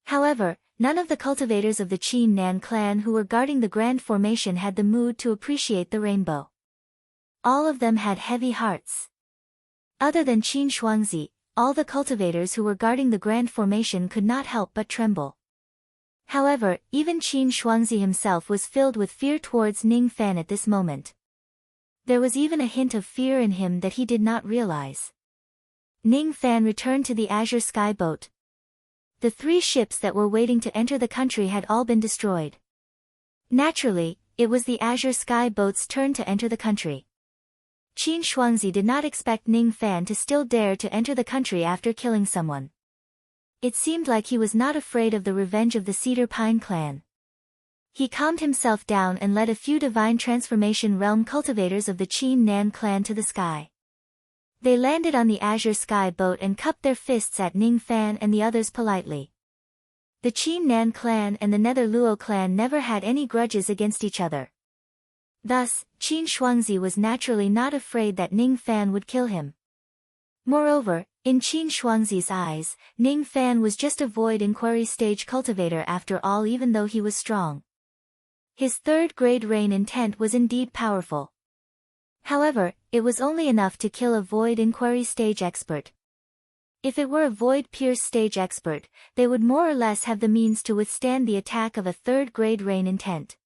However, none of the cultivators of the Qin Nan clan who were guarding the Grand Formation had the mood to appreciate the rainbow. All of them had heavy hearts. Other than Qin Shuangzi, all the cultivators who were guarding the Grand Formation could not help but tremble. However, even Qin Shuangzi himself was filled with fear towards Ning Fan at this moment. There was even a hint of fear in him that he did not realize. Ning Fan returned to the Azure Sky boat. The three ships that were waiting to enter the country had all been destroyed. Naturally, it was the Azure Sky boat's turn to enter the country. Qin Shuangzi did not expect Ning Fan to still dare to enter the country after killing someone. It seemed like he was not afraid of the revenge of the Cedar Pine clan. He calmed himself down and led a few divine transformation realm cultivators of the Qin Nan clan to the sky. They landed on the Azure Sky boat and cupped their fists at Ning Fan and the others politely. The Qin Nan clan and the Nether Luo clan never had any grudges against each other. Thus, Qin Shuangzi was naturally not afraid that Ning Fan would kill him. Moreover, in Qin Shuangzi's eyes, Ning Fan was just a void inquiry stage cultivator after all, even though he was strong. His third-grade rain intent was indeed powerful. However, it was only enough to kill a void inquiry stage expert. If it were a void pierce stage expert, they would more or less have the means to withstand the attack of a third-grade rain intent.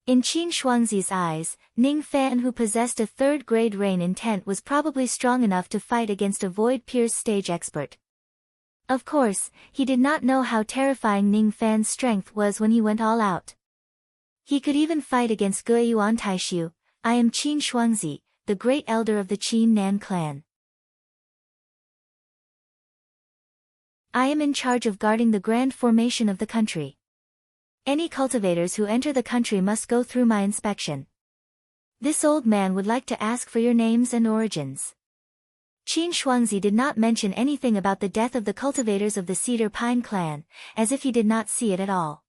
In Qin Shuangzi's eyes, Ning Fan, who possessed a third-grade rain intent, was probably strong enough to fight against a void pierce stage expert. Of course, he did not know how terrifying Ning Fan's strength was when he went all out. He could even fight against Ge Yuan Taishu. I am Qin Shuangzi, the great elder of the Qin Nan clan. I am in charge of guarding the Grand Formation of the country. Any cultivators who enter the country must go through my inspection. This old man would like to ask for your names and origins. Qin Shuangzi did not mention anything about the death of the cultivators of the Cedar Pine clan, as if he did not see it at all.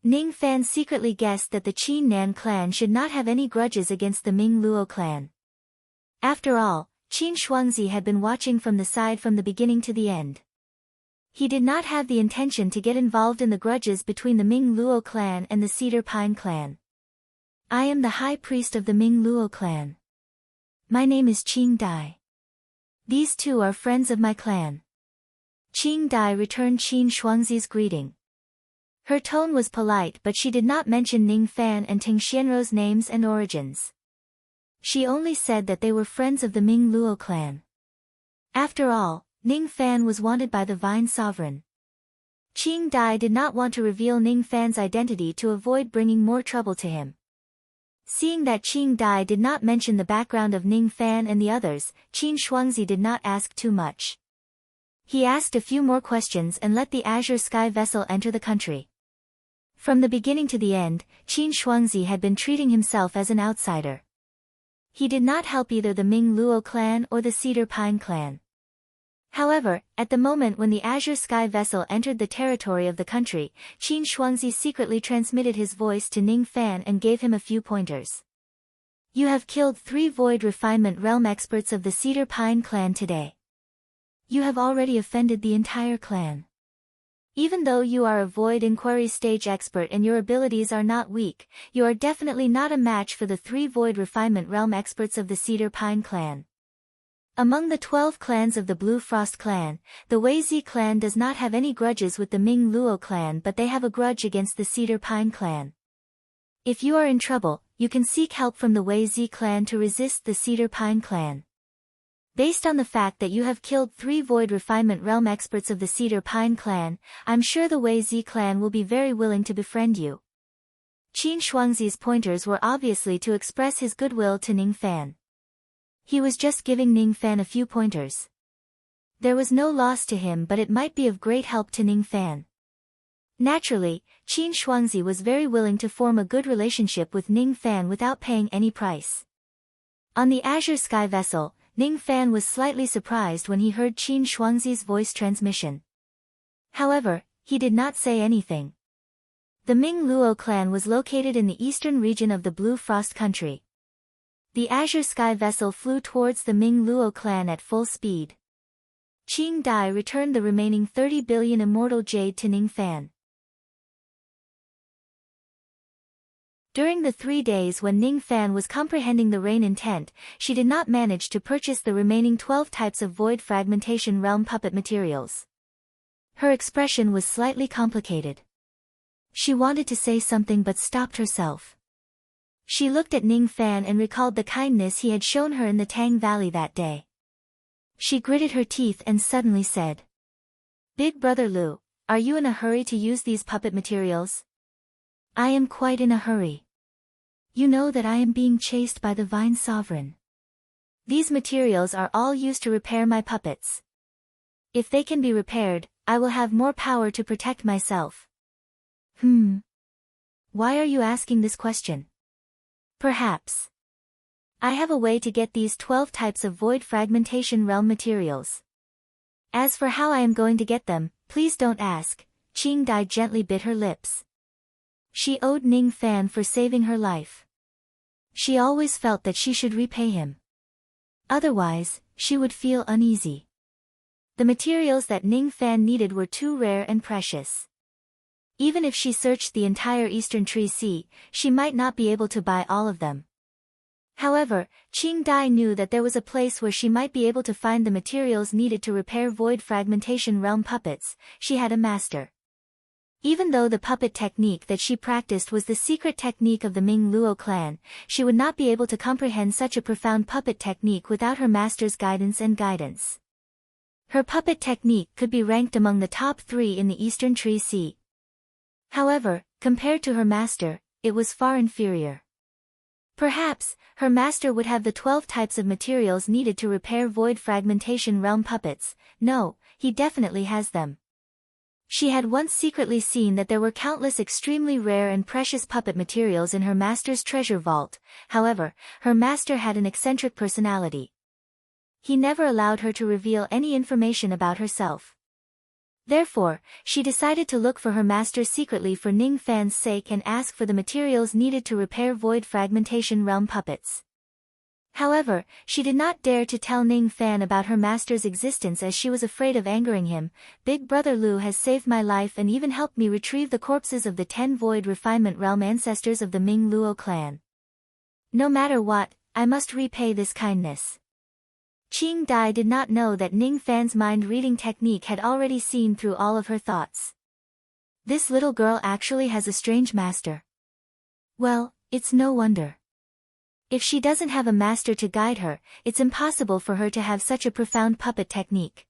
Ning Fan secretly guessed that the Qin Nan clan should not have any grudges against the Ming Luo clan. After all, Qin Shuangzi had been watching from the side from the beginning to the end. He did not have the intention to get involved in the grudges between the Ming Luo clan and the Cedar Pine clan. I am the high priest of the Ming Luo clan. My name is Qing Dai. These two are friends of my clan. Qing Dai returned Qin Shuangzi's greeting. Her tone was polite, but she did not mention Ning Fan and Ting Xianrou's names and origins. She only said that they were friends of the Ming Luo clan. After all, Ning Fan was wanted by the Vine Sovereign. Qing Dai did not want to reveal Ning Fan's identity to avoid bringing more trouble to him. Seeing that Qing Dai did not mention the background of Ning Fan and the others, Qin Shuangzi did not ask too much. He asked a few more questions and let the Azure Sky vessel enter the country. From the beginning to the end, Qin Shuangzi had been treating himself as an outsider. He did not help either the Ming Luo clan or the Cedar Pine clan. However, at the moment when the Azure Sky vessel entered the territory of the country, Qin Shuangzi secretly transmitted his voice to Ning Fan and gave him a few pointers. You have killed 3 Void Refinement Realm experts of the Cedar Pine clan today. You have already offended the entire clan. Even though you are a Void Inquiry stage expert and your abilities are not weak, you are definitely not a match for the 3 Void Refinement Realm experts of the Cedar Pine clan. Among the 12 clans of the Blue Frost clan, the Weizi clan does not have any grudges with the Ming Luo clan, but they have a grudge against the Cedar Pine clan. If you are in trouble, you can seek help from the Weizi clan to resist the Cedar Pine clan. Based on the fact that you have killed 3 Void Refinement Realm experts of the Cedar Pine clan, I'm sure the Weizi clan will be very willing to befriend you. Qin Shuangzi's pointers were obviously to express his goodwill to Ning Fan. He was just giving Ning Fan a few pointers. There was no loss to him, but it might be of great help to Ning Fan. Naturally, Qin Shuangzi was very willing to form a good relationship with Ning Fan without paying any price. On the Azure Sky vessel, Ning Fan was slightly surprised when he heard Qin Shuangzi's voice transmission. However, he did not say anything. The Ming Luo clan was located in the eastern region of the Blue Frost country. The Azure Sky vessel flew towards the Ming Luo clan at full speed. Qing Dai returned the remaining 30 billion immortal jade to Ning Fan. During the 3 days when Ning Fan was comprehending the rain intent, she did not manage to purchase the remaining 12 types of Void Fragmentation Realm puppet materials. Her expression was slightly complicated. She wanted to say something but stopped herself. She looked at Ning Fan and recalled the kindness he had shown her in the Tang Valley that day. She gritted her teeth and suddenly said, "Big Brother Lu, are you in a hurry to use these puppet materials?" "I am quite in a hurry. You know that I am being chased by the Vine Sovereign. These materials are all used to repair my puppets. If they can be repaired, I will have more power to protect myself." Why are you asking this question? Perhaps I have a way to get these 12 types of Void Fragmentation Realm materials. As for how I am going to get them, please don't ask. Qing Dai gently bit her lips. She owed Ning Fan for saving her life. She always felt that she should repay him. Otherwise, she would feel uneasy. The materials that Ning Fan needed were too rare and precious. Even if she searched the entire Eastern Tree Sea, she might not be able to buy all of them. However, Qing Dai knew that there was a place where she might be able to find the materials needed to repair Void Fragmentation Realm puppets. She had a master. Even though the puppet technique that she practiced was the secret technique of the Ming Luo clan, she would not be able to comprehend such a profound puppet technique without her master's guidance. Her puppet technique could be ranked among the top 3 in the Eastern Tree Sea. However, compared to her master, it was far inferior. Perhaps, her master would have the 12 types of materials needed to repair Void Fragmentation Realm puppets. No, he definitely has them. She had once secretly seen that there were countless extremely rare and precious puppet materials in her master's treasure vault. However, her master had an eccentric personality. He never allowed her to reveal any information about herself. Therefore, she decided to look for her master secretly for Ning Fan's sake and ask for the materials needed to repair Void Fragmentation Realm puppets. However, she did not dare to tell Ning Fan about her master's existence as she was afraid of angering him. Big Brother Lu has saved my life and even helped me retrieve the corpses of the 10 Void Refinement Realm ancestors of the Ming Luo clan. No matter what, I must repay this kindness. Qing Dai did not know that Ning Fan's mind-reading technique had already seen through all of her thoughts. This little girl actually has a strange master. Well, it's no wonder. If she doesn't have a master to guide her, it's impossible for her to have such a profound puppet technique.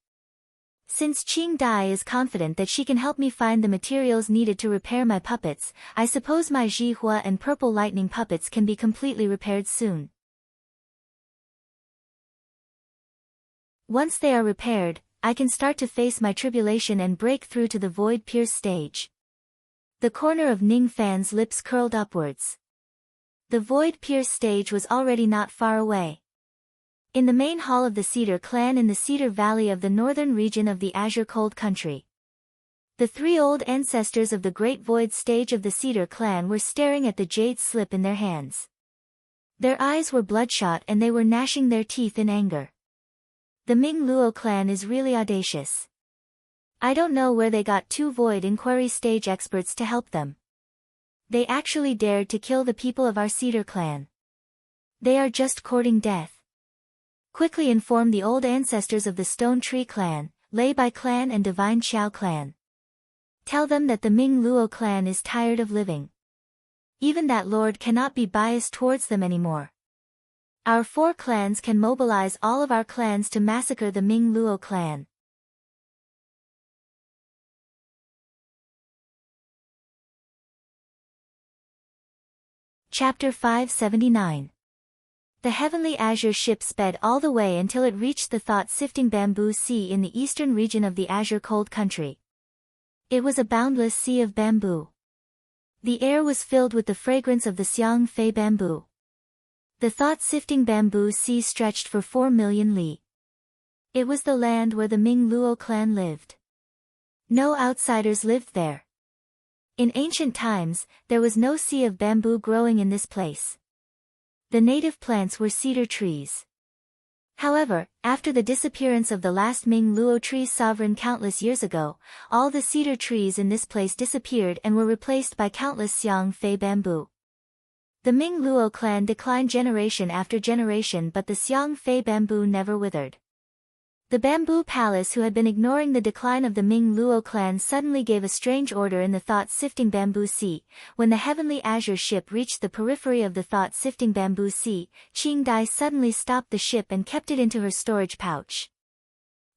Since Qing Dai is confident that she can help me find the materials needed to repair my puppets, I suppose my Jihua and Purple Lightning puppets can be completely repaired soon. Once they are repaired, I can start to face my tribulation and break through to the Void Pierce stage. The corner of Ning Fan's lips curled upwards. The Void Pierce stage was already not far away. In the main hall of the Cedar clan in the Cedar Valley of the northern region of the Azure Cold Country. The three old ancestors of the Great Void stage of the Cedar clan were staring at the jade slip in their hands. Their eyes were bloodshot and they were gnashing their teeth in anger. The Ming Luo clan is really audacious. I don't know where they got two Void Inquiry stage experts to help them. They actually dared to kill the people of our Cedar clan. They are just courting death. Quickly inform the old ancestors of the Stone Tree clan, Lei Bai clan and Divine Xiao clan. Tell them that the Ming Luo clan is tired of living. Even that lord cannot be biased towards them anymore. Our four clans can mobilize all of our clans to massacre the Ming Luo clan. Chapter 579. The heavenly azure ship sped all the way until it reached the thought-sifting bamboo sea in the eastern region of the Azure Cold Country. It was a boundless sea of bamboo. The air was filled with the fragrance of the Xiang Fei bamboo. The thought-sifting bamboo sea stretched for 4 million li. It was the land where the Ming Luo clan lived. No outsiders lived there. In ancient times, there was no sea of bamboo growing in this place. The native plants were cedar trees. However, after the disappearance of the last Ming Luo tree sovereign countless years ago, all the cedar trees in this place disappeared and were replaced by countless Xiang Fei bamboo. The Ming Luo clan declined generation after generation, but the Xiang Fei bamboo never withered. The bamboo palace, who had been ignoring the decline of the Ming Luo clan, suddenly gave a strange order in the thought-sifting bamboo sea. When the heavenly azure ship reached the periphery of the thought-sifting bamboo sea, Qing Dai suddenly stopped the ship and kept it into her storage pouch.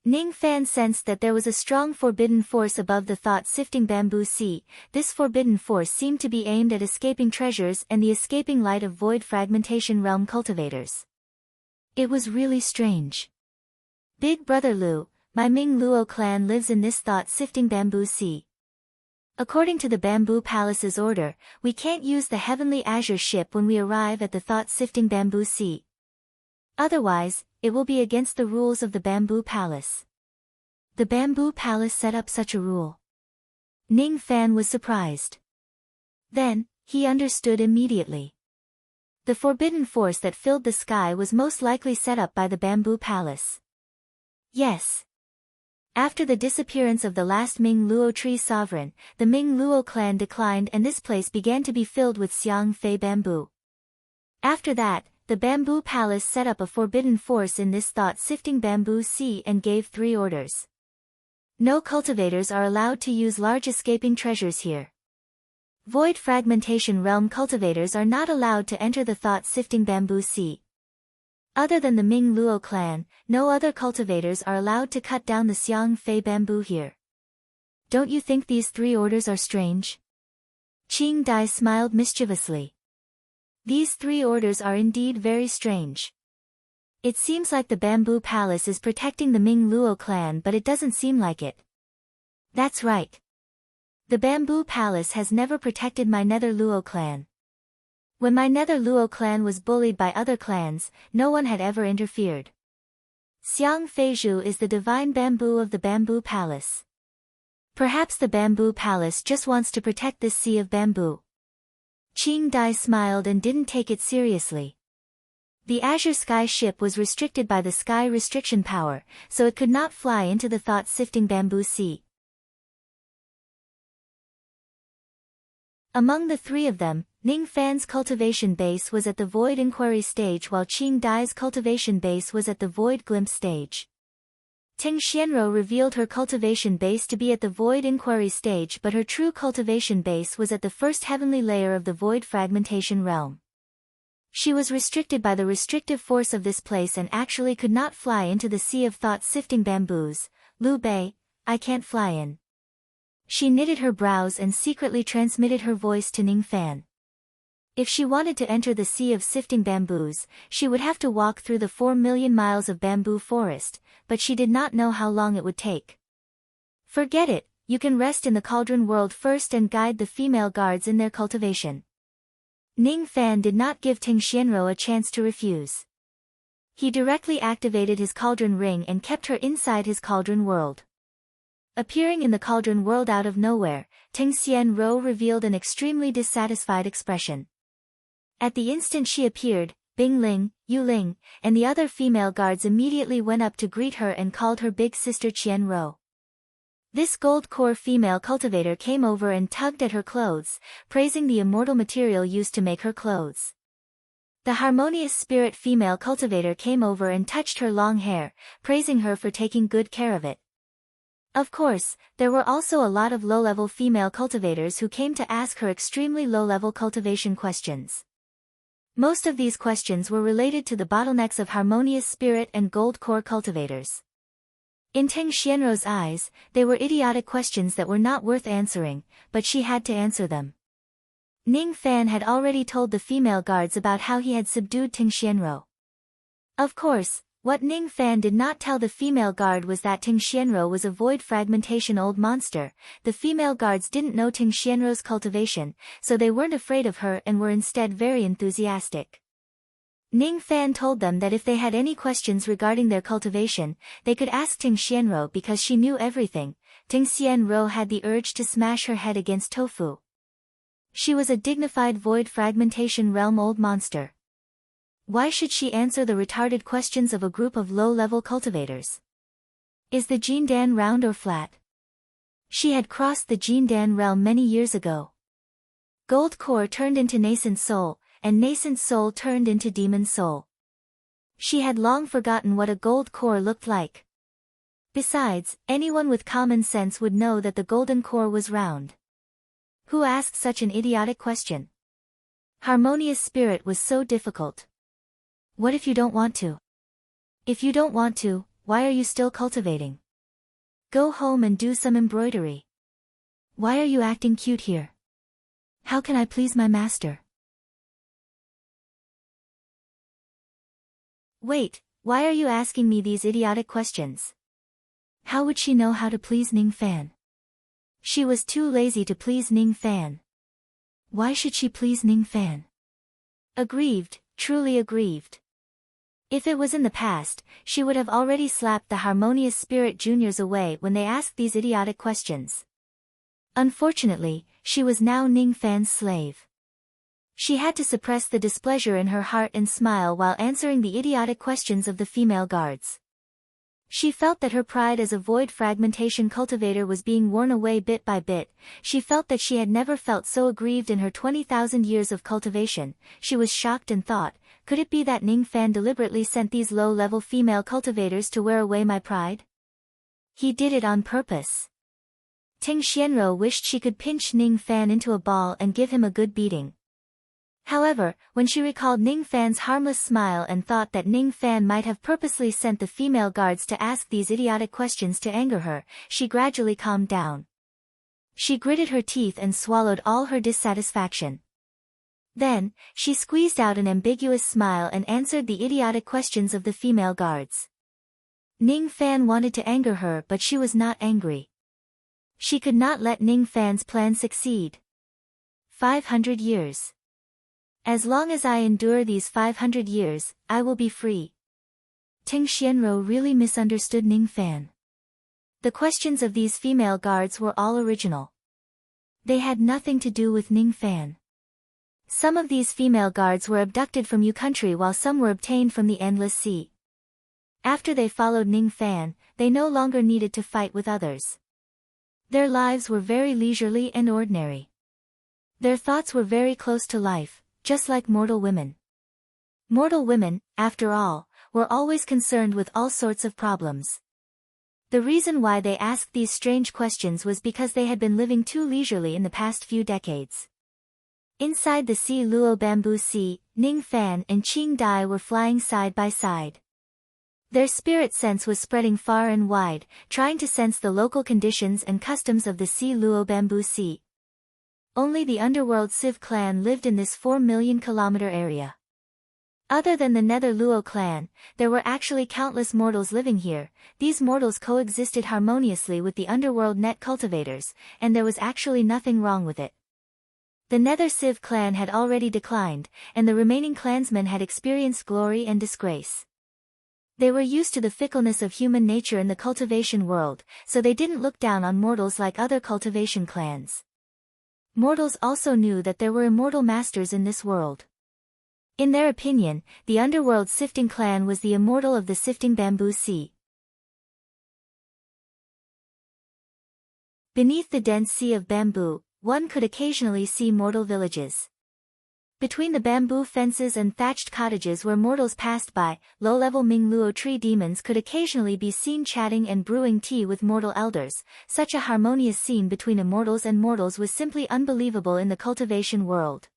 Ning Fan sensed that there was a strong forbidden force above the thought-sifting bamboo sea. This forbidden force seemed to be aimed at escaping treasures and the escaping light of void fragmentation realm cultivators. It was really strange. Big Brother Lu, my Ming Luo clan lives in this thought-sifting bamboo sea. According to the Bamboo Palace's order, we can't use the heavenly azure ship when we arrive at the thought-sifting bamboo sea. Otherwise, it will be against the rules of the Bamboo Palace. The Bamboo Palace set up such a rule. Ning Fan was surprised. Then, he understood immediately. The forbidden force that filled the sky was most likely set up by the Bamboo Palace. Yes. After the disappearance of the last Ming Luo tree sovereign, the Ming Luo clan declined and this place began to be filled with Xiang Fei bamboo. After that, the Bamboo Palace set up a forbidden force in this thought-sifting bamboo sea and gave 3 orders. No cultivators are allowed to use large escaping treasures here. Void fragmentation realm cultivators are not allowed to enter the thought-sifting bamboo sea. Other than the Ming Luo clan, no other cultivators are allowed to cut down the Xiang Fei bamboo here. Don't you think these 3 orders are strange? Qing Dai smiled mischievously. These 3 orders are indeed very strange. It seems like the Bamboo Palace is protecting the Ming Luo clan, but it doesn't seem like it. That's right. The Bamboo Palace has never protected my Nether Luo clan. When my Nether Luo clan was bullied by other clans, no one had ever interfered. Xiang Feizhu is the divine bamboo of the Bamboo Palace. Perhaps the Bamboo Palace just wants to protect this sea of bamboo. Qing Dai smiled and didn't take it seriously. The Azure Sky ship was restricted by the Sky Restriction Power, so it could not fly into the thought-sifting bamboo sea. Among the 3 of them, Ning Fan's cultivation base was at the Void Inquiry stage while Qing Dai's cultivation base was at the Void Glimpse stage. Ting Xianro revealed her cultivation base to be at the void inquiry stage, but her true cultivation base was at the first heavenly layer of the void fragmentation realm. She was restricted by the restrictive force of this place and actually could not fly into the sea of thought-sifting bamboos. Liu Bei, I can't fly in. She knitted her brows and secretly transmitted her voice to Ning Fan. If she wanted to enter the sea of sifting bamboos, she would have to walk through the 4 million miles of bamboo forest, but she did not know how long it would take. Forget it, you can rest in the cauldron world first and guide the female guards in their cultivation. Ning Fan did not give Ting Xianro a chance to refuse. He directly activated his cauldron ring and kept her inside his cauldron world. Appearing in the cauldron world out of nowhere, Ting Xianro revealed an extremely dissatisfied expression. At the instant she appeared, Bing Ling, Yu Ling, and the other female guards immediately went up to greet her and called her big sister Qian Ro. This gold core female cultivator came over and tugged at her clothes, praising the immortal material used to make her clothes. The harmonious spirit female cultivator came over and touched her long hair, praising her for taking good care of it. Of course, there were also a lot of low-level female cultivators who came to ask her extremely low-level cultivation questions. Most of these questions were related to the bottlenecks of harmonious spirit and gold core cultivators. In Ting Xianro's eyes, they were idiotic questions that were not worth answering, but she had to answer them. Ning Fan had already told the female guards about how he had subdued Ting Xianro. Of course, what Ning Fan did not tell the female guard was that Ting Xianro was a void fragmentation old monster. The female guards didn't know Ting Xianro's cultivation, so they weren't afraid of her and were instead very enthusiastic. Ning Fan told them that if they had any questions regarding their cultivation, they could ask Ting Xianro because she knew everything. Ting Xianro had the urge to smash her head against tofu. She was a dignified void fragmentation realm old monster. Why should she answer the retarded questions of a group of low-level cultivators? Is the Jindan round or flat? She had crossed the Jindan realm many years ago. Gold core turned into nascent soul, and nascent soul turned into demon soul. She had long forgotten what a gold core looked like. Besides, anyone with common sense would know that the golden core was round. Who asked such an idiotic question? Harmonious spirit was so difficult. What if you don't want to? If you don't want to, why are you still cultivating? Go home and do some embroidery. Why are you acting cute here? How can I please my master? Wait, why are you asking me these idiotic questions? How would she know how to please Ning Fan? She was too lazy to please Ning Fan. Why should she please Ning Fan? Aggrieved, truly aggrieved. If it was in the past, she would have already slapped the harmonious spirit juniors away when they asked these idiotic questions. Unfortunately, she was now Ning Fan's slave. She had to suppress the displeasure in her heart and smile while answering the idiotic questions of the female guards. She felt that her pride as a void fragmentation cultivator was being worn away bit by bit. She felt that she had never felt so aggrieved in her 20,000 years of cultivation. She was shocked and thought, could it be that Ning Fan deliberately sent these low-level female cultivators to wear away my pride? He did it on purpose. Ting Xianro wished she could pinch Ning Fan into a ball and give him a good beating. However, when she recalled Ning Fan's harmless smile and thought that Ning Fan might have purposely sent the female guards to ask these idiotic questions to anger her, she gradually calmed down. She gritted her teeth and swallowed all her dissatisfaction. Then, she squeezed out an ambiguous smile and answered the idiotic questions of the female guards. Ning Fan wanted to anger her, but she was not angry. She could not let Ning Fan's plan succeed. 500 years. As long as I endure these 500 years, I will be free. Ting Xianro really misunderstood Ning Fan. The questions of these female guards were all original. They had nothing to do with Ning Fan. Some of these female guards were abducted from Yu country while some were obtained from the Endless Sea. After they followed Ning Fan, they no longer needed to fight with others. Their lives were very leisurely and ordinary. Their thoughts were very close to life, just like mortal women. Mortal women, after all, were always concerned with all sorts of problems. The reason why they asked these strange questions was because they had been living too leisurely in the past few decades. Inside the sea Luo Bamboo Sea, Ning Fan and Qing Dai were flying side by side. Their spirit sense was spreading far and wide, trying to sense the local conditions and customs of the sea Luo Bamboo Sea. Only the underworld Civ clan lived in this 4 million kilometer area. Other than the Nether Luo clan, there were actually countless mortals living here. These mortals coexisted harmoniously with the underworld net cultivators, and there was actually nothing wrong with it. The Nether Civ clan had already declined, and the remaining clansmen had experienced glory and disgrace. They were used to the fickleness of human nature in the cultivation world, so they didn't look down on mortals like other cultivation clans. Mortals also knew that there were immortal masters in this world. In their opinion, the underworld Sifting clan was the immortal of the Sifting Bamboo Sea. Beneath the dense sea of bamboo, one could occasionally see mortal villages. Between the bamboo fences and thatched cottages where mortals passed by, low-level Mingluo tree demons could occasionally be seen chatting and brewing tea with mortal elders. Such a harmonious scene between immortals and mortals was simply unbelievable in the cultivation world.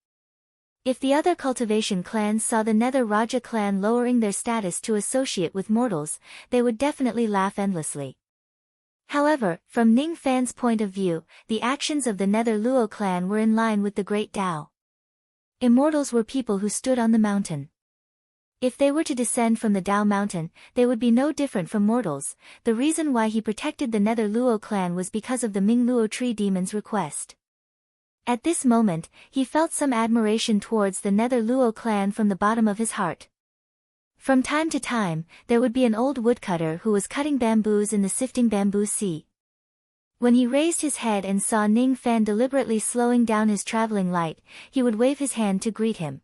If the other cultivation clans saw the Nether Raja clan lowering their status to associate with mortals, they would definitely laugh endlessly. However, from Ning Fan's point of view, the actions of the Nether Luo clan were in line with the Great Tao. Immortals were people who stood on the mountain. If they were to descend from the Tao mountain, they would be no different from mortals. The reason why he protected the Nether Luo clan was because of the Mingluo tree demon's request. At this moment, he felt some admiration towards the Nether Luo clan from the bottom of his heart. From time to time, there would be an old woodcutter who was cutting bamboos in the Sifting Bamboo Sea. When he raised his head and saw Ning Fan deliberately slowing down his traveling light, he would wave his hand to greet him.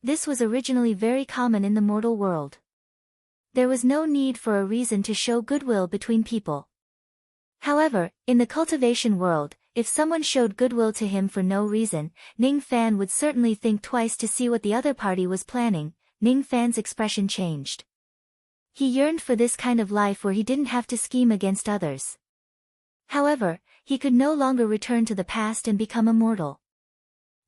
This was originally very common in the mortal world. There was no need for a reason to show goodwill between people. However, in the cultivation world, if someone showed goodwill to him for no reason, Ning Fan would certainly think twice to see what the other party was planning. Ning Fan's expression changed. He yearned for this kind of life where he didn't have to scheme against others. However, he could no longer return to the past and become immortal.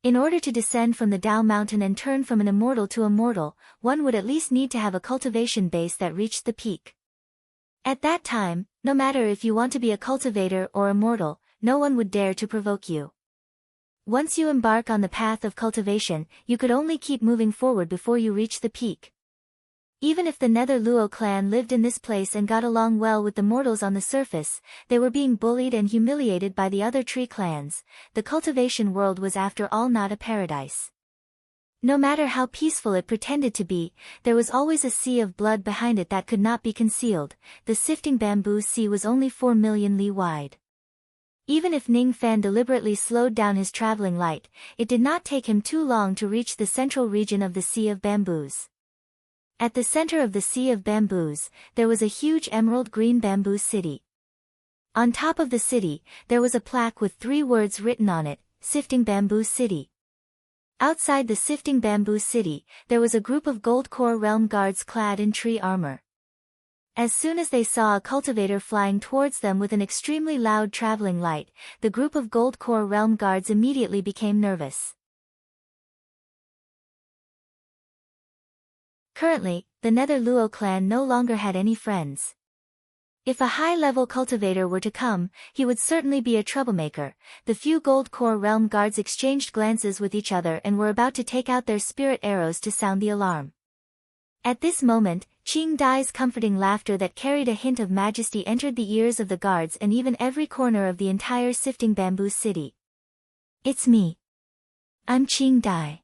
In order to descend from the Tao mountain and turn from an immortal to a mortal, one would at least need to have a cultivation base that reached the peak. At that time, no matter if you want to be a cultivator or immortal, no one would dare to provoke you. Once you embark on the path of cultivation, you could only keep moving forward before you reach the peak. Even if the Nether Luo clan lived in this place and got along well with the mortals on the surface, they were being bullied and humiliated by the other tree clans. The cultivation world was after all not a paradise. No matter how peaceful it pretended to be, there was always a sea of blood behind it that could not be concealed. The Sifting Bamboo Sea was only 4 million li wide. Even if Ning Fan deliberately slowed down his traveling light, it did not take him too long to reach the central region of the Sea of Bamboos. At the center of the Sea of Bamboos, there was a huge emerald green bamboo city. On top of the city, there was a plaque with 3 words written on it, Sifting Bamboo City. Outside the Sifting Bamboo City, there was a group of Gold Core Realm guards clad in tree armor. As soon as they saw a cultivator flying towards them with an extremely loud traveling light, the group of Gold Core Realm guards immediately became nervous. Currently, the Nether Luo clan no longer had any friends. If a high-level cultivator were to come, he would certainly be a troublemaker. The few Gold Core Realm guards exchanged glances with each other and were about to take out their spirit arrows to sound the alarm. At this moment, Qing Dai's comforting laughter that carried a hint of majesty entered the ears of the guards and even every corner of the entire Sifting Bamboo City. "It's me. I'm Qing Dai.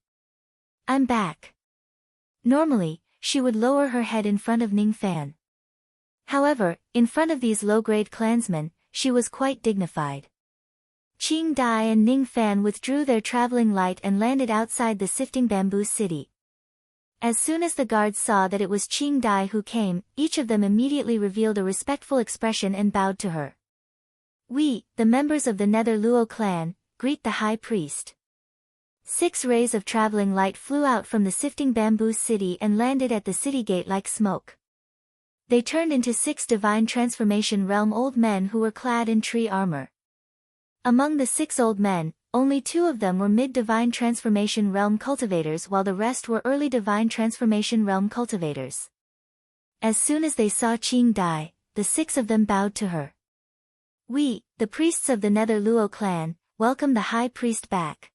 I'm back." Normally, she would lower her head in front of Ning Fan. However, in front of these low-grade clansmen, she was quite dignified. Qing Dai and Ning Fan withdrew their traveling light and landed outside the Sifting Bamboo City. As soon as the guards saw that it was Qing Dai who came, each of them immediately revealed a respectful expression and bowed to her. "We, the members of the Nether Luo clan, greet the High Priest." 6 rays of traveling light flew out from the Sifting Bamboo City and landed at the city gate like smoke. They turned into 6 divine transformation realm old men who were clad in tree armor. Among the 6 old men, only 2 of them were mid-divine transformation realm cultivators while the rest were early divine transformation realm cultivators. As soon as they saw Qing Dai, the 6 of them bowed to her. "We, the priests of the Nether Luo clan, welcome the High Priest back.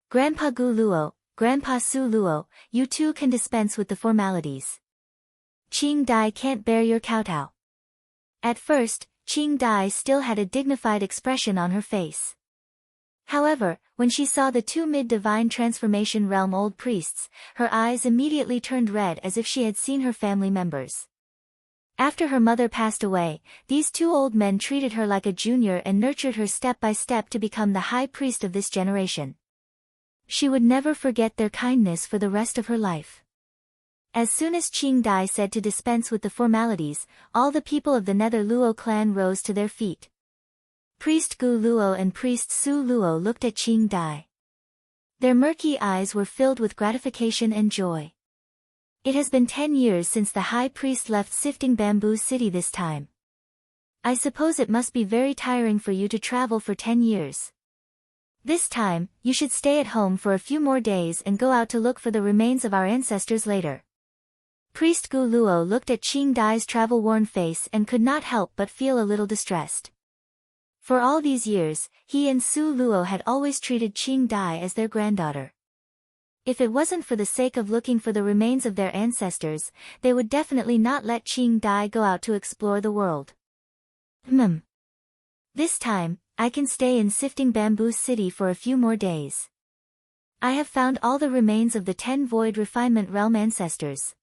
Grandpa Gu Luo, Grandpa Su Luo, you two can dispense with the formalities. Qing Dai can't bear your kowtow." At first, Qing Dai still had a dignified expression on her face. However, when she saw the 2 mid-divine transformation realm old priests, her eyes immediately turned red as if she had seen her family members. After her mother passed away, these 2 old men treated her like a junior and nurtured her step by step to become the high priest of this generation. She would never forget their kindness for the rest of her life. As soon as Qing Dai said to dispense with the formalities, all the people of the Nether Luo clan rose to their feet. Priest Gu Luo and Priest Su Luo looked at Qing Dai. Their murky eyes were filled with gratification and joy. It has been 10 years since the high priest left Sifting Bamboo City this time. I suppose it must be very tiring for you to travel for 10 years. This time, you should stay at home for a few more days and go out to look for the remains of our ancestors later. Priest Gu Luo looked at Qing Dai's travel-worn face and could not help but feel a little distressed. For all these years, he and Su Luo had always treated Qing Dai as their granddaughter. If it wasn't for the sake of looking for the remains of their ancestors, they would definitely not let Qing Dai go out to explore the world. This time, I can stay in Sifting Bamboo City for a few more days. I have found all the remains of the 10 Void Refinement Realm ancestors.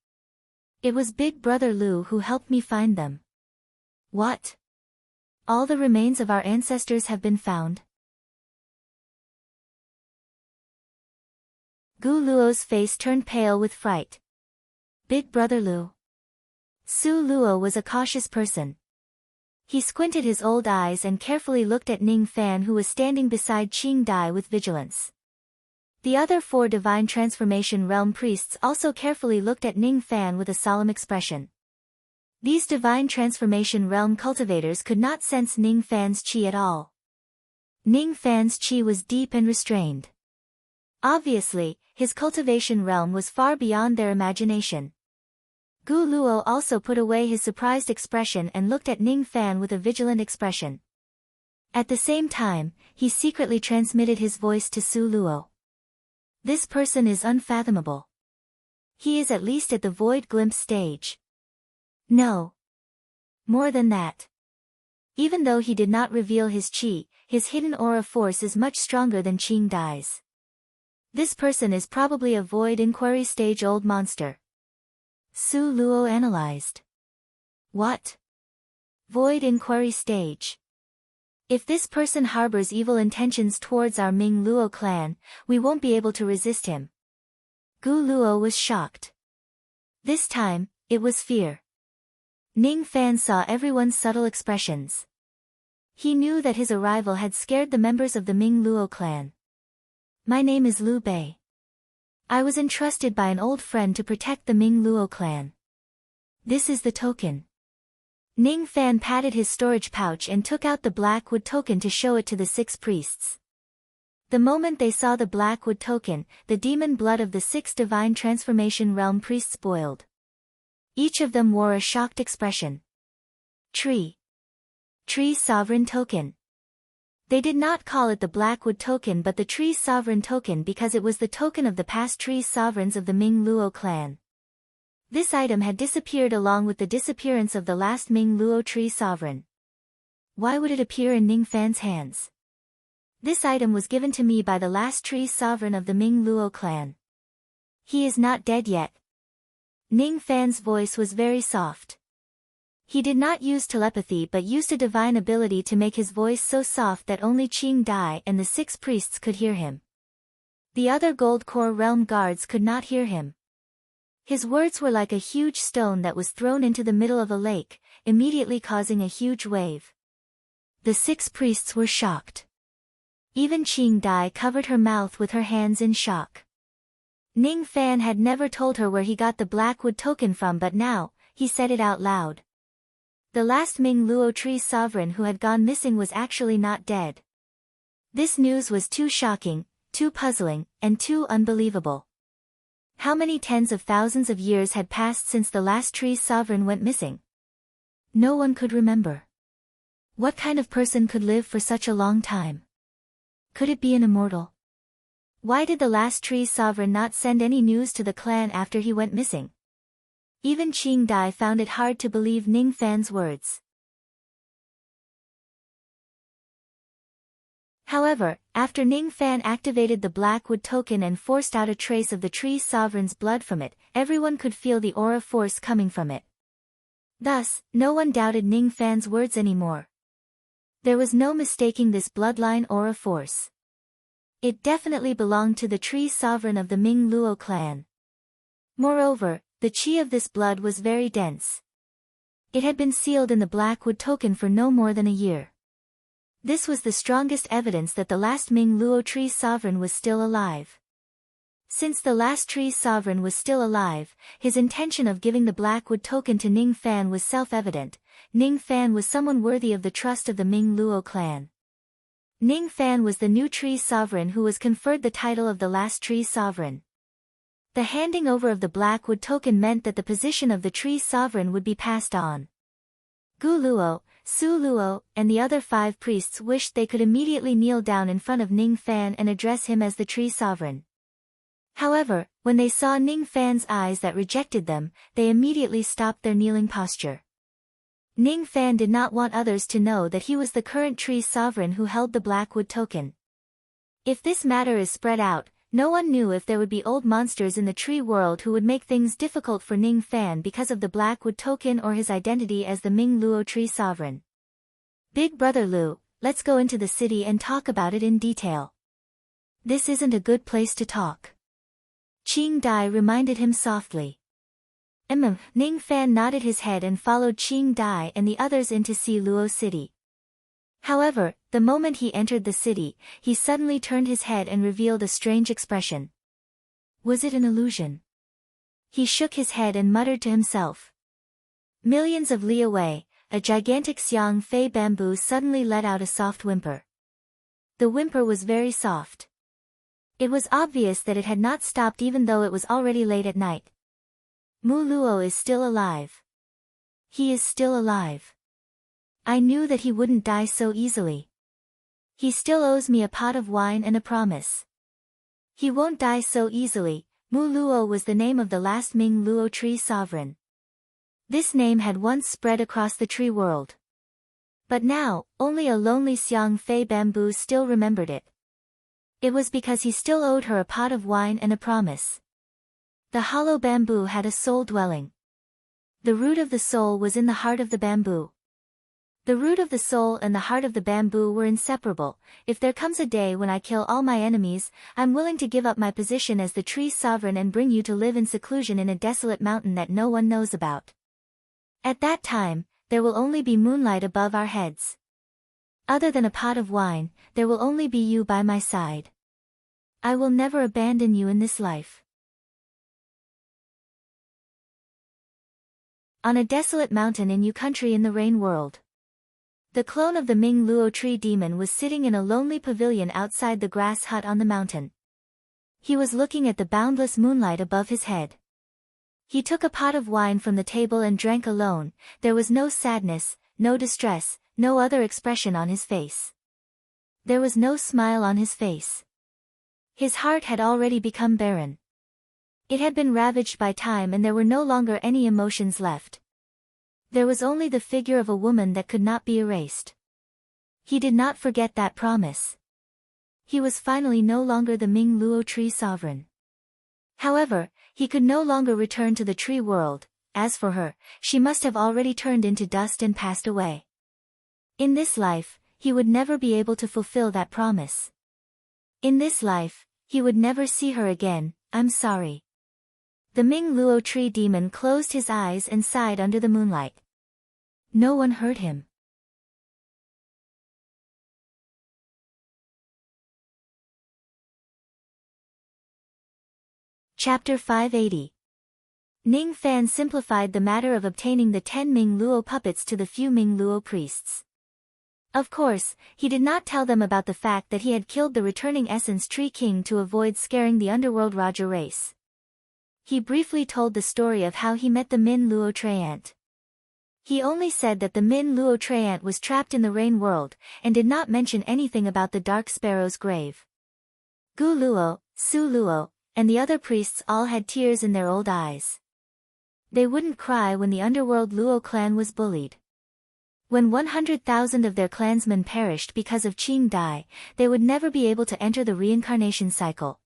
It was Big Brother Lu who helped me find them. What? All the remains of our ancestors have been found? Gu Luo's face turned pale with fright. Big Brother Lu. Su Luo was a cautious person. He squinted his old eyes and carefully looked at Ning Fan who was standing beside Qing Dai with vigilance. The other 4 divine transformation realm priests also carefully looked at Ning Fan with a solemn expression. These divine transformation realm cultivators could not sense Ning Fan's qi at all. Ning Fan's qi was deep and restrained. Obviously, his cultivation realm was far beyond their imagination. Gu Luo also put away his surprised expression and looked at Ning Fan with a vigilant expression. At the same time, he secretly transmitted his voice to Su Luo. This person is unfathomable. He is at least at the void glimpse stage. No. More than that. Even though he did not reveal his qi, his hidden aura force is much stronger than Qing Dai's. This person is probably a void inquiry stage old monster. Su Luo analyzed. What? Void inquiry stage. If this person harbors evil intentions towards our Ming Luo clan, we won't be able to resist him. Gu Luo was shocked. This time, it was fear. Ning Fan saw everyone's subtle expressions. He knew that his arrival had scared the members of the Ming Luo clan. My name is Liu Bei. I was entrusted by an old friend to protect the Ming Luo clan. This is the token. Ning Fan patted his storage pouch and took out the black wood token to show it to the 6 priests. The moment they saw the black wood token, the demon blood of the 6 divine transformation realm priests boiled. Each of them wore a shocked expression. Tree Sovereign Token. They did not call it the Blackwood Token but the Tree Sovereign Token because it was the token of the past Tree Sovereigns of the Ming Luo clan. This item had disappeared along with the disappearance of the last Ming Luo Tree Sovereign. Why would it appear in Ning Fan's hands? This item was given to me by the last Tree Sovereign of the Ming Luo clan. He is not dead yet. Ning Fan's voice was very soft. He did not use telepathy but used a divine ability to make his voice so soft that only Qing Dai and the 6 priests could hear him. The other Gold Core Realm guards could not hear him. His words were like a huge stone that was thrown into the middle of a lake, immediately causing a huge wave. The 6 priests were shocked. Even Qing Dai covered her mouth with her hands in shock. Ning Fan had never told her where he got the Blackwood token from but now, he said it out loud. The last Ming Luo tree sovereign who had gone missing was actually not dead. This news was too shocking, too puzzling, and too unbelievable. How many tens of thousands of years had passed since the last tree sovereign went missing? No one could remember. What kind of person could live for such a long time? Could it be an immortal? Why did the last tree sovereign not send any news to the clan after he went missing? Even Qing Dai found it hard to believe Ning Fan's words. However, after Ning Fan activated the Blackwood token and forced out a trace of the tree sovereign's blood from it, everyone could feel the aura force coming from it. Thus, no one doubted Ning Fan's words anymore. There was no mistaking this bloodline aura force. It definitely belonged to the tree sovereign of the Ming Luo clan. Moreover, the qi of this blood was very dense. It had been sealed in the Blackwood token for no more than a year. This was the strongest evidence that the last Ming Luo tree sovereign was still alive. Since the last tree sovereign was still alive, his intention of giving the Blackwood token to Ning Fan was self-evident. Ning Fan was someone worthy of the trust of the Ming Luo clan. Ning Fan was the new tree sovereign who was conferred the title of the last tree sovereign. The handing over of the Blackwood token meant that the position of the tree sovereign would be passed on. Gu Luo, Su Luo, and the other 5 priests wished they could immediately kneel down in front of Ning Fan and address him as the tree sovereign. However, when they saw Ning Fan's eyes that rejected them, they immediately stopped their kneeling posture. Ning Fan did not want others to know that he was the current tree sovereign who held the Blackwood token. If this matter is spread out, no one knew if there would be old monsters in the tree world who would make things difficult for Ning Fan because of the Blackwood token or his identity as the Ming Luo tree sovereign. Big Brother Lu, let's go into the city and talk about it in detail. This isn't a good place to talk. Qing Dai reminded him softly. Ning Fan nodded his head and followed Qing Dai and the others into Si Luo City. However, the moment he entered the city, he suddenly turned his head and revealed a strange expression. Was it an illusion? He shook his head and muttered to himself. Millions of li away, a gigantic Xiang Fei bamboo suddenly let out a soft whimper. The whimper was very soft. It was obvious that it had not stopped even though it was already late at night. Mu Luo is still alive. He is still alive. I knew that he wouldn't die so easily. He still owes me a pot of wine and a promise. He won't die so easily. Mu Luo was the name of the last Ming Luo tree sovereign. This name had once spread across the tree world. But now, only a lonely Xiang Fei bamboo still remembered it. It was because he still owed her a pot of wine and a promise. The hollow bamboo had a soul dwelling. The root of the soul was in the heart of the bamboo. The root of the soul and the heart of the bamboo were inseparable. If there comes a day when I kill all my enemies, I'm willing to give up my position as the tree sovereign and bring you to live in seclusion in a desolate mountain that no one knows about. At that time, there will only be moonlight above our heads. Other than a pot of wine, there will only be you by my side. I will never abandon you in this life. On a desolate mountain in Yu country in the rain world. The clone of the Ming Luo tree demon was sitting in a lonely pavilion outside the grass hut on the mountain. He was looking at the boundless moonlight above his head. He took a pot of wine from the table and drank alone. There was no sadness, no distress, no other expression on his face. There was no smile on his face. His heart had already become barren. It had been ravaged by time and there were no longer any emotions left. There was only the figure of a woman that could not be erased. He did not forget that promise. He was finally no longer the Ming Luo tree sovereign. However, he could no longer return to the tree world. As for her, she must have already turned into dust and passed away. In this life, he would never be able to fulfill that promise. In this life, he would never see her again. I'm sorry. The Ming Luo tree demon closed his eyes and sighed under the moonlight. No one heard him. Chapter 580. Ning Fan simplified the matter of obtaining the 10 Ming Luo puppets to the few Ming Luo priests. Of course, he did not tell them about the fact that he had killed the returning Essence Tree King to avoid scaring the underworld Raja race. He briefly told the story of how he met the Min Luo Treant. He only said that the Min Luo Treant was trapped in the rain world, and did not mention anything about the Dark Sparrow's grave. Gu Luo, Su Luo, and the other priests all had tears in their old eyes. They wouldn't cry when the underworld Luo clan was bullied. When 100,000 of their clansmen perished because of Qing Dai, they would never be able to enter the reincarnation cycle.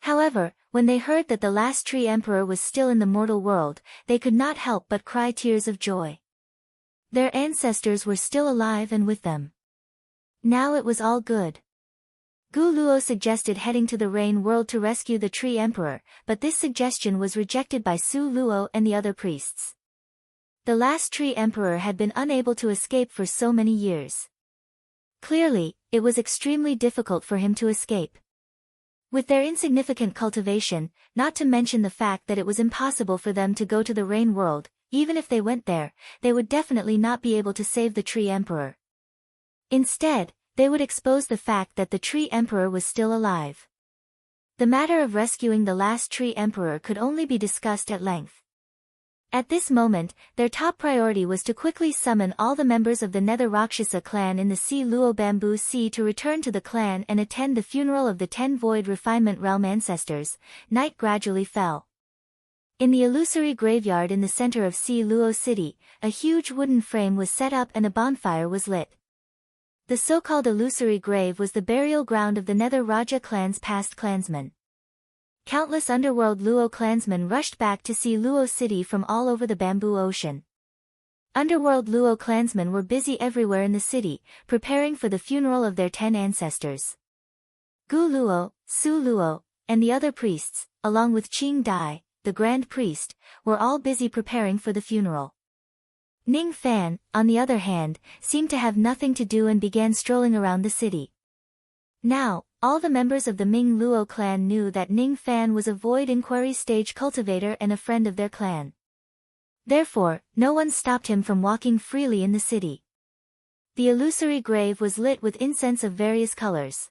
However, when they heard that the last tree emperor was still in the mortal world, they could not help but cry tears of joy. Their ancestors were still alive and with them. Now it was all good. Gu Luo suggested heading to the rain world to rescue the tree emperor, but this suggestion was rejected by Su Luo and the other priests. The last tree emperor had been unable to escape for so many years. Clearly, it was extremely difficult for him to escape. With their insignificant cultivation, not to mention the fact that it was impossible for them to go to the rain world, even if they went there, they would definitely not be able to save the tree emperor. Instead, they would expose the fact that the tree emperor was still alive. The matter of rescuing the last tree emperor could only be discussed at length. At this moment, their top priority was to quickly summon all the members of the Nether Rakshasa clan in the Sea Luo Bamboo Sea to return to the clan and attend the funeral of the 10 Void Refinement Realm ancestors. Night gradually fell. In the illusory graveyard in the center of Sea Luo City, a huge wooden frame was set up and a bonfire was lit. The so-called illusory grave was the burial ground of the Nether Raja clan's past clansmen. Countless underworld Luo clansmen rushed back to Sea Luo City from all over the Bamboo Ocean. Underworld Luo clansmen were busy everywhere in the city, preparing for the funeral of their 10 ancestors. Gu Luo, Su Luo, and the other priests, along with Qing Dai, the Grand Priest, were all busy preparing for the funeral. Ning Fan, on the other hand, seemed to have nothing to do and began strolling around the city. Now, all the members of the Ming Luo clan knew that Ning Fan was a void inquiry stage cultivator and a friend of their clan. Therefore, no one stopped him from walking freely in the city. The illusory grave was lit with incense of various colors.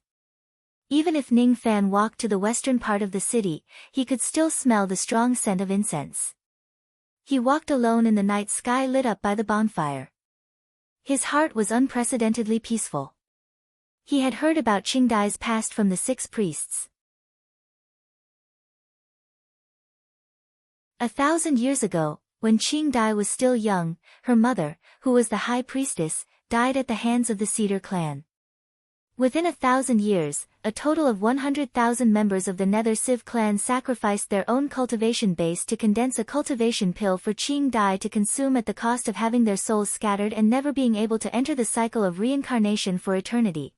Even if Ning Fan walked to the western part of the city, he could still smell the strong scent of incense. He walked alone in the night sky lit up by the bonfire. His heart was unprecedentedly peaceful. He had heard about Qing Dai's past from the 6 priests. 1,000 years ago, when Qing Dai was still young, her mother, who was the high priestess, died at the hands of the Cedar clan. Within 1,000 years, a total of 100,000 members of the Nether Civ clan sacrificed their own cultivation base to condense a cultivation pill for Qing Dai to consume at the cost of having their souls scattered and never being able to enter the cycle of reincarnation for eternity.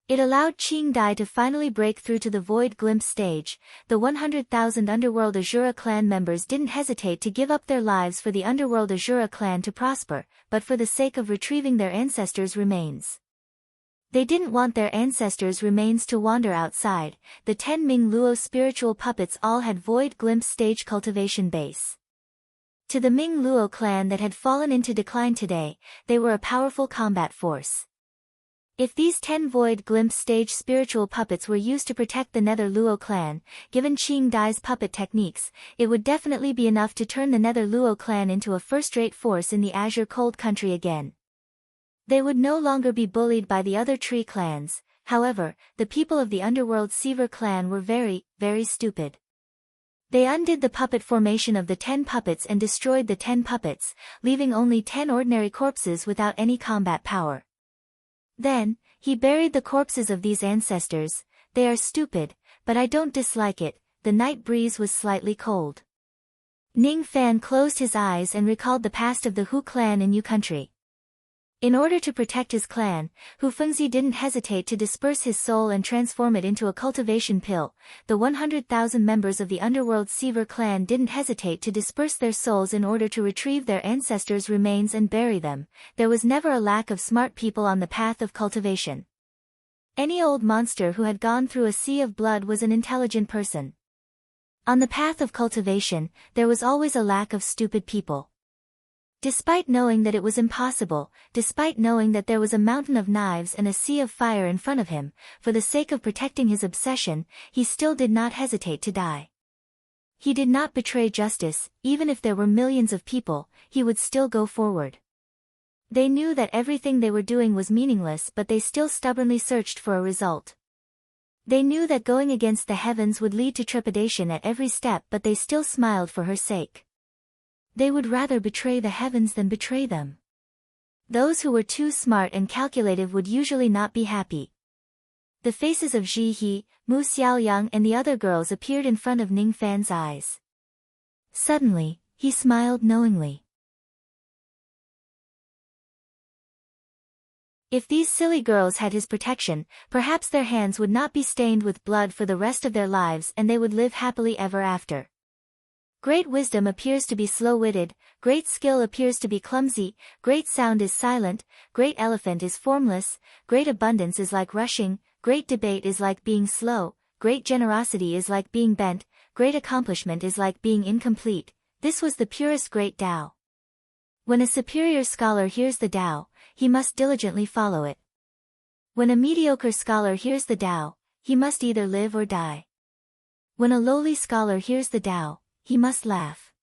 It allowed Qing Dai to finally break through to the Void Glimpse stage. The 100,000 Underworld Azura clan members didn't hesitate to give up their lives for the Underworld Azura clan to prosper, but for the sake of retrieving their ancestors' remains. They didn't want their ancestors' remains to wander outside. The 10 Ming Luo spiritual puppets all had Void Glimpse stage cultivation base. To the Ming Luo clan that had fallen into decline today, they were a powerful combat force. If these 10 Void Glimpse stage spiritual puppets were used to protect the Nether Luo clan, given Qing Dai's puppet techniques, it would definitely be enough to turn the Nether Luo clan into a first-rate force in the Azure Cold Country again. They would no longer be bullied by the other tree clans. However, the people of the Underworld Seaver clan were very, very stupid. They undid the puppet formation of the 10 puppets and destroyed the 10 puppets, leaving only 10 ordinary corpses without any combat power. Then, he buried the corpses of these ancestors. They are stupid, but I don't dislike it. The night breeze was slightly cold. Ning Fan closed his eyes and recalled the past of the Hu clan in Yu country. In order to protect his clan, Hu Fengzi didn't hesitate to disperse his soul and transform it into a cultivation pill. The 100,000 members of the Underworld Seaver clan didn't hesitate to disperse their souls in order to retrieve their ancestors' remains and bury them. There was never a lack of smart people on the path of cultivation. Any old monster who had gone through a sea of blood was an intelligent person. On the path of cultivation, there was always a lack of stupid people. Despite knowing that it was impossible, despite knowing that there was a mountain of knives and a sea of fire in front of him, for the sake of protecting his obsession, he still did not hesitate to die. He did not betray justice, even if there were millions of people, he would still go forward. They knew that everything they were doing was meaningless, but they still stubbornly searched for a result. They knew that going against the heavens would lead to trepidation at every step, but they still smiled for her sake. They would rather betray the heavens than betray them. Those who were too smart and calculative would usually not be happy. The faces of Ji He, Mu Xiaoyang and the other girls appeared in front of Ning Fan's eyes. Suddenly, he smiled knowingly. If these silly girls had his protection, perhaps their hands would not be stained with blood for the rest of their lives and they would live happily ever after. Great wisdom appears to be slow-witted, great skill appears to be clumsy, great sound is silent, great elephant is formless, great abundance is like rushing, great debate is like being slow, great generosity is like being bent, great accomplishment is like being incomplete. This was the purest great Tao. When a superior scholar hears the Tao, he must diligently follow it. When a mediocre scholar hears the Tao, he must either live or die. When a lowly scholar hears the Tao, he must laugh.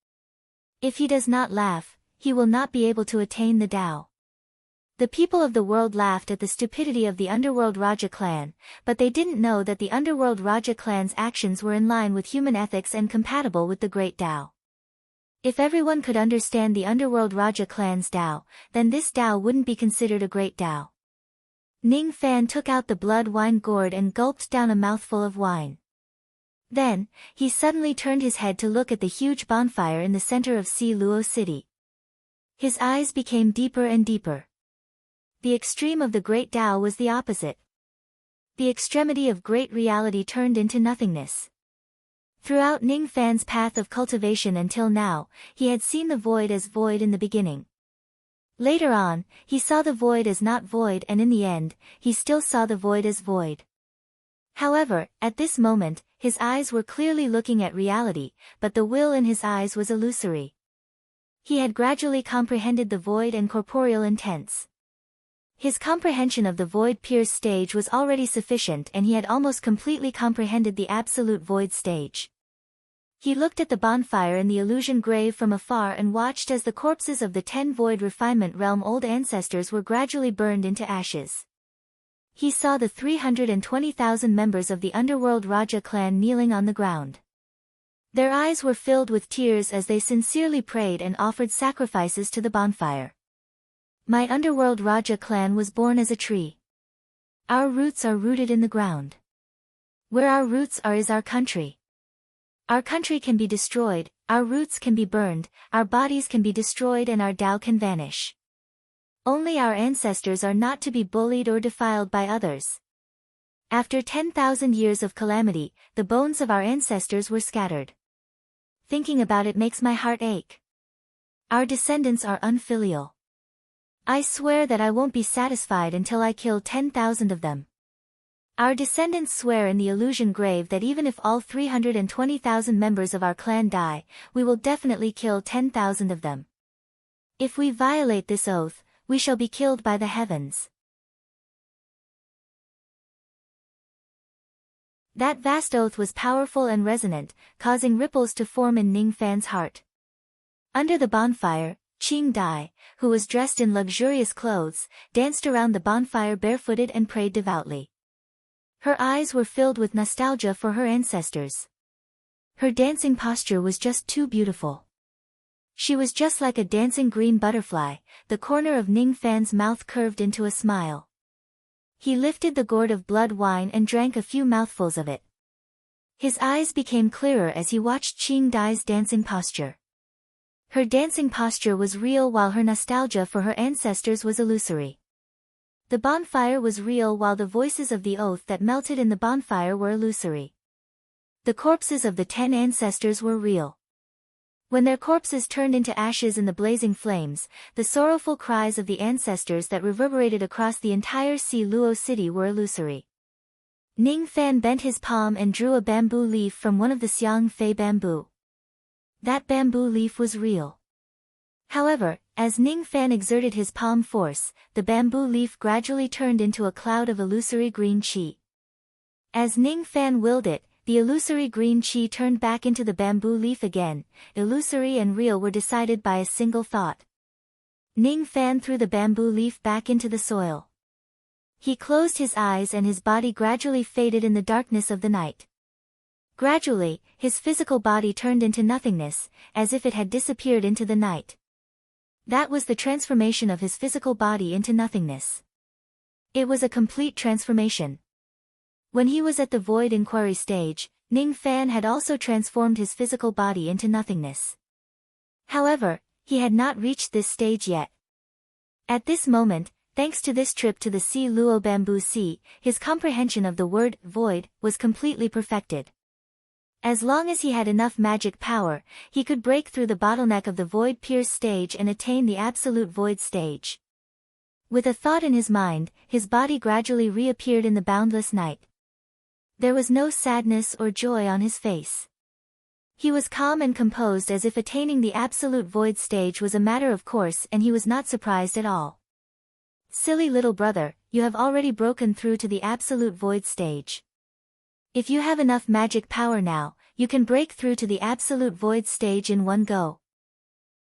If he does not laugh, he will not be able to attain the Tao. The people of the world laughed at the stupidity of the underworld Raja clan, but they didn't know that the underworld Raja clan's actions were in line with human ethics and compatible with the great Tao. If everyone could understand the underworld Raja clan's Tao, then this Tao wouldn't be considered a great Tao. Ning Fan took out the blood wine gourd and gulped down a mouthful of wine. Then, he suddenly turned his head to look at the huge bonfire in the center of Si Luo City. His eyes became deeper and deeper. The extreme of the great Tao was the opposite. The extremity of great reality turned into nothingness. Throughout Ning Fan's path of cultivation until now, he had seen the void as void in the beginning. Later on, he saw the void as not void, and in the end, he still saw the void as void. However, at this moment, his eyes were clearly looking at reality, but the will in his eyes was illusory. He had gradually comprehended the void and corporeal intents. His comprehension of the void-pierced stage was already sufficient, and he had almost completely comprehended the absolute void stage. He looked at the bonfire in the illusion grave from afar and watched as the corpses of the 10 void refinement realm old ancestors were gradually burned into ashes. He saw the 320,000 members of the underworld Raja clan kneeling on the ground. Their eyes were filled with tears as they sincerely prayed and offered sacrifices to the bonfire. My underworld Raja clan was born as a tree. Our roots are rooted in the ground. Where our roots are is our country. Our country can be destroyed, our roots can be burned, our bodies can be destroyed, and our Tao can vanish. Only our ancestors are not to be bullied or defiled by others. After 10,000 years of calamity, the bones of our ancestors were scattered. Thinking about it makes my heart ache. Our descendants are unfilial. I swear that I won't be satisfied until I kill 10,000 of them. Our descendants swear in the illusion grave that even if all 320,000 members of our clan die, we will definitely kill 10,000 of them. If we violate this oath, we shall be killed by the heavens. That vast oath was powerful and resonant, causing ripples to form in Ning Fan's heart. Under the bonfire, Qing Dai, who was dressed in luxurious clothes, danced around the bonfire barefooted and prayed devoutly. Her eyes were filled with nostalgia for her ancestors. Her dancing posture was just too beautiful. She was just like a dancing green butterfly, the corner of Ning Fan's mouth curved into a smile. He lifted the gourd of blood wine and drank a few mouthfuls of it. His eyes became clearer as he watched Qing Dai's dancing posture. Her dancing posture was real while her nostalgia for her ancestors was illusory. The bonfire was real while the voices of the oath that melted in the bonfire were illusory. The corpses of the 10 ancestors were real. When their corpses turned into ashes in the blazing flames, the sorrowful cries of the ancestors that reverberated across the entire Si Luo city were illusory. Ning Fan bent his palm and drew a bamboo leaf from one of the Xiang Fei bamboo. That bamboo leaf was real. However, as Ning Fan exerted his palm force, the bamboo leaf gradually turned into a cloud of illusory green qi. As Ning Fan willed it, the illusory green qi turned back into the bamboo leaf again. Illusory and real were decided by a single thought. Ning Fan threw the bamboo leaf back into the soil. He closed his eyes and his body gradually faded in the darkness of the night. Gradually, his physical body turned into nothingness, as if it had disappeared into the night. That was the transformation of his physical body into nothingness. It was a complete transformation. When he was at the void inquiry stage, Ning Fan had also transformed his physical body into nothingness. However, he had not reached this stage yet. At this moment, thanks to this trip to the Si Luo Bamboo Sea, his comprehension of the word void was completely perfected. As long as he had enough magic power, he could break through the bottleneck of the void pierce stage and attain the absolute void stage. With a thought in his mind, his body gradually reappeared in the boundless night. There was no sadness or joy on his face. He was calm and composed, as if attaining the absolute void stage was a matter of course, and he was not surprised at all. Silly little brother, you have already broken through to the absolute void stage. If you have enough magic power now, you can break through to the absolute void stage in one go.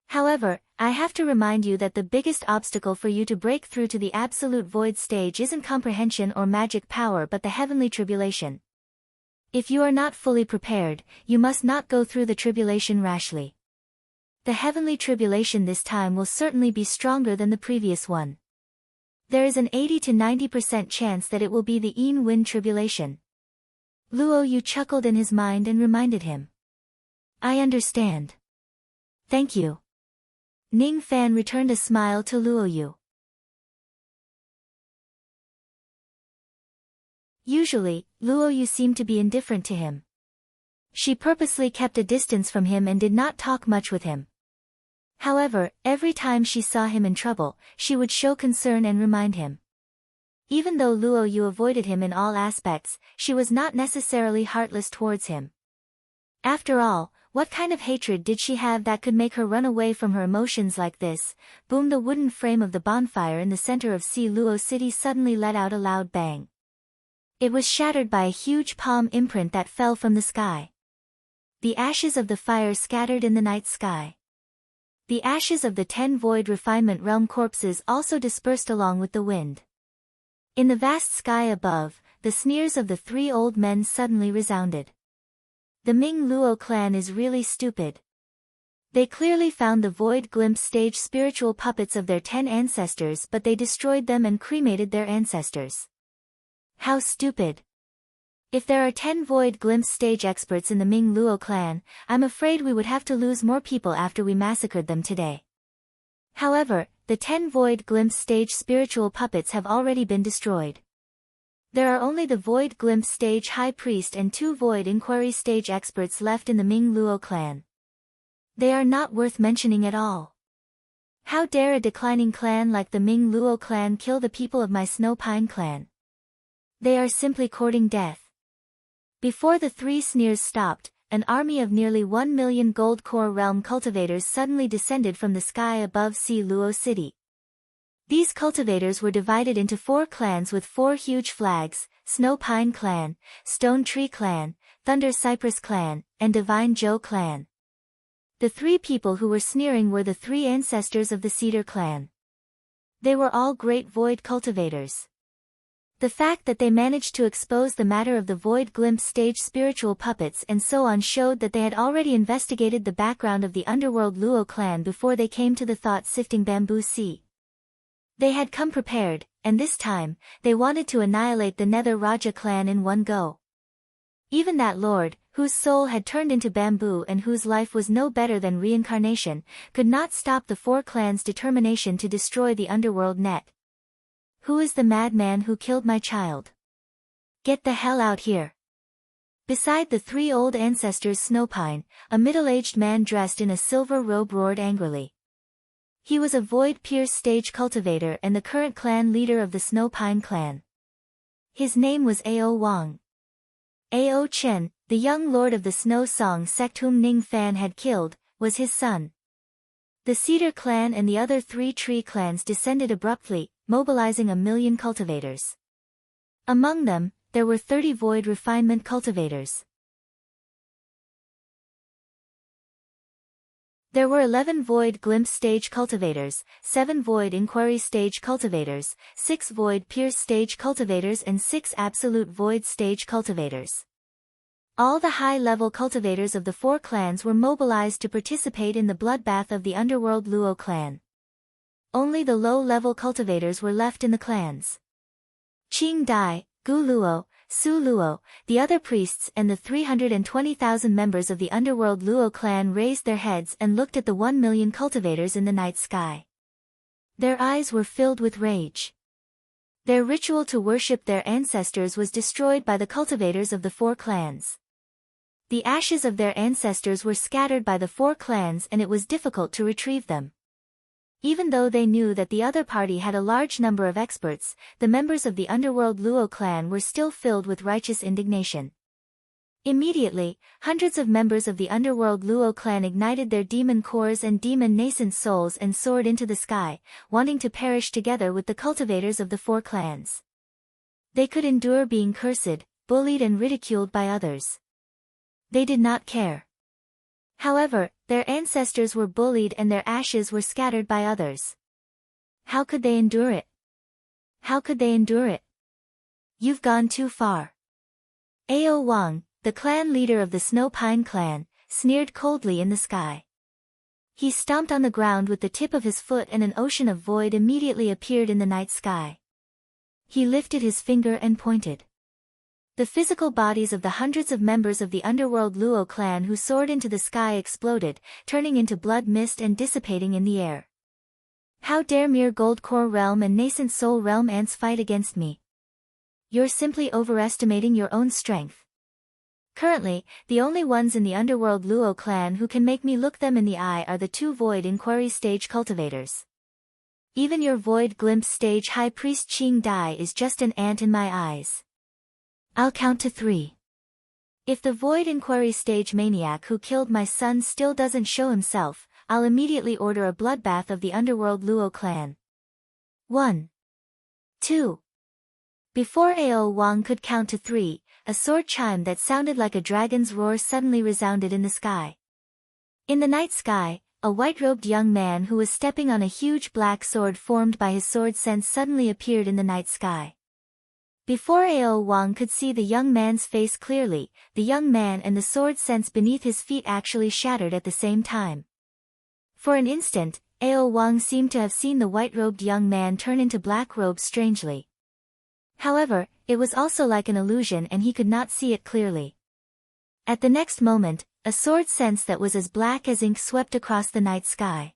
However, I have to remind you that the biggest obstacle for you to break through to the absolute void stage isn't comprehension or magic power but the heavenly tribulation. If you are not fully prepared, you must not go through the tribulation rashly. The heavenly tribulation this time will certainly be stronger than the previous one. There is an 80 to 90% chance that it will be the Yin Wind tribulation. Luo Yu chuckled in his mind and reminded him. I understand. Thank you. Ning Fan returned a smile to Luo Yu. Usually, Luo Yu seemed to be indifferent to him. She purposely kept a distance from him and did not talk much with him. However, every time she saw him in trouble, she would show concern and remind him. Even though Luo Yu avoided him in all aspects, she was not necessarily heartless towards him. After all, what kind of hatred did she have that could make her run away from her emotions like this? Boom! The wooden frame of the bonfire in the center of Si Luo City suddenly let out a loud bang. It was shattered by a huge palm imprint that fell from the sky. The ashes of the fire scattered in the night sky. The ashes of the 10 Void Refinement Realm corpses also dispersed along with the wind. In the vast sky above, the sneers of the 3 old men suddenly resounded. The Ming Luo clan is really stupid. They clearly found the Void Glimpse stage spiritual puppets of their 10 ancestors, but they destroyed them and cremated their ancestors. How stupid. If there are 10 Void Glimpse stage experts in the Ming Luo clan, I'm afraid we would have to lose more people after we massacred them today. However, the 10 Void Glimpse stage spiritual puppets have already been destroyed. There are only the Void Glimpse stage high priest and 2 Void Inquiry stage experts left in the Ming Luo clan. They are not worth mentioning at all. How dare a declining clan like the Ming Luo clan kill the people of my Snow Pine clan? They are simply courting death. Before the 3 sneers stopped, an army of nearly 1 million gold core realm cultivators suddenly descended from the sky above Si Luo City. These cultivators were divided into 4 clans with 4 huge flags: Snow Pine Clan, Stone Tree Clan, Thunder Cypress Clan, and Divine Zhou Clan. The 3 people who were sneering were the 3 ancestors of the Cedar Clan. They were all great void cultivators. The fact that they managed to expose the matter of the Void Glimpse stage spiritual puppets and so on showed that they had already investigated the background of the underworld Luo clan before they came to the thought-sifting Bamboo Sea. They had come prepared, and this time, they wanted to annihilate the Nether Raja clan in one go. Even that lord, whose soul had turned into bamboo and whose life was no better than reincarnation, could not stop the 4 clans' determination to destroy the underworld net. Who is the madman who killed my child? Get the hell out here. Beside the 3 old ancestors Snowpine, a middle-aged man dressed in a silver robe roared angrily. He was a Void Pierce stage cultivator and the current clan leader of the Snowpine clan. His name was Ao Wang. Ao Chen, the young lord of the Snow Song sect whom Ning Fan had killed, was his son. The Cedar clan and the other 3 tree clans descended abruptly, mobilizing 1,000,000 cultivators. Among them, there were 30 void refinement cultivators. There were 11 void glimpse stage cultivators, 7 void inquiry stage cultivators, 6 void pierce stage cultivators and 6 absolute void stage cultivators. All the high-level cultivators of the 4 clans were mobilized to participate in the bloodbath of the underworld Luo clan. Only the low-level cultivators were left in the clans. Qing Dai, Gu Luo, Su Luo, the other priests and the 320,000 members of the underworld Luo clan raised their heads and looked at the 1,000,000 cultivators in the night sky. Their eyes were filled with rage. Their ritual to worship their ancestors was destroyed by the cultivators of the 4 clans. The ashes of their ancestors were scattered by the 4 clans and it was difficult to retrieve them. Even though they knew that the other party had a large number of experts, the members of the underworld Luo clan were still filled with righteous indignation. Immediately, hundreds of members of the underworld Luo clan ignited their demon cores and demon nascent souls and soared into the sky, wanting to perish together with the cultivators of the 4 clans. They could endure being cursed, bullied and ridiculed by others. They did not care. However, their ancestors were bullied and their ashes were scattered by others. How could they endure it? How could they endure it? You've gone too far. Ao Wang, the clan leader of the Snow Pine clan, sneered coldly in the sky. He stomped on the ground with the tip of his foot and an ocean of void immediately appeared in the night sky. He lifted his finger and pointed. The physical bodies of the hundreds of members of the underworld Luo clan who soared into the sky exploded, turning into blood mist and dissipating in the air. How dare mere Gold Core Realm and Nascent Soul Realm ants fight against me? You're simply overestimating your own strength. Currently, the only ones in the underworld Luo clan who can make me look them in the eye are the 2 void inquiry stage cultivators. Even your void glimpse stage high priest Qing Dai is just an ant in my eyes. I'll count to 3. If the void inquiry stage maniac who killed my son still doesn't show himself, I'll immediately order a bloodbath of the underworld Luo clan. 1. 2. Before Ao Wang could count to 3, a sword chime that sounded like a dragon's roar suddenly resounded in the sky. In the night sky, a white-robed young man who was stepping on a huge black sword formed by his sword sense suddenly appeared in the night sky. Before Ao Wang could see the young man's face clearly, the young man and the sword sense beneath his feet actually shattered at the same time. For an instant, Ao Wang seemed to have seen the white-robed young man turn into black robes strangely. However, it was also like an illusion and he could not see it clearly. At the next moment, a sword sense that was as black as ink swept across the night sky.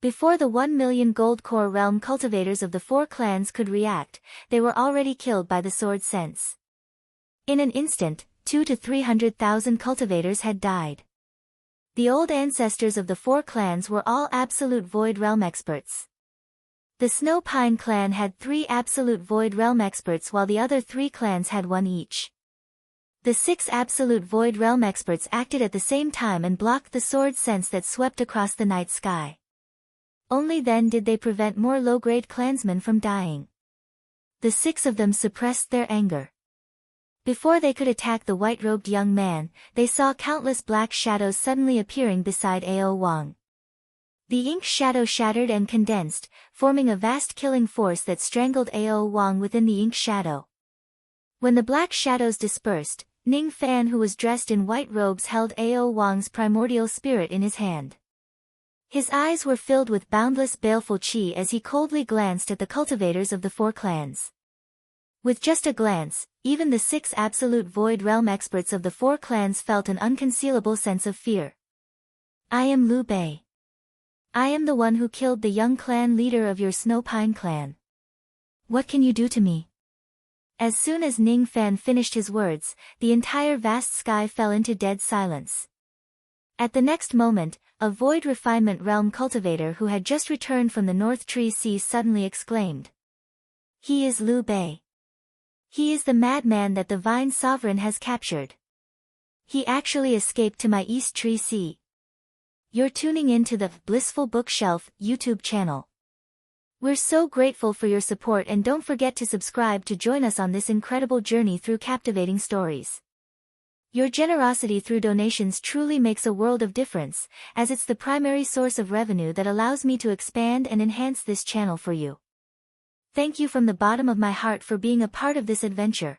Before the 1,000,000 Gold Core Realm cultivators of the 4 clans could react, they were already killed by the sword sense. In an instant, 200,000 to 300,000 cultivators had died. The old ancestors of the 4 clans were all absolute void realm experts. The Snow Pine clan had 3 absolute void realm experts while the other 3 clans had 1 each. The 6 absolute void realm experts acted at the same time and blocked the sword sense that swept across the night sky. Only then did they prevent more low-grade clansmen from dying. The 6 of them suppressed their anger. Before they could attack the white-robed young man, they saw countless black shadows suddenly appearing beside Ao Wang. The ink shadow shattered and condensed, forming a vast killing force that strangled Ao Wang within the ink shadow. When the black shadows dispersed, Ning Fan who was dressed in white robes held Ao Wang's primordial spirit in his hand. His eyes were filled with boundless baleful qi as he coldly glanced at the cultivators of the 4 clans. With just a glance, even the 6 absolute void realm experts of the 4 clans felt an unconcealable sense of fear. I am Liu Bei. I am the one who killed the young clan leader of your Snow Pine clan. What can you do to me? As soon as Ning Fan finished his words, the entire vast sky fell into dead silence. At the next moment, a void refinement realm cultivator who had just returned from the North Tree Sea suddenly exclaimed. He is Liu Bei. He is the madman that the Vine Sovereign has captured. He actually escaped to my East Tree Sea. You're tuning in to the Blissful Bookshelf YouTube channel. We're so grateful for your support, and don't forget to subscribe to join us on this incredible journey through captivating stories. Your generosity through donations truly makes a world of difference, as it's the primary source of revenue that allows me to expand and enhance this channel for you. Thank you from the bottom of my heart for being a part of this adventure.